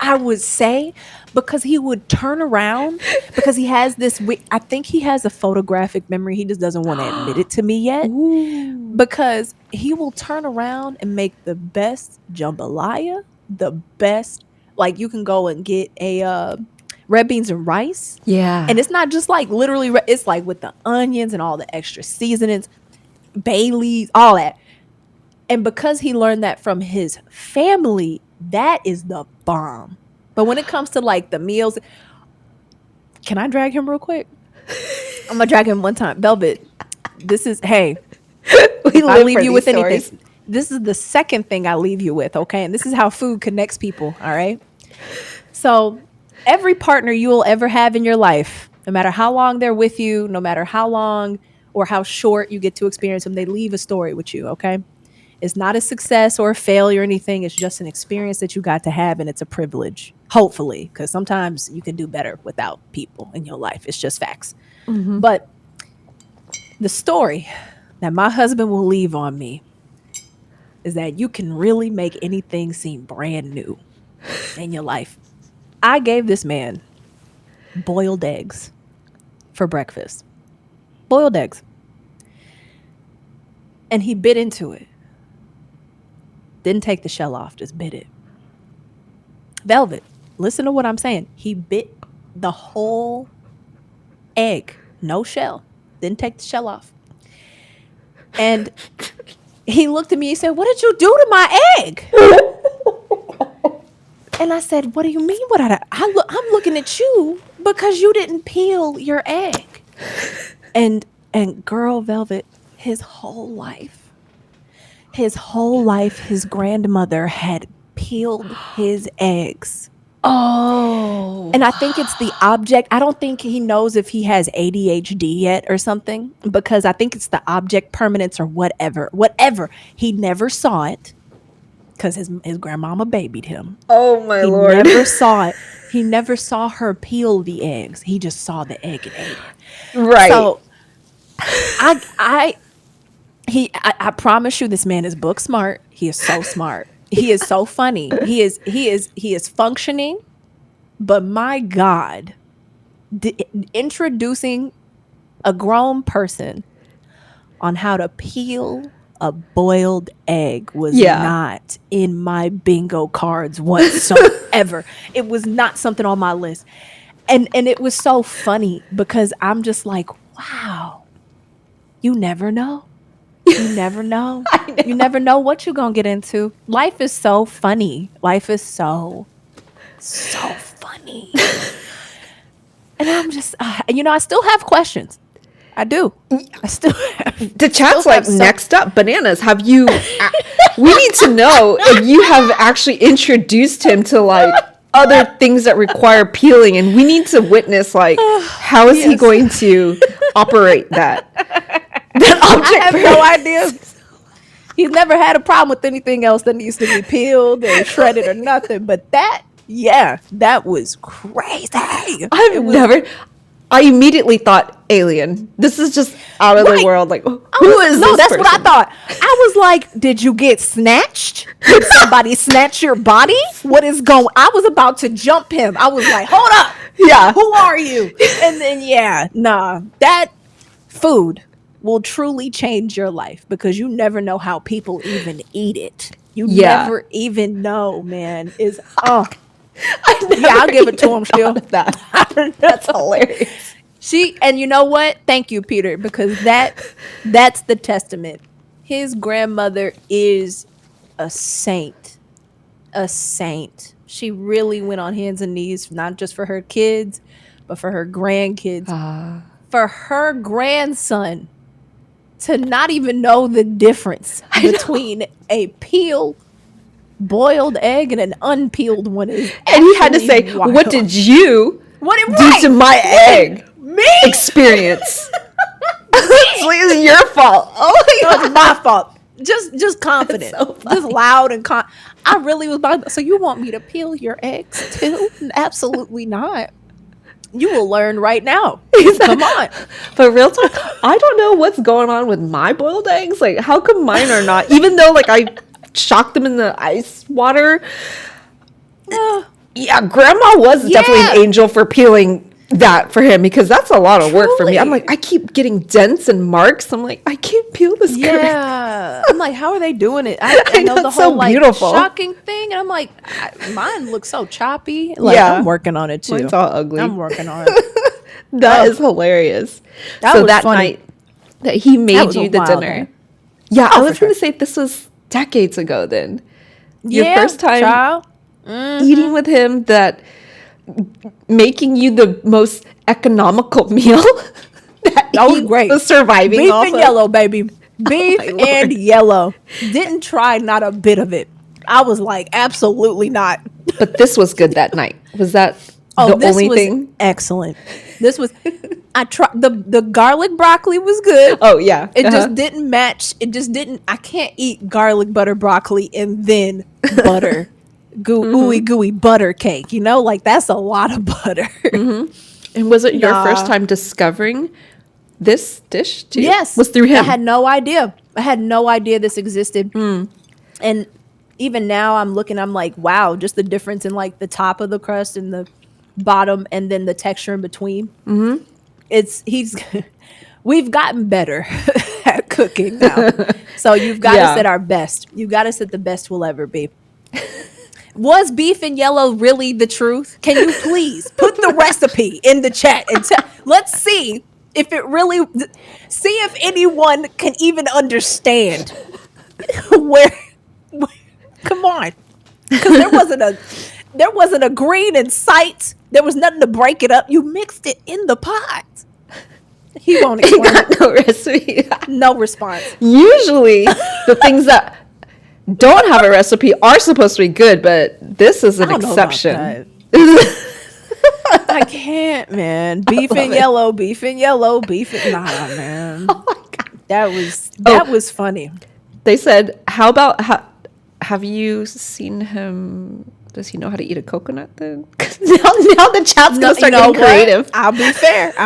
I would say, because he would turn around, because he has this. I think he has a photographic memory. He just doesn't want to admit it to me yet. Ooh. Because he will turn around and make the best jambalaya, the best. Like you can go and get a red beans and rice. Yeah, and it's not just like literally. It's like with the onions and all the extra seasonings, Bailey's, all that. And because he learned that from his family, that is the bomb. But when it comes to like the meals, can I drag him real quick? I'm going to drag him one time. Velvet, this is, hey, if I leave you with anything, this is the second thing I leave you with, okay? And this is how food connects people, all right? So every partner you will ever have in your life, no matter how long they're with you, no matter how long or how short you get to experience them, they leave a story with you, okay? It's not a success or a failure or anything. It's just an experience that you got to have, and it's a privilege, hopefully, because sometimes you can do better without people in your life. It's just facts. Mm-hmm. But the story that my husband will leave on me is that you can really make anything seem brand new in your life. I gave this man boiled eggs for breakfast. Boiled eggs. And he bit into it. Didn't take the shell off, just bit it. Velvet, listen to what I'm saying. He bit the whole egg, no shell. Didn't take the shell off. And he looked at me and said, what did you do to my egg? And I said, what do you mean? I'm looking at you because you didn't peel your egg. And girl, Velvet, his whole life, his grandmother had peeled his eggs. Oh. And I think it's the object. I don't think he knows if he has ADHD yet or something, because I think it's the object permanence or whatever. He never saw it because his grandmama babied him. Oh, my Lord. He never saw it. He never saw her peel the eggs. He just saw the egg and ate it. Right. So I promise you, this man is book smart. He is so smart. He is so funny. He is functioning. But my God, introducing a grown person on how to peel a boiled egg was not in my bingo cards whatsoever. It was not something on my list. And it was so funny because I'm just like, wow, you never know. You never know. You never know what you're going to get into. Life is so funny. Life is so funny. And I'm just, I still have questions. I do. I still have. The chat's like, next up, bananas. Have you, we need to know if you have actually introduced him to like other things that require peeling. And we need to witness like, how is he going to operate that? I have no idea. He's never had a problem with anything else that needs to be peeled or shredded or nothing. But that was crazy. I immediately thought alien. This is just out of the world. Like, who is no, this that's person? what I thought. I was like, did you get snatched? Did somebody snatch your body? What is going? I was about to jump him. I was like, hold up. Yeah. Who are you? And then, that food will truly change your life because you never know how people even eat it. You never even know, man. I'll give it to him still. That's hilarious. And you know what? Thank you, Peter, because that's the testament. His grandmother is a saint. A saint. She really went on hands and knees, not just for her kids, but for her grandkids. For her grandson to not even know the difference between a peeled boiled egg and an unpeeled one is and he had to say, wild. What did you do to my egg experience? It's your fault. Oh my God. It's my fault. Just confident. So just loud and I really was about. So you want me to peel your eggs too? Absolutely not. You will learn right now. Come on. But real talk, I don't know what's going on with my boiled eggs. Like, how come mine are not? Even though, like, I shocked them in the ice water. Yeah, Grandma was definitely an angel for peeling that for him because that's a lot of work for me. I'm like, I keep getting dents and marks. I'm like, I can't peel this. Yeah. I'm like, how are they doing it? I know the whole like shocking thing. And I'm like, mine looks so choppy. Like, I'm working on it too. Mine's all ugly. I'm working on it. That is hilarious. So that funny. Night that he made you the dinner. Day. Yeah, I was going to say this was decades ago then. Your first time eating with him, that making you the most economical meal that was great. Was surviving beef off and of. Yellow, baby. Beef and yellow. Didn't try not a bit of it. I was like, absolutely not. But this was good that night. Was that the only thing? Excellent. This was I tried the garlic broccoli was good. Oh yeah. It just didn't match. It just didn't. I can't eat garlic butter broccoli and then butter. Ooey gooey butter cake, like that's a lot of butter. And was it your first time discovering this dish too? Yes, was through him. I had no idea this existed. And even now I'm like, wow, just the difference in like the top of the crust and the bottom and then the texture in between. We've gotten better at cooking now. So you've got us at our best. You've got us at the best we'll ever be. Was beef and yellow really the truth? Can you please put the recipe in the chat and let's see if it really, see if anyone can even understand where come on. Because there wasn't a green in sight. There was nothing to break it up. You mixed it in the pot. He won't explain it. No recipe. No response. Usually the things that don't have a recipe are supposed to be good, but this is an exception. I can't, man. Beef and yellow, beef and yellow, beef and man. Oh my God. That was funny. They said, how about have you seen him? Does he know how to eat a coconut then? now the chat's gonna start getting creative. What? I'll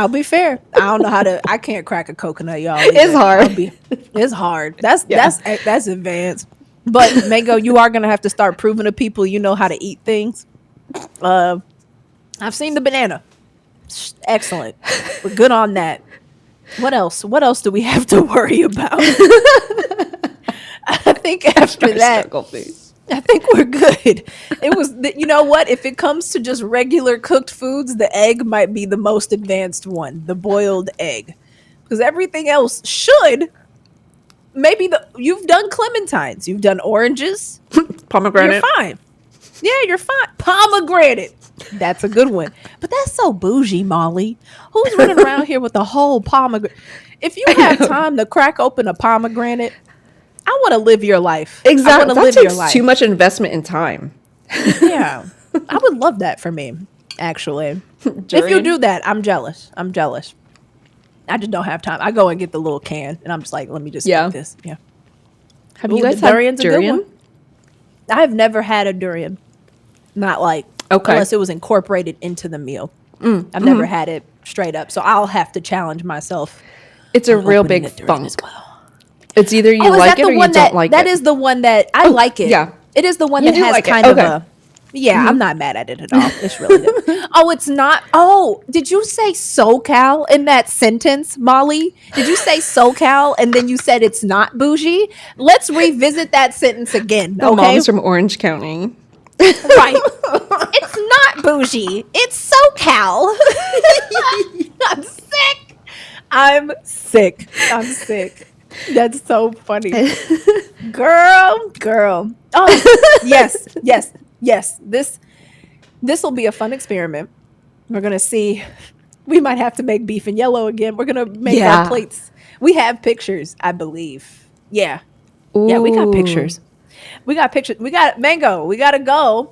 be fair. I don't know how to. I can't crack a coconut, y'all. It's hard. It's hard. That's advanced. But Mango, you are gonna have to start proving to people you know how to eat things. I've seen the banana. Excellent. We're good on that. What else? What else do we have to worry about? I think after that, I think we're good. It was, you know what? If it comes to just regular cooked foods, the egg might be the most advanced one, the boiled egg, because everything else should. Maybe you've done clementines, you've done oranges, pomegranate. You're fine. Yeah, you're fine. Pomegranate. That's a good one. But that's so bougie, Molly. Who's running around here with a whole pomegranate? If you have time to crack open a pomegranate, I want to live your life. Exactly. That takes too much investment in time. Yeah. I would love that for me, actually. If you do that, I'm jealous. I just don't have time. I go and get the little can, and I'm just like, let me just get this. Yeah. Have you guys had durian? I have never had a durian. Not like, unless it was incorporated into the meal. I've never had it straight up. So I'll have to challenge myself. It's a real big funk. It's either you like it or you don't like it. That is the one that I like it. Yeah. It is the one You that do has like it. kind of Okay. a, I'm not mad at it at all. It's really good. Oh, it's not. Oh, did you say SoCal in that sentence, Molly? Did you say SoCal and then you said it's not bougie? Let's revisit that sentence again. The okay. mom's from Orange County. Right. It's not bougie. It's SoCal. I'm sick. That's so funny. Girl. Oh, yes. This will be a fun experiment. We're going to see. We might have to make beef and yellow again. We're going to make our plates. We have pictures, I believe. Yeah. Ooh. Yeah, we got pictures. We got Mango. We got to go.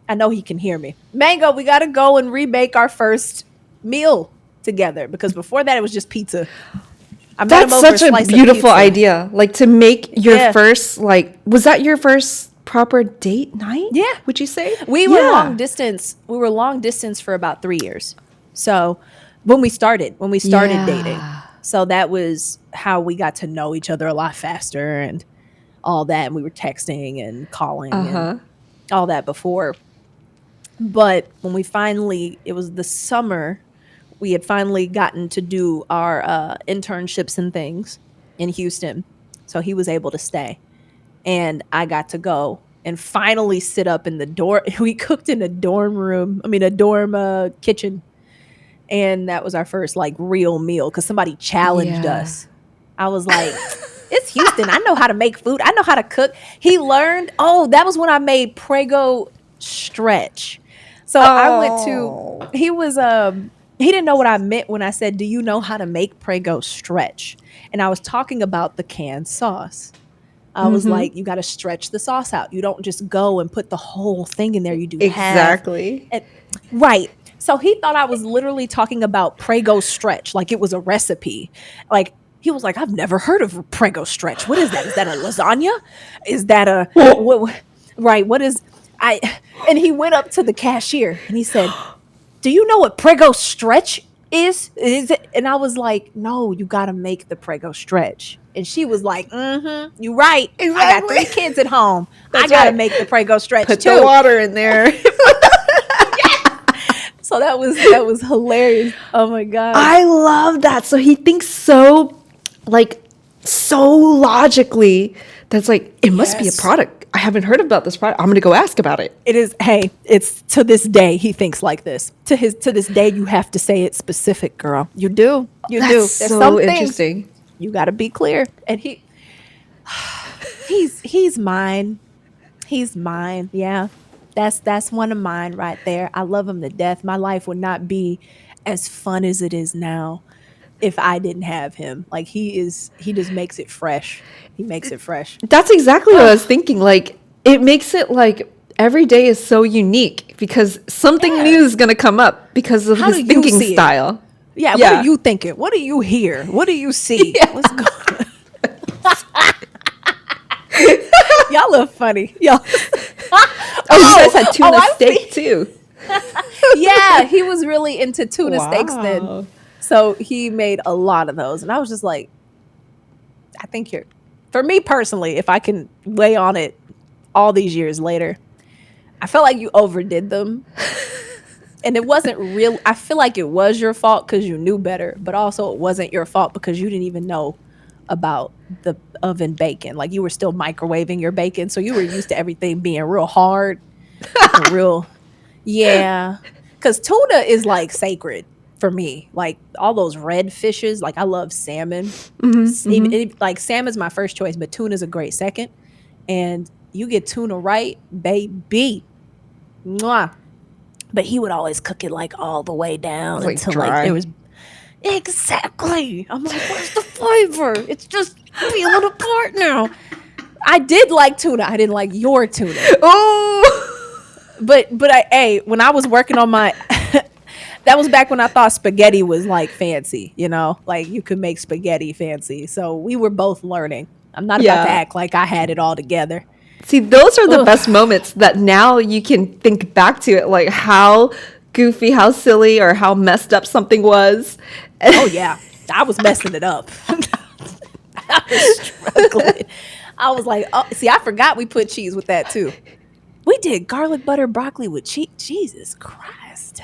I know he can hear me. Mango, we got to go and remake our first meal together, because before that it was just pizza. That's such a beautiful idea. Like to make your first, like, was that your first proper date night? Yeah. Would you say? We were long distance. We were long distance for about 3 years. So when we started dating. So that was how we got to know each other a lot faster and all that. And we were texting and calling and all that before. But when it was the summer, we had finally gotten to do our internships and things in Houston. So he was able to stay. And I got to go and finally sit up in the dorm. We cooked in a dorm kitchen. And that was our first like real meal because somebody challenged us. I was like, it's Houston. I know how to make food. I know how to cook. He learned. Oh, that was when I made Prego stretch. So I went to, he didn't know what I meant when I said, do you know how to make Prego stretch? And I was talking about the canned sauce. I was like, you got to stretch the sauce out. You don't just go and put the whole thing in there. You do exactly. Right. So he thought I was literally talking about Prego stretch, like it was a recipe. Like he was like, I've never heard of Prego stretch. What is that? Is that a lasagna? Is that a what? Right? What is I? And he went up to the cashier and he said, "Do you know what Prego stretch is? Is it?" And I was like, "No, you got to make the Prego stretch." And she was like, "You right. Exactly. I got 3 kids at home. I got to make the Prego stretch Put too. the water in there." So that was hilarious. Oh my God. I love that. So he thinks so logically. That's like, it must be a product. I haven't heard about this product. I'm going to go ask about it. It is. Hey, it's to this day he thinks like this. To this day you have to say it specific, girl. You do. That's There's so some interesting. Things you got to be clear. And he's mine. He's mine. Yeah. That's one of mine right there. I love him to death. My life would not be as fun as it is now if I didn't have him. Like he just makes it fresh. He makes it fresh. That's exactly what I was thinking. Like it makes it like every day is so unique because something new is going to come up because of his thinking style. Yeah. What are you thinking? What do you hear? What do you see? Yeah. Let's go. Y'all look funny. Y'all. You guys had tuna steak too. Yeah, he was really into tuna steaks then. So he made a lot of those. And I was just like, I think for me personally, if I can weigh on it all these years later, I felt like you overdid them. And it wasn't real. I feel like it was your fault because you knew better, but also it wasn't your fault because you didn't even know about the oven bacon. Like you were still microwaving your bacon, so you were used to everything being real hard and real. Yeah, because tuna is like sacred for me. Like all those red fishes, like I love salmon. Like salmon's my first choice, but tuna's a great second. And you get tuna right, baby. Mwah. But he would always cook it like all the way down until dry. Like there was. Exactly. I'm like, where's the flavor? It's just peeling apart now. I did like tuna. I didn't like your tuna. Oh, but when I was working on my, that was back when I thought spaghetti was like fancy, like you could make spaghetti fancy. So we were both learning. I'm not about to act like I had it all together. See, those are the best moments that now you can think back to it, like how goofy, how silly, or how messed up something was. Oh yeah, I was messing it up. I was struggling. I was like, oh, see, I forgot we put cheese with that too. We did garlic butter broccoli with cheese. Jesus Christ.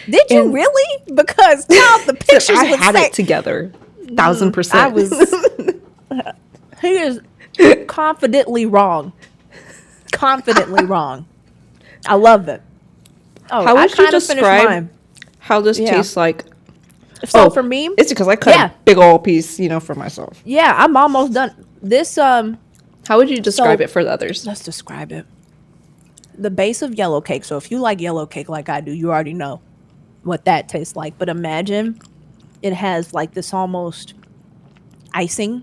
Did you And- really? Because child, the pictures I would had say it together, 1000%. I was. He is confidently wrong. Confidently wrong. I love it. Oh, How I would you kind of finished describe mine. how this Yeah. tastes like? So for me, it's because I cut yeah. a big old piece, for myself. yeah, I'm almost done. This How would you describe So- it for the others? let's describe it. The base of yellow cake. So if you like yellow cake like I do, you already know what that tastes like. But imagine it has like this almost icing,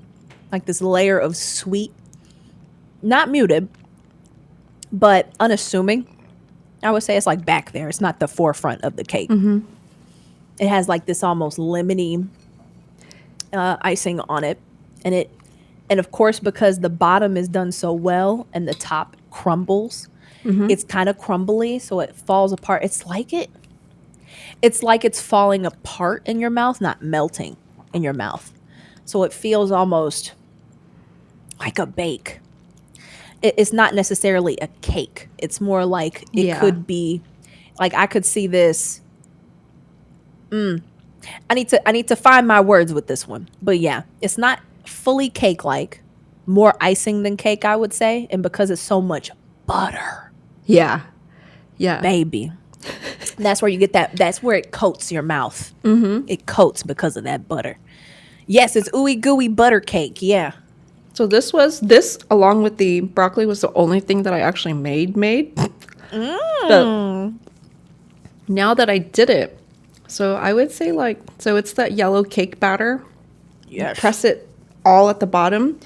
like this layer of sweet, not muted, but unassuming. I would say it's like back there. It's not the forefront of the cake. It has like this almost lemony icing on it, and of course, because the bottom is done so well and the top crumbles, it's kind of crumbly, so it falls apart. It's like it's falling apart in your mouth, not melting in your mouth. So it feels almost like a bake. It's not necessarily a cake. It's more like it Yeah. could be, like I could see this. I need to find my words with this one. But yeah, it's not fully cake-like, more icing than cake, I would say. And because it's so much butter, Yeah. Yeah. baby, that's where you get that. That's where it coats your mouth. It coats because of that butter. Yes, it's ooey gooey butter cake. Yeah. So this along with the broccoli was the only thing that I actually made. But now that I did it, so I would say so it's that yellow cake batter. Yes. Press it all at the bottom.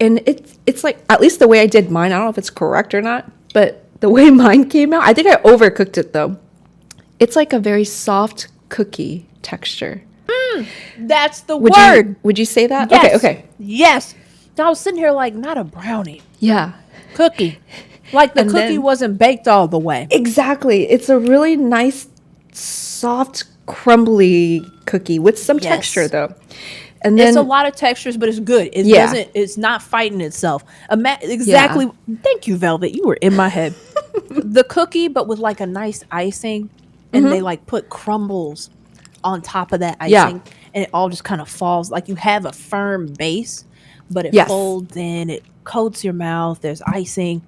And it's like, at least the way I did mine, I don't know if it's correct or not, but the way mine came out, I think I overcooked it though. It's like a very soft cookie texture. That's the Would word. you say that? Yes. Okay. Yes. I was sitting here like, not a brownie, Yeah. cookie. Like the And cookie then- wasn't baked all the way. Exactly. It's a really nice, soft, crumbly cookie with some Yes. texture though. And then It's a lot of textures, but it's good. It Yeah. doesn't. It's not fighting itself. Exactly. Thank you, Velvet. You were in my head. The cookie, but with like a nice icing, and they like put crumbles on top of that icing, Yeah. and it all just kind of falls. Like you have a firm base, but it Yes. folds in. It coats your mouth. There's icing.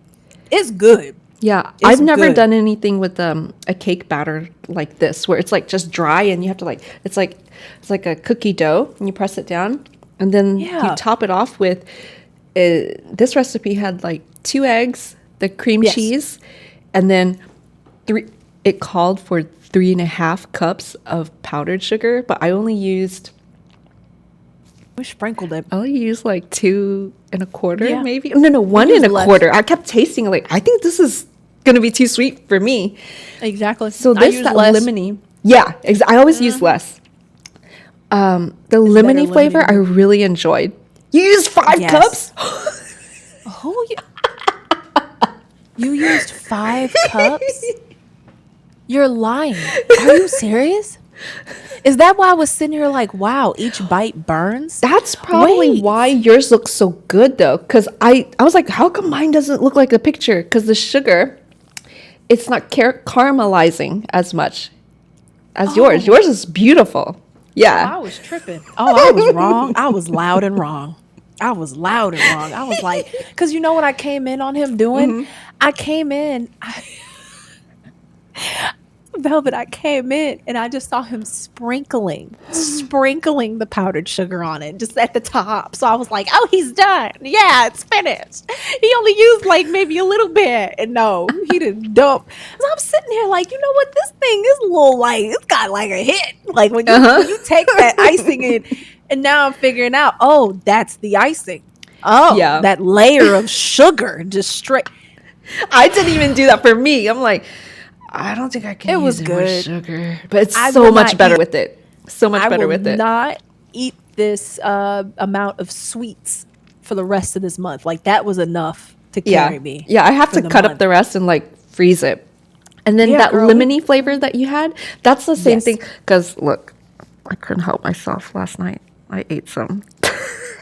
It's good. Yeah, It's I've never good. done anything with a cake batter like this, where it's like just dry and you have to it's like a cookie dough and you press it down and then Yeah. you top it off with. This recipe had like 2 eggs, the cream Yes. cheese, and then 3. It called for 3.5 cups of powdered sugar, but I only used We sprinkled it. like 2.25, Yeah. maybe. No, used less. 1.25. I kept tasting it like, I think this is gonna be too sweet for me. Exactly. So I this used that less. lemony, yeah, I always use less. The lemony better flavor lemony. I really enjoyed. You used 5 Yes. cups? Oh, you used 5 cups? You're lying. Are you serious? Is that why I was sitting here like, wow, each bite burns? That's probably Wait. why yours looks so good though. Cause I was like, how come mine doesn't look like the picture? Cause the sugar, it's not caramelizing as much as yours. Yours is beautiful. I Yeah. was tripping. Oh, I was wrong. I was loud and wrong. I was loud and wrong. I was like, because you know what I came in on him doing? I came in, Velvet, I came in and I just saw him sprinkling the powdered sugar on it just at the top. So I was like, oh, he's done. Yeah, it's finished. He only used like maybe a little bit. And no, he didn't dump. So I'm sitting here like, you know what? This thing is a little like, it's got like a hit. Like when you take that icing in, and now I'm figuring out, oh, that's the icing. Oh, Yeah. that layer of sugar just straight. I didn't even do that for me. I'm like, I don't think I can It use was any more good. sugar. But it's I so will much not better eat- with it. So much better with I it. will not eat this amount of sweets for the rest of this month. Like that was enough to carry me. Yeah, I have for to the cut up month. the rest and like freeze it. And then Yeah, that girl. lemony flavor that you had, that's the same Yes. thing. Because look, I couldn't help myself last night. I ate some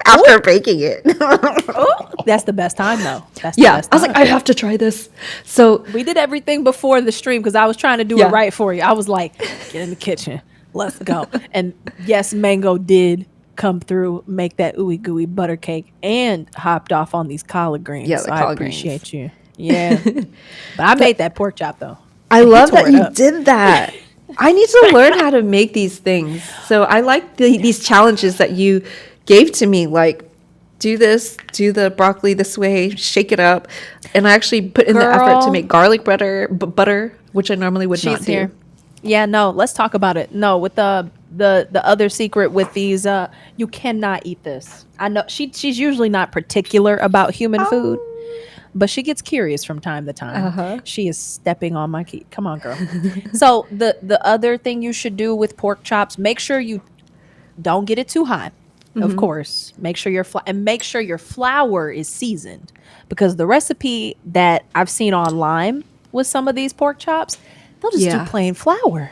after baking it. Oh, that's the best time though. That's the Yeah, best I was time. like, I have to try this. So We did everything before the stream because I was trying to do it Yeah. right for you. I was like, get in the kitchen. Let's go. And yes, Mango did come through, make that ooey gooey butter cake, and hopped off on these collard greens. Yeah, So the I collard greens. appreciate you. Yeah. But I made that pork chop though. I And he love tore that it you up. did that. I need to learn how to make these things. So I like these challenges that you gave to me, like do this, do the broccoli this way, shake it up. And I actually put in the effort to Girl. make garlic butter, which I normally would not She's do. here. Yeah, no, let's talk about it. No, with the other secret with these you cannot eat this. I know she's usually not particular about human food, but she gets curious from time to time. Uh-huh. She is stepping on my key. Come on, girl. So the other thing you should do with pork chops, make sure you don't get it too hot. Of course, make sure make sure your flour is seasoned, because the recipe that I've seen online with some of these pork chops, they'll just Yeah. do plain flour.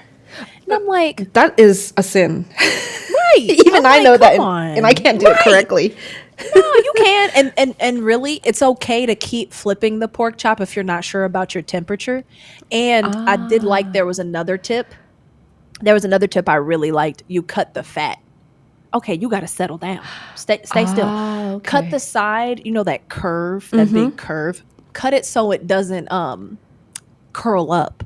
And I'm like, That is a sin. right. Even I'm I like, know that, come on. and I can't do it Right. correctly. No, you can. And really, it's okay to keep flipping the pork chop if you're not sure about your temperature. And I did like there was another tip. There was another tip I really liked. You cut the fat. Okay, you got to settle down. Stay still. Okay. Cut the side, you know, that curve, that big curve. Cut it so it doesn't curl up,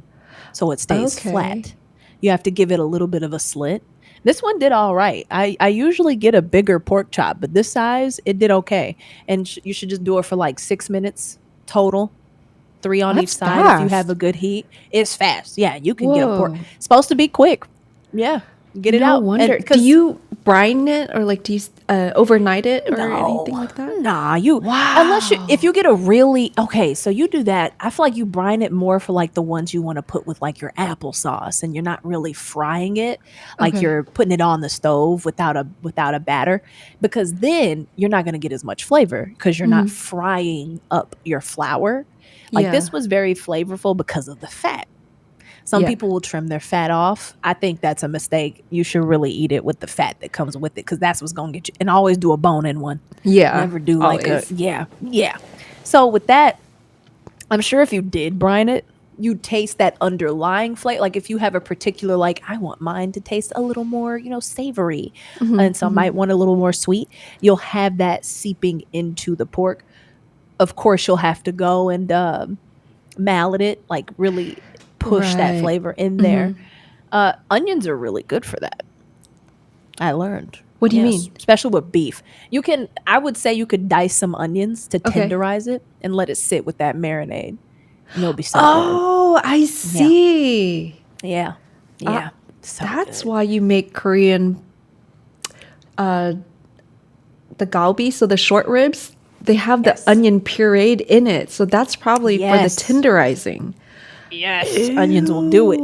so it stays Okay. flat. You have to give it a little bit of a slit. This one did all right. I usually get a bigger pork chop, but this size, it did okay. And you should just do it for like 6 minutes total. 3 on That's each side if you fast. have a good heat. It's fast. Yeah, you can get a pork. Whoa. It's supposed to be quick. Yeah, get it No out. wonder. And Do you brine it, or like do you overnight it or anything like that? Nah, unless if you get a really okay, so you do that. I feel like you brine it more for like the ones you want to put with like your applesauce, and you're not really frying it, like Okay. you're putting it on the stove without a batter, because then you're not going to get as much flavor because you're not frying up your flour. Like Yeah. this was very flavorful because of the fat. Some Yeah. people will trim their fat off. I think that's a mistake. You should really eat it with the fat that comes with it, because that's what's going to get you. And always do a bone in one. Yeah. Never do like always. yeah. So with that, I'm sure if you did brine it, you taste that underlying flavor. Like if you have a particular, like, I want mine to taste a little more, savory, and some might want a little more sweet, you'll have that seeping into the pork. Of course, you'll have to go and mallet it, like really push that Right. flavor in there. Onions are really good for that. I learned. What do you mean? Especially with beef. I would say you could dice some onions to Okay. tenderize it and let it sit with that marinade. And it'll be so Oh, I see. good. Yeah. Yeah. So That's good. why you make Korean the galbi, so the short ribs, they have Yes. the onion pureed in it. So that's probably Yes. for the tenderizing. Yes. Onions will do it.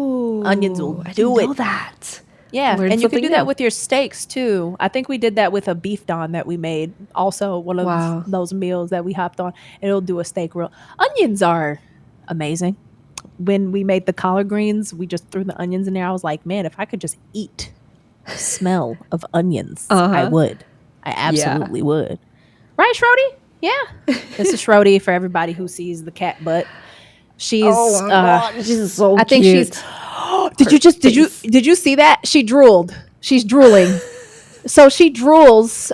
Onions will I do didn't it. know that. Yeah, Learned and you can something do that new. with your steaks too. I think we did that with a beef don that we made. Also, one of Wow. those meals that we hopped on, and it'll do a steak roll. Onions are amazing. When we made the collard greens, we just threw the onions in there. I was like, man, if I could just eat the smell of onions, I would. I absolutely would. Right, Shrody? Yeah. This is Shrody for everybody who sees the cat butt. She's Oh my God, she's so I think cute. she's did you see that? She drooled. She's drooling. So she drools.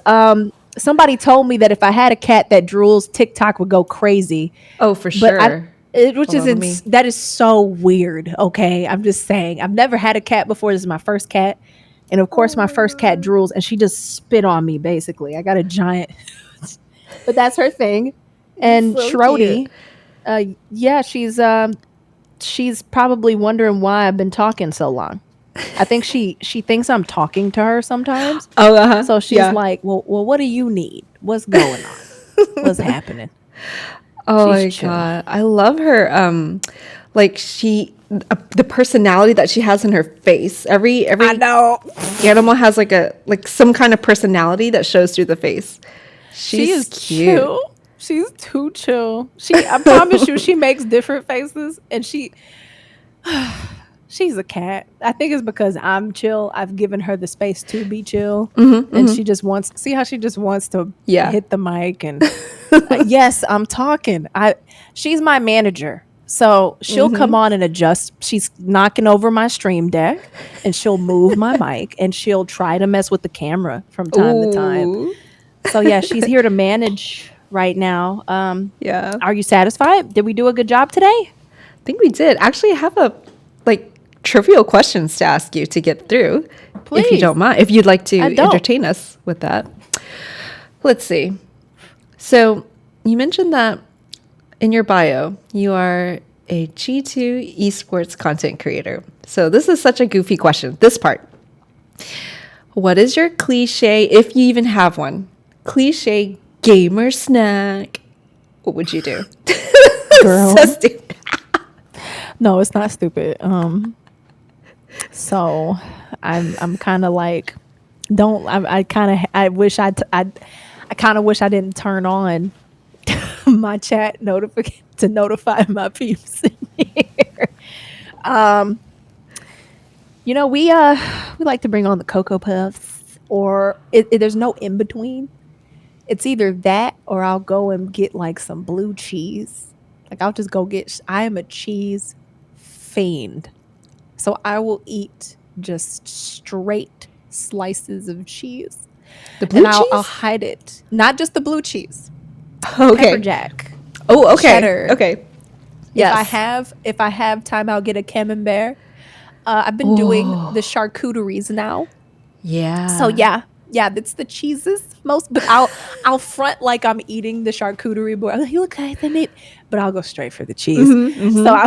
Somebody told me that if I had a cat that drools, TikTok would go crazy. Oh, for But sure. that is so weird. Okay, I'm just saying. I've never had a cat before. This is my first cat, and of course, my first cat drools, and she just spit on me. Basically, I got a giant. But that's her thing. And So Shrody, yeah, she's probably wondering why I've been talking so long. I think she thinks I'm talking to her sometimes. Oh, uh-huh. So she's like, well, what do you need? What's going on? What's happening? Oh she's my chill. God. I love her. Like the personality that she has in her face. Every I know. animal has like some kind of personality that shows through the face. She She's is cute. chill. She's too chill. I promise you, she makes different faces, and She's a cat. I think it's because I'm chill. I've given her the space to be chill. Mm-hmm, And mm-hmm. she just wants, see how she just wants to Yeah. hit the mic and yes, I'm talking. She's my manager. So she'll come on and adjust. She's knocking over my stream deck and she'll move my mic and she'll try to mess with the camera from time to time. Ooh. So yeah, she's here to manage right now. Yeah. Are you satisfied? Did we do a good job today? I think we did. Actually, I have a trivial questions to ask you to get through. Please. If you don't mind. If you'd like to entertain us with that. Let's see. So you mentioned that in your bio, you are a G2 Esports Content Creator. So this is such a goofy question, this part. What is your cliche, if you even have one, cliche gamer snack? What would you do? Girl. So stupid. No, it's not stupid. So I'm kind of like, I kind of wish I kind of wish I didn't turn on my chat notification to notify my peeps in here. You know, we like to bring on the Cocoa Puffs, or there's no in between. It's either that or I'll go and get like some blue cheese. Like I'll just go get. I am a cheese fiend, so I will eat just straight slices of cheese. The blue cheese? I'll hide it. Not just the blue cheese. Okay. Pepper jack. Oh, okay. Cheddar. Okay. Yes. If I have time, I'll get a camembert. I've been doing the charcuteries now. Yeah. So yeah, that's the cheeses most. But I'll front like I'm eating the charcuterie board. I'm like, okay, but I'll go straight for the cheese. So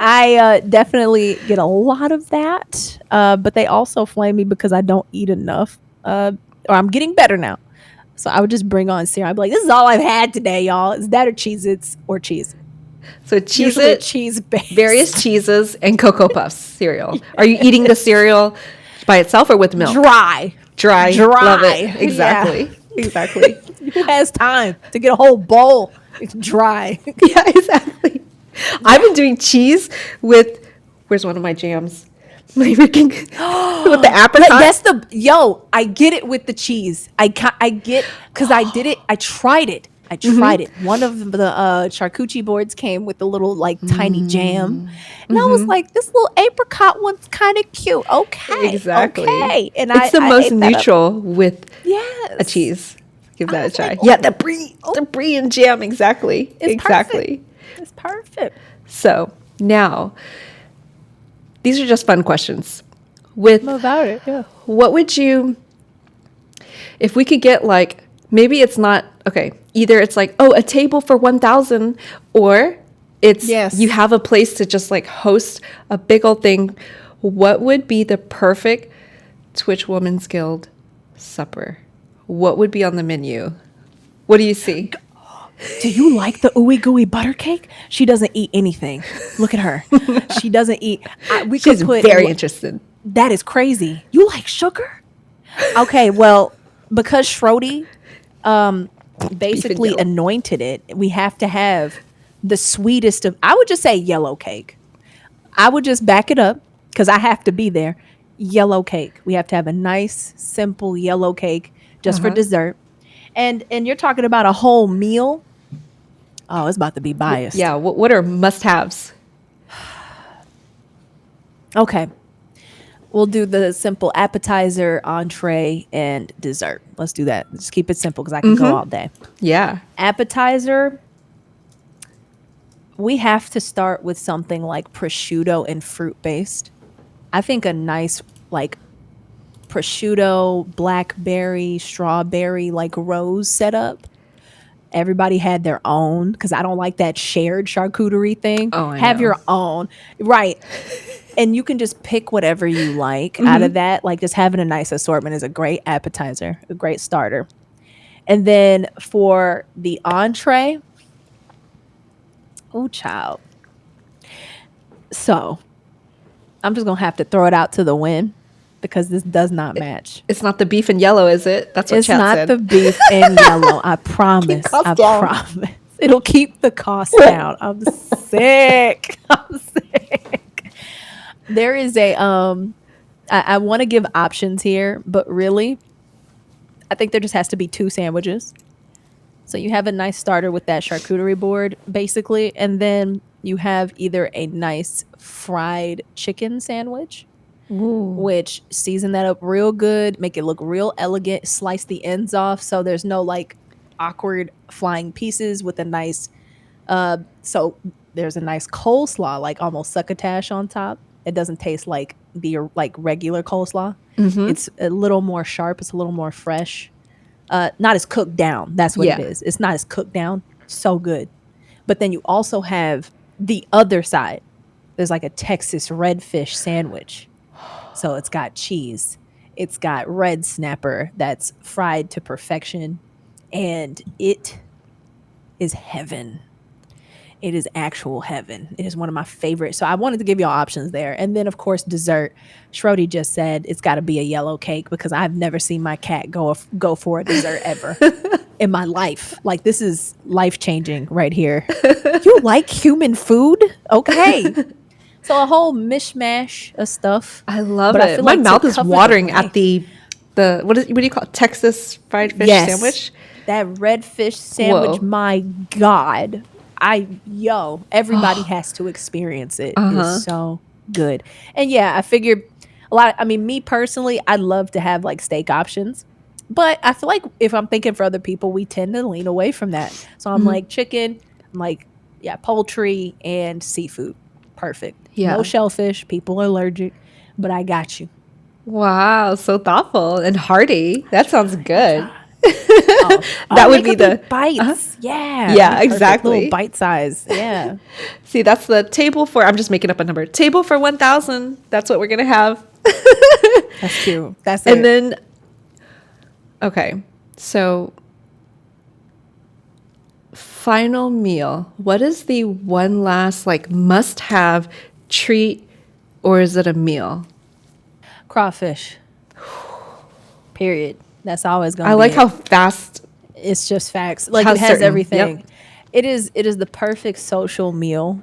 I definitely get a lot of that. But they also flame me because I don't eat enough. Or I'm getting better now. So I would just bring on cereal. I'd be like, this is all I've had today, y'all. It's that or Cheez-Its or cheese. So cheese Usually cheese based. Various cheeses and Cocoa Puffs cereal. Are you eating the cereal by itself or with milk? Dry. Love it. Exactly. Yeah. Exactly. Who has time to get a whole bowl? It's dry. Yeah, exactly. I've been doing cheese with, where's one of my jams? With the apricot. I get it with the cheese. I get, because I did it. I tried it. One of the charcuterie boards came with a little tiny jam. And I was like, this little apricot one's kind of cute. Okay. Exactly. Okay. And it's the most neutral with a cheese. Give that a try. Like, yeah, the brie and jam. Exactly. Perfect. It's perfect. So now, these are just fun questions. About it, yeah. What would you, if we could get maybe it's not, okay, either it's a table for 1,000 or it's, you have a place to just host a big old thing. What would be the perfect Twitch Women's Guild supper? What would be on the menu? What do you see? Do you like the ooey gooey butter cake? She doesn't eat anything. Look at her. She doesn't eat. She's very interested. That is crazy. You like sugar? Okay, well, because Shrody basically anointed it, we have to have the sweetest of, I would just say yellow cake. I would just back it up because I have to be there. Yellow cake. We have to have a nice, simple yellow cake just for dessert. And you're talking about a whole meal. Oh, it's about to be biased. Yeah. What are must-haves? Okay. We'll do the simple appetizer, entree, and dessert. Let's do that. Just keep it simple because I can go all day. Yeah. Appetizer, we have to start with something like prosciutto and fruit-based. I think a nice, prosciutto, blackberry, strawberry, rose setup. Everybody had their own because I don't like that shared charcuterie thing. Oh, I have know. your own. Right. And you can just pick whatever you like out of that. Just having a nice assortment is a great appetizer, a great starter. And then for the entree, oh, child. So I'm just going to have to throw it out to the wind because this does not match. It's not the beef and yellow, is it? That's what it's chat not said. the beef and yellow. I promise. I promise. It'll keep the cost down. I'm sick. I'm sick. There is a I want to give options here, but really, I think there just has to be 2 sandwiches. So you have a nice starter with that charcuterie board, basically, and then you have either a nice fried chicken sandwich, Ooh. which season that up real good, make it look real elegant, slice the ends off so there's no like awkward flying pieces with a nice so there's a nice coleslaw, like almost succotash on top. It doesn't taste like the like regular coleslaw. Mm-hmm. It's a little more sharp, it's a little more fresh. Not as cooked down. That's what it Yeah. is. It's not as cooked down. So good. But then you also have the other side. There's like a Texas redfish sandwich. So it's got cheese. It's got red snapper that's fried to perfection. And it is heaven. It is actual heaven. It is one of my favorites. So I wanted to give y'all options there. And then, of course, dessert. Shrody just said it's got to be a yellow cake because I've never seen my cat go for a dessert ever in my life. Like, this is life-changing right here. You like human food? Okay. So a whole mishmash of stuff. I love But I it. feel My like to mouth is cover the watering way- at the what do you call it? Texas fried fish Yes. sandwich? That redfish sandwich, Whoa. my God. Everybody has to experience it. Uh-huh. It's so good. And yeah, I figured me personally, I'd love to have like steak options. But I feel like if I'm thinking for other people, we tend to lean away from that. So I'm like chicken, I'm like, yeah, poultry and seafood. Perfect. Yeah. No shellfish. People are allergic, but I got you. Wow, so thoughtful and hearty. That sounds good. That would be the bites. Yeah. Yeah, Perfect. exactly. Little bite size. Yeah. See, that's the table for, I'm just making up a number. Table for 1,000. That's what we're going to have. That's cute. That's And it. then, okay, so final meal. What is the one last like must have treat, or is it a meal? Crawfish. Period. That's always going to I be like it. how fast. It's just facts. Like How it has certain. everything. Yep. It is the perfect social meal.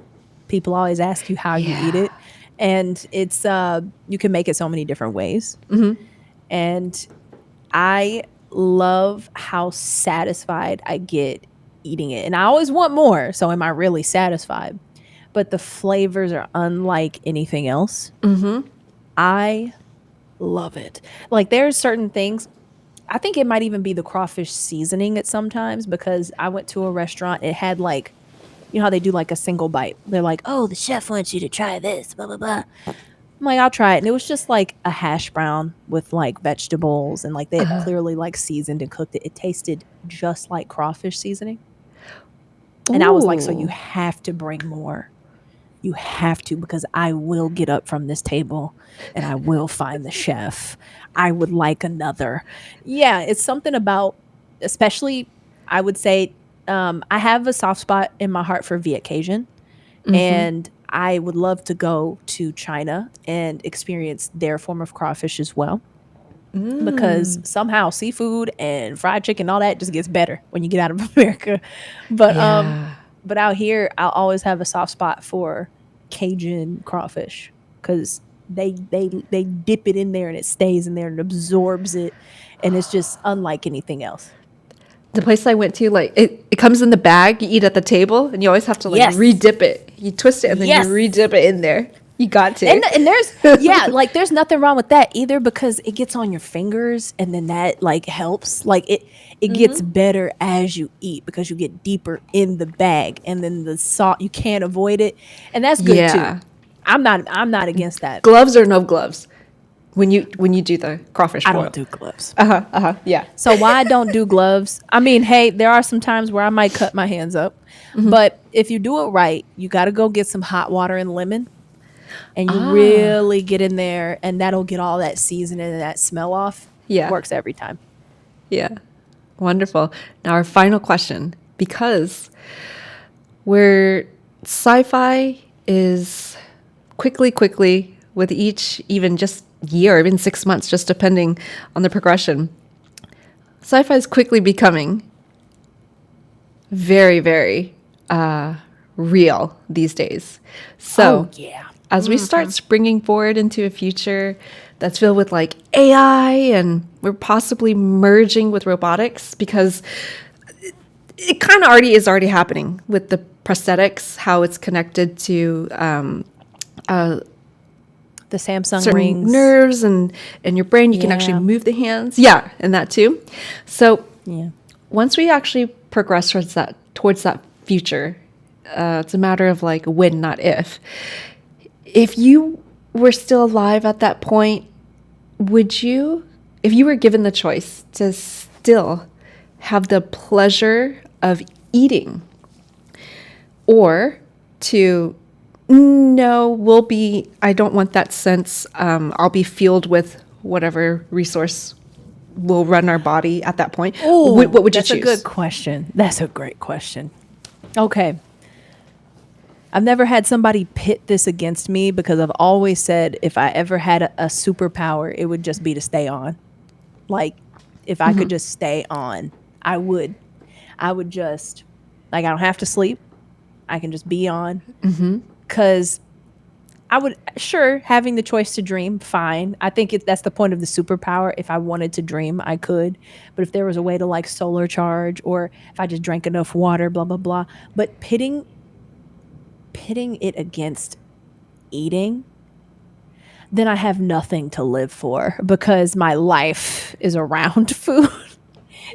People always ask you how you eat it. And it's you can make it so many different ways. Mm-hmm. And I love how satisfied I get eating it. And I always want more. So am I really satisfied? But the flavors are unlike anything else. Mm-hmm. I love it. Like there's certain things. I think it might even be the crawfish seasoning at sometimes because I went to a restaurant. It had like, you know how they do like a single bite. They're like, oh, the chef wants you to try this, blah, blah, blah. I'm like, I'll try it. And it was just like a hash brown with like vegetables and like they had clearly like seasoned and cooked it. It tasted just like crawfish seasoning. And I was like, so you have to bring more. You have to, because I will get up from this table and I will find the chef. I would like another. Yeah, it's something about, especially, I would say, I have a soft spot in my heart for Viet Cajun. And I would love to go to China and experience their form of crawfish as well. Because somehow seafood and fried chicken, all that just gets better when you get out of America. But But out here, I'll always have a soft spot for Cajun crawfish because they dip it in there and it stays in there and absorbs it, and it's just unlike anything else. The place I went to, like it comes in the bag. You eat at the table, and you always have to like Yes. re-dip it. You twist it and then Yes. you re-dip it in there. You got to. And there's like there's nothing wrong with that either because it gets on your fingers and then that like helps. Like it gets better as you eat because you get deeper in the bag and then the salt you can't avoid it. And that's good too. I'm not against that. Gloves or no gloves when you do the crawfish I boil. don't do gloves. Yeah. So why I don't do gloves? I mean, hey, there are some times where I might cut my hands up. But if you do it right, you got to go get some hot water and lemon. And you really get in there and that'll get all that seasoning and that smell off. Yeah. Works every time. Yeah. Wonderful. Now our final question, because where sci-fi is quickly with each even just year, even 6 months, just depending on the progression, sci-fi is quickly becoming very, very real these days. So yeah. as we start springing forward into a future that's filled with like AI, and we're possibly merging with robotics, because it kind of already happening with the prosthetics, how it's connected to The Samsung certain rings. nerves and your brain. You can actually Yeah. move the hands. Yeah, and that too. So Yeah. once we actually progress towards that future, it's a matter of like when, not if. If you were still alive at that point, would you, if you were given the choice to still have the pleasure of eating, or to, no, I don't want that sense, I'll be fueled with whatever resource will run our body at that point. Ooh, What would you that's choose? a good question. That's a great question. Okay. I've never had somebody pit this against me, because I've always said if I ever had a superpower, it would just be to stay on. Like, if I could just stay on, I would. I would just, like, I don't have to sleep. I can just be on. Because I would, sure, having the choice to dream, fine. I think that's the point of the superpower. If I wanted to dream, I could. But if there was a way to like solar charge, or if I just drank enough water, blah, blah, blah. But pitting it against eating, then I have nothing to live for, because my life is around food.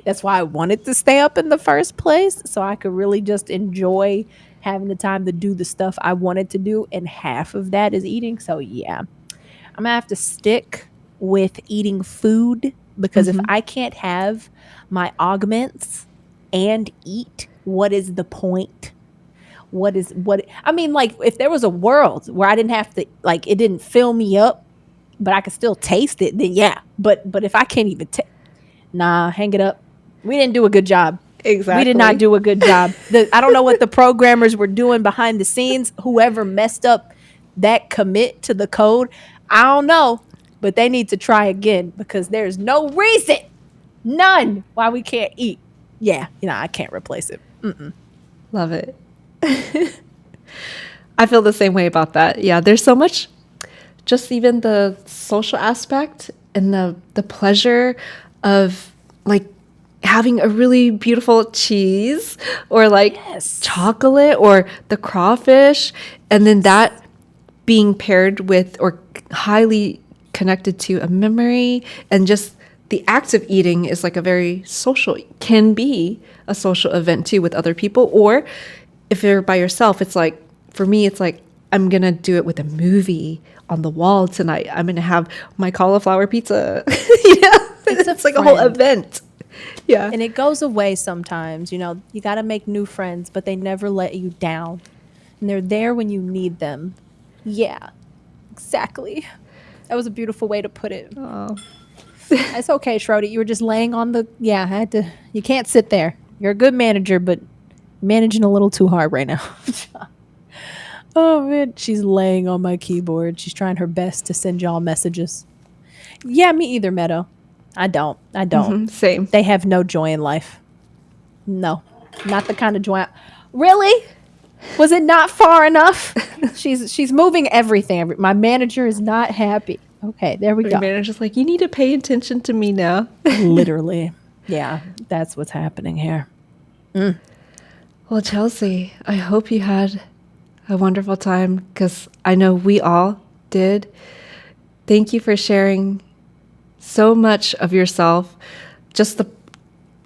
That's why I wanted to stay up in the first place, so I could really just enjoy having the time to do the stuff I wanted to do, and half of that is eating. So yeah, I'm gonna have to stick with eating food, because if I can't have my augments and eat, what is the point? I mean, like, if there was a world where I didn't have to, like, it didn't fill me up, but I could still taste it, then yeah. But if I can't even nah, hang it up. We didn't do a good job. Exactly. We did not do a good job. I don't know what the programmers were doing behind the scenes. Whoever messed up that commit to the code, I don't know, but they need to try again, because there's no reason, none, why we can't eat. Yeah, I can't replace it. Love it. I feel the same way about that. Yeah, there's so much, just even the social aspect and the pleasure of like having a really beautiful cheese, or like chocolate, or the crawfish, and then that being paired with or highly connected to a memory. And just the act of eating is like can be a social event too, with other people. Or if you're by yourself, it's like, for me, it's like, I'm going to do it with a movie on the wall tonight. I'm going to have my cauliflower pizza. It's like a whole event. Yeah. And it goes away sometimes. You got to make new friends, but they never let you down. And they're there when you need them. Yeah, exactly. That was a beautiful way to put it. Oh. It's okay, Shrody. You were just laying on you can't sit there. You're a good manager, but managing a little too hard right now. Oh, man. She's laying on my keyboard. She's trying her best to send y'all messages. Yeah, me either, Meadow. I don't. Same. They have no joy in life. No, not the kind of joy. Really? Was it not far enough? She's moving everything. My manager is not happy. Okay, there we go. My manager's like, you need to pay attention to me now. Literally. Yeah, that's what's happening here. Well, Chelsea, I hope you had a wonderful time, because I know we all did. Thank you for sharing so much of yourself. Just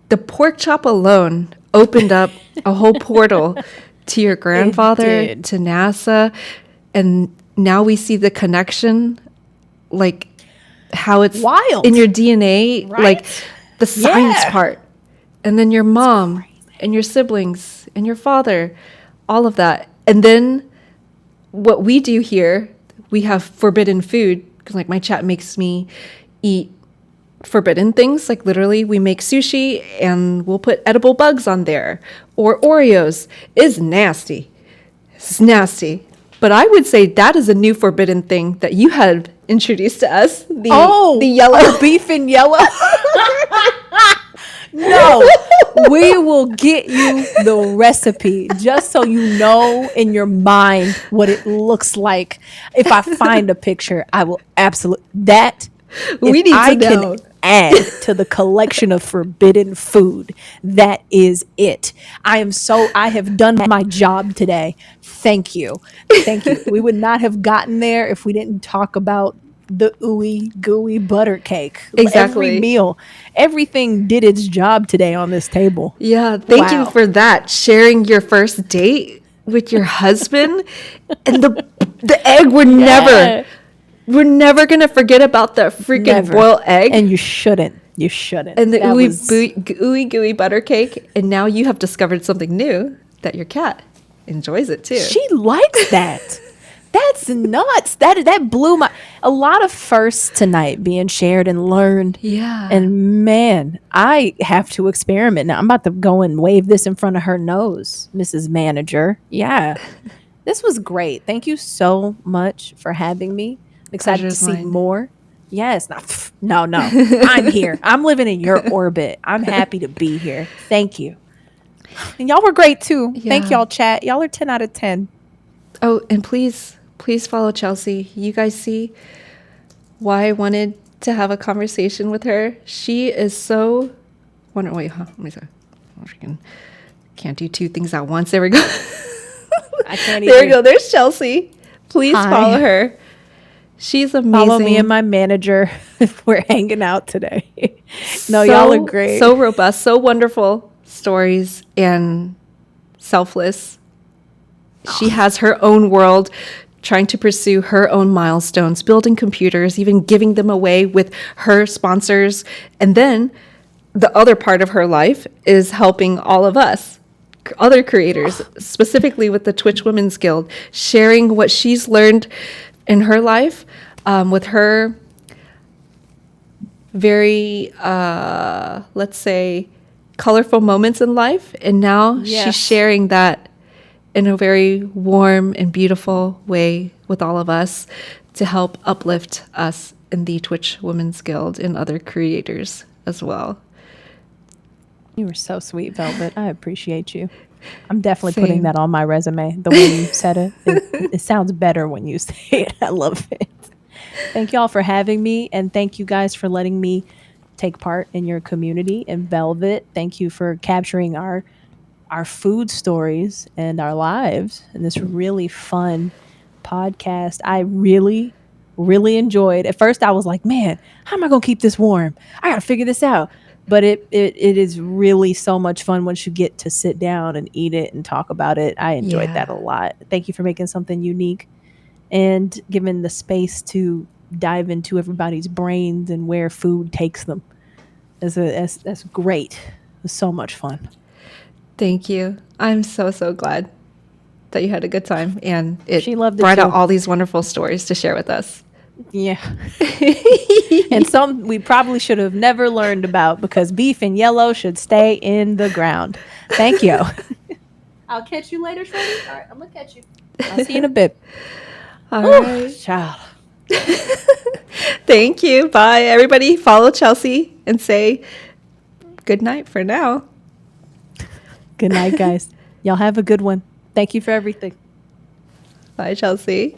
the pork chop alone opened up a whole portal to your grandfather, to NASA. And now we see the connection, like how it's wild in your DNA, right? like the science part. And then your mom and your siblings and your father, all of that. And then what we do here, we have forbidden food, because like my chat makes me eat forbidden things. Like literally we make sushi and we'll put edible bugs on there, or Oreos. Is nasty. It's nasty. But I would say that is a new forbidden thing that you had introduced to us. The yellow beef and yellow. No, We will get you the recipe just so you know in your mind what it looks like. If I find a picture, I will absolutely that. We If need I to can know. add to the collection of forbidden food, that is it. I have done my job today. Thank you. Thank you. We would not have gotten there if we didn't talk about the ooey gooey butter cake. Every Exactly. meal, everything did its job today on this table. Yeah, thank you Wow. for that. Sharing your first date with your husband and the egg Yeah. we're never going to forget about that freaking Never. boiled egg And you shouldn't. You shouldn't. and the That was ooey gooey butter cake, and now you have discovered something new that your cat enjoys it too. she likes that. That's nuts. That blew my a lot of firsts tonight being shared and learned. Yeah. And man, I have to experiment now. I'm about to go and wave this in front of her nose, Mrs. Manager. Yeah. This was great. Thank you so much for having me. I'm excited Pleasure to is see mine. more. Yes. No. I'm here. I'm living in your orbit. I'm happy to be here. Thank you. And y'all were great too. Thank Yeah. y'all, chat. Y'all are 10 out of 10. Oh, and please follow Chelsea. You guys see why I wanted to have a conversation with her. She is so wait, huh? Let me see. I freaking can't do two things at once. There we go. I can't There we either. go. There's Chelsea. Please Hi. follow her. She's amazing. Follow me and my manager. We're hanging out today. No, y'all are great. So robust, so wonderful stories and selfless. She has her own world, trying to pursue her own milestones, building computers, even giving them away with her sponsors. And then the other part of her life is helping all of us, other creators, specifically with the Twitch Women's Guild, sharing what she's learned in her life with her very, let's say, colorful moments in life. And now Yes. she's sharing that in a very warm and beautiful way with all of us to help uplift us in the Twitch Women's Guild and other creators as well. You were so sweet, Velvet. I appreciate you. I'm definitely Same. putting that on my resume. The way you said it, it sounds better when you say it. I love it. Thank y'all for having me, and thank you guys for letting me take part in your community. And Velvet, thank you for capturing our food stories and our lives in this really fun podcast. I really, really enjoyed. At first, I was like, "Man, how am I gonna keep this warm? I gotta figure this out." But it is really so much fun once you get to sit down and eat it and talk about it. I enjoyed that a lot. Thank you for making something unique and giving the space to dive into everybody's brains and where food takes them. That's great. It was so much fun. Thank you. I'm so glad that you had a good time, and She loved it brought out too. all these wonderful stories to share with us. Yeah. And some we probably should have never learned about because beef and yellow should stay in the ground. Thank you. I'll catch you later, Shorty. All right, I'm going to catch you. I'll see you in a bit. All Ooh, right. child. Thank you. Bye, everybody. Follow Chelsea and say good night for now. Good night, guys. Y'all have a good one. Thank you for everything. Bye, Chelsea.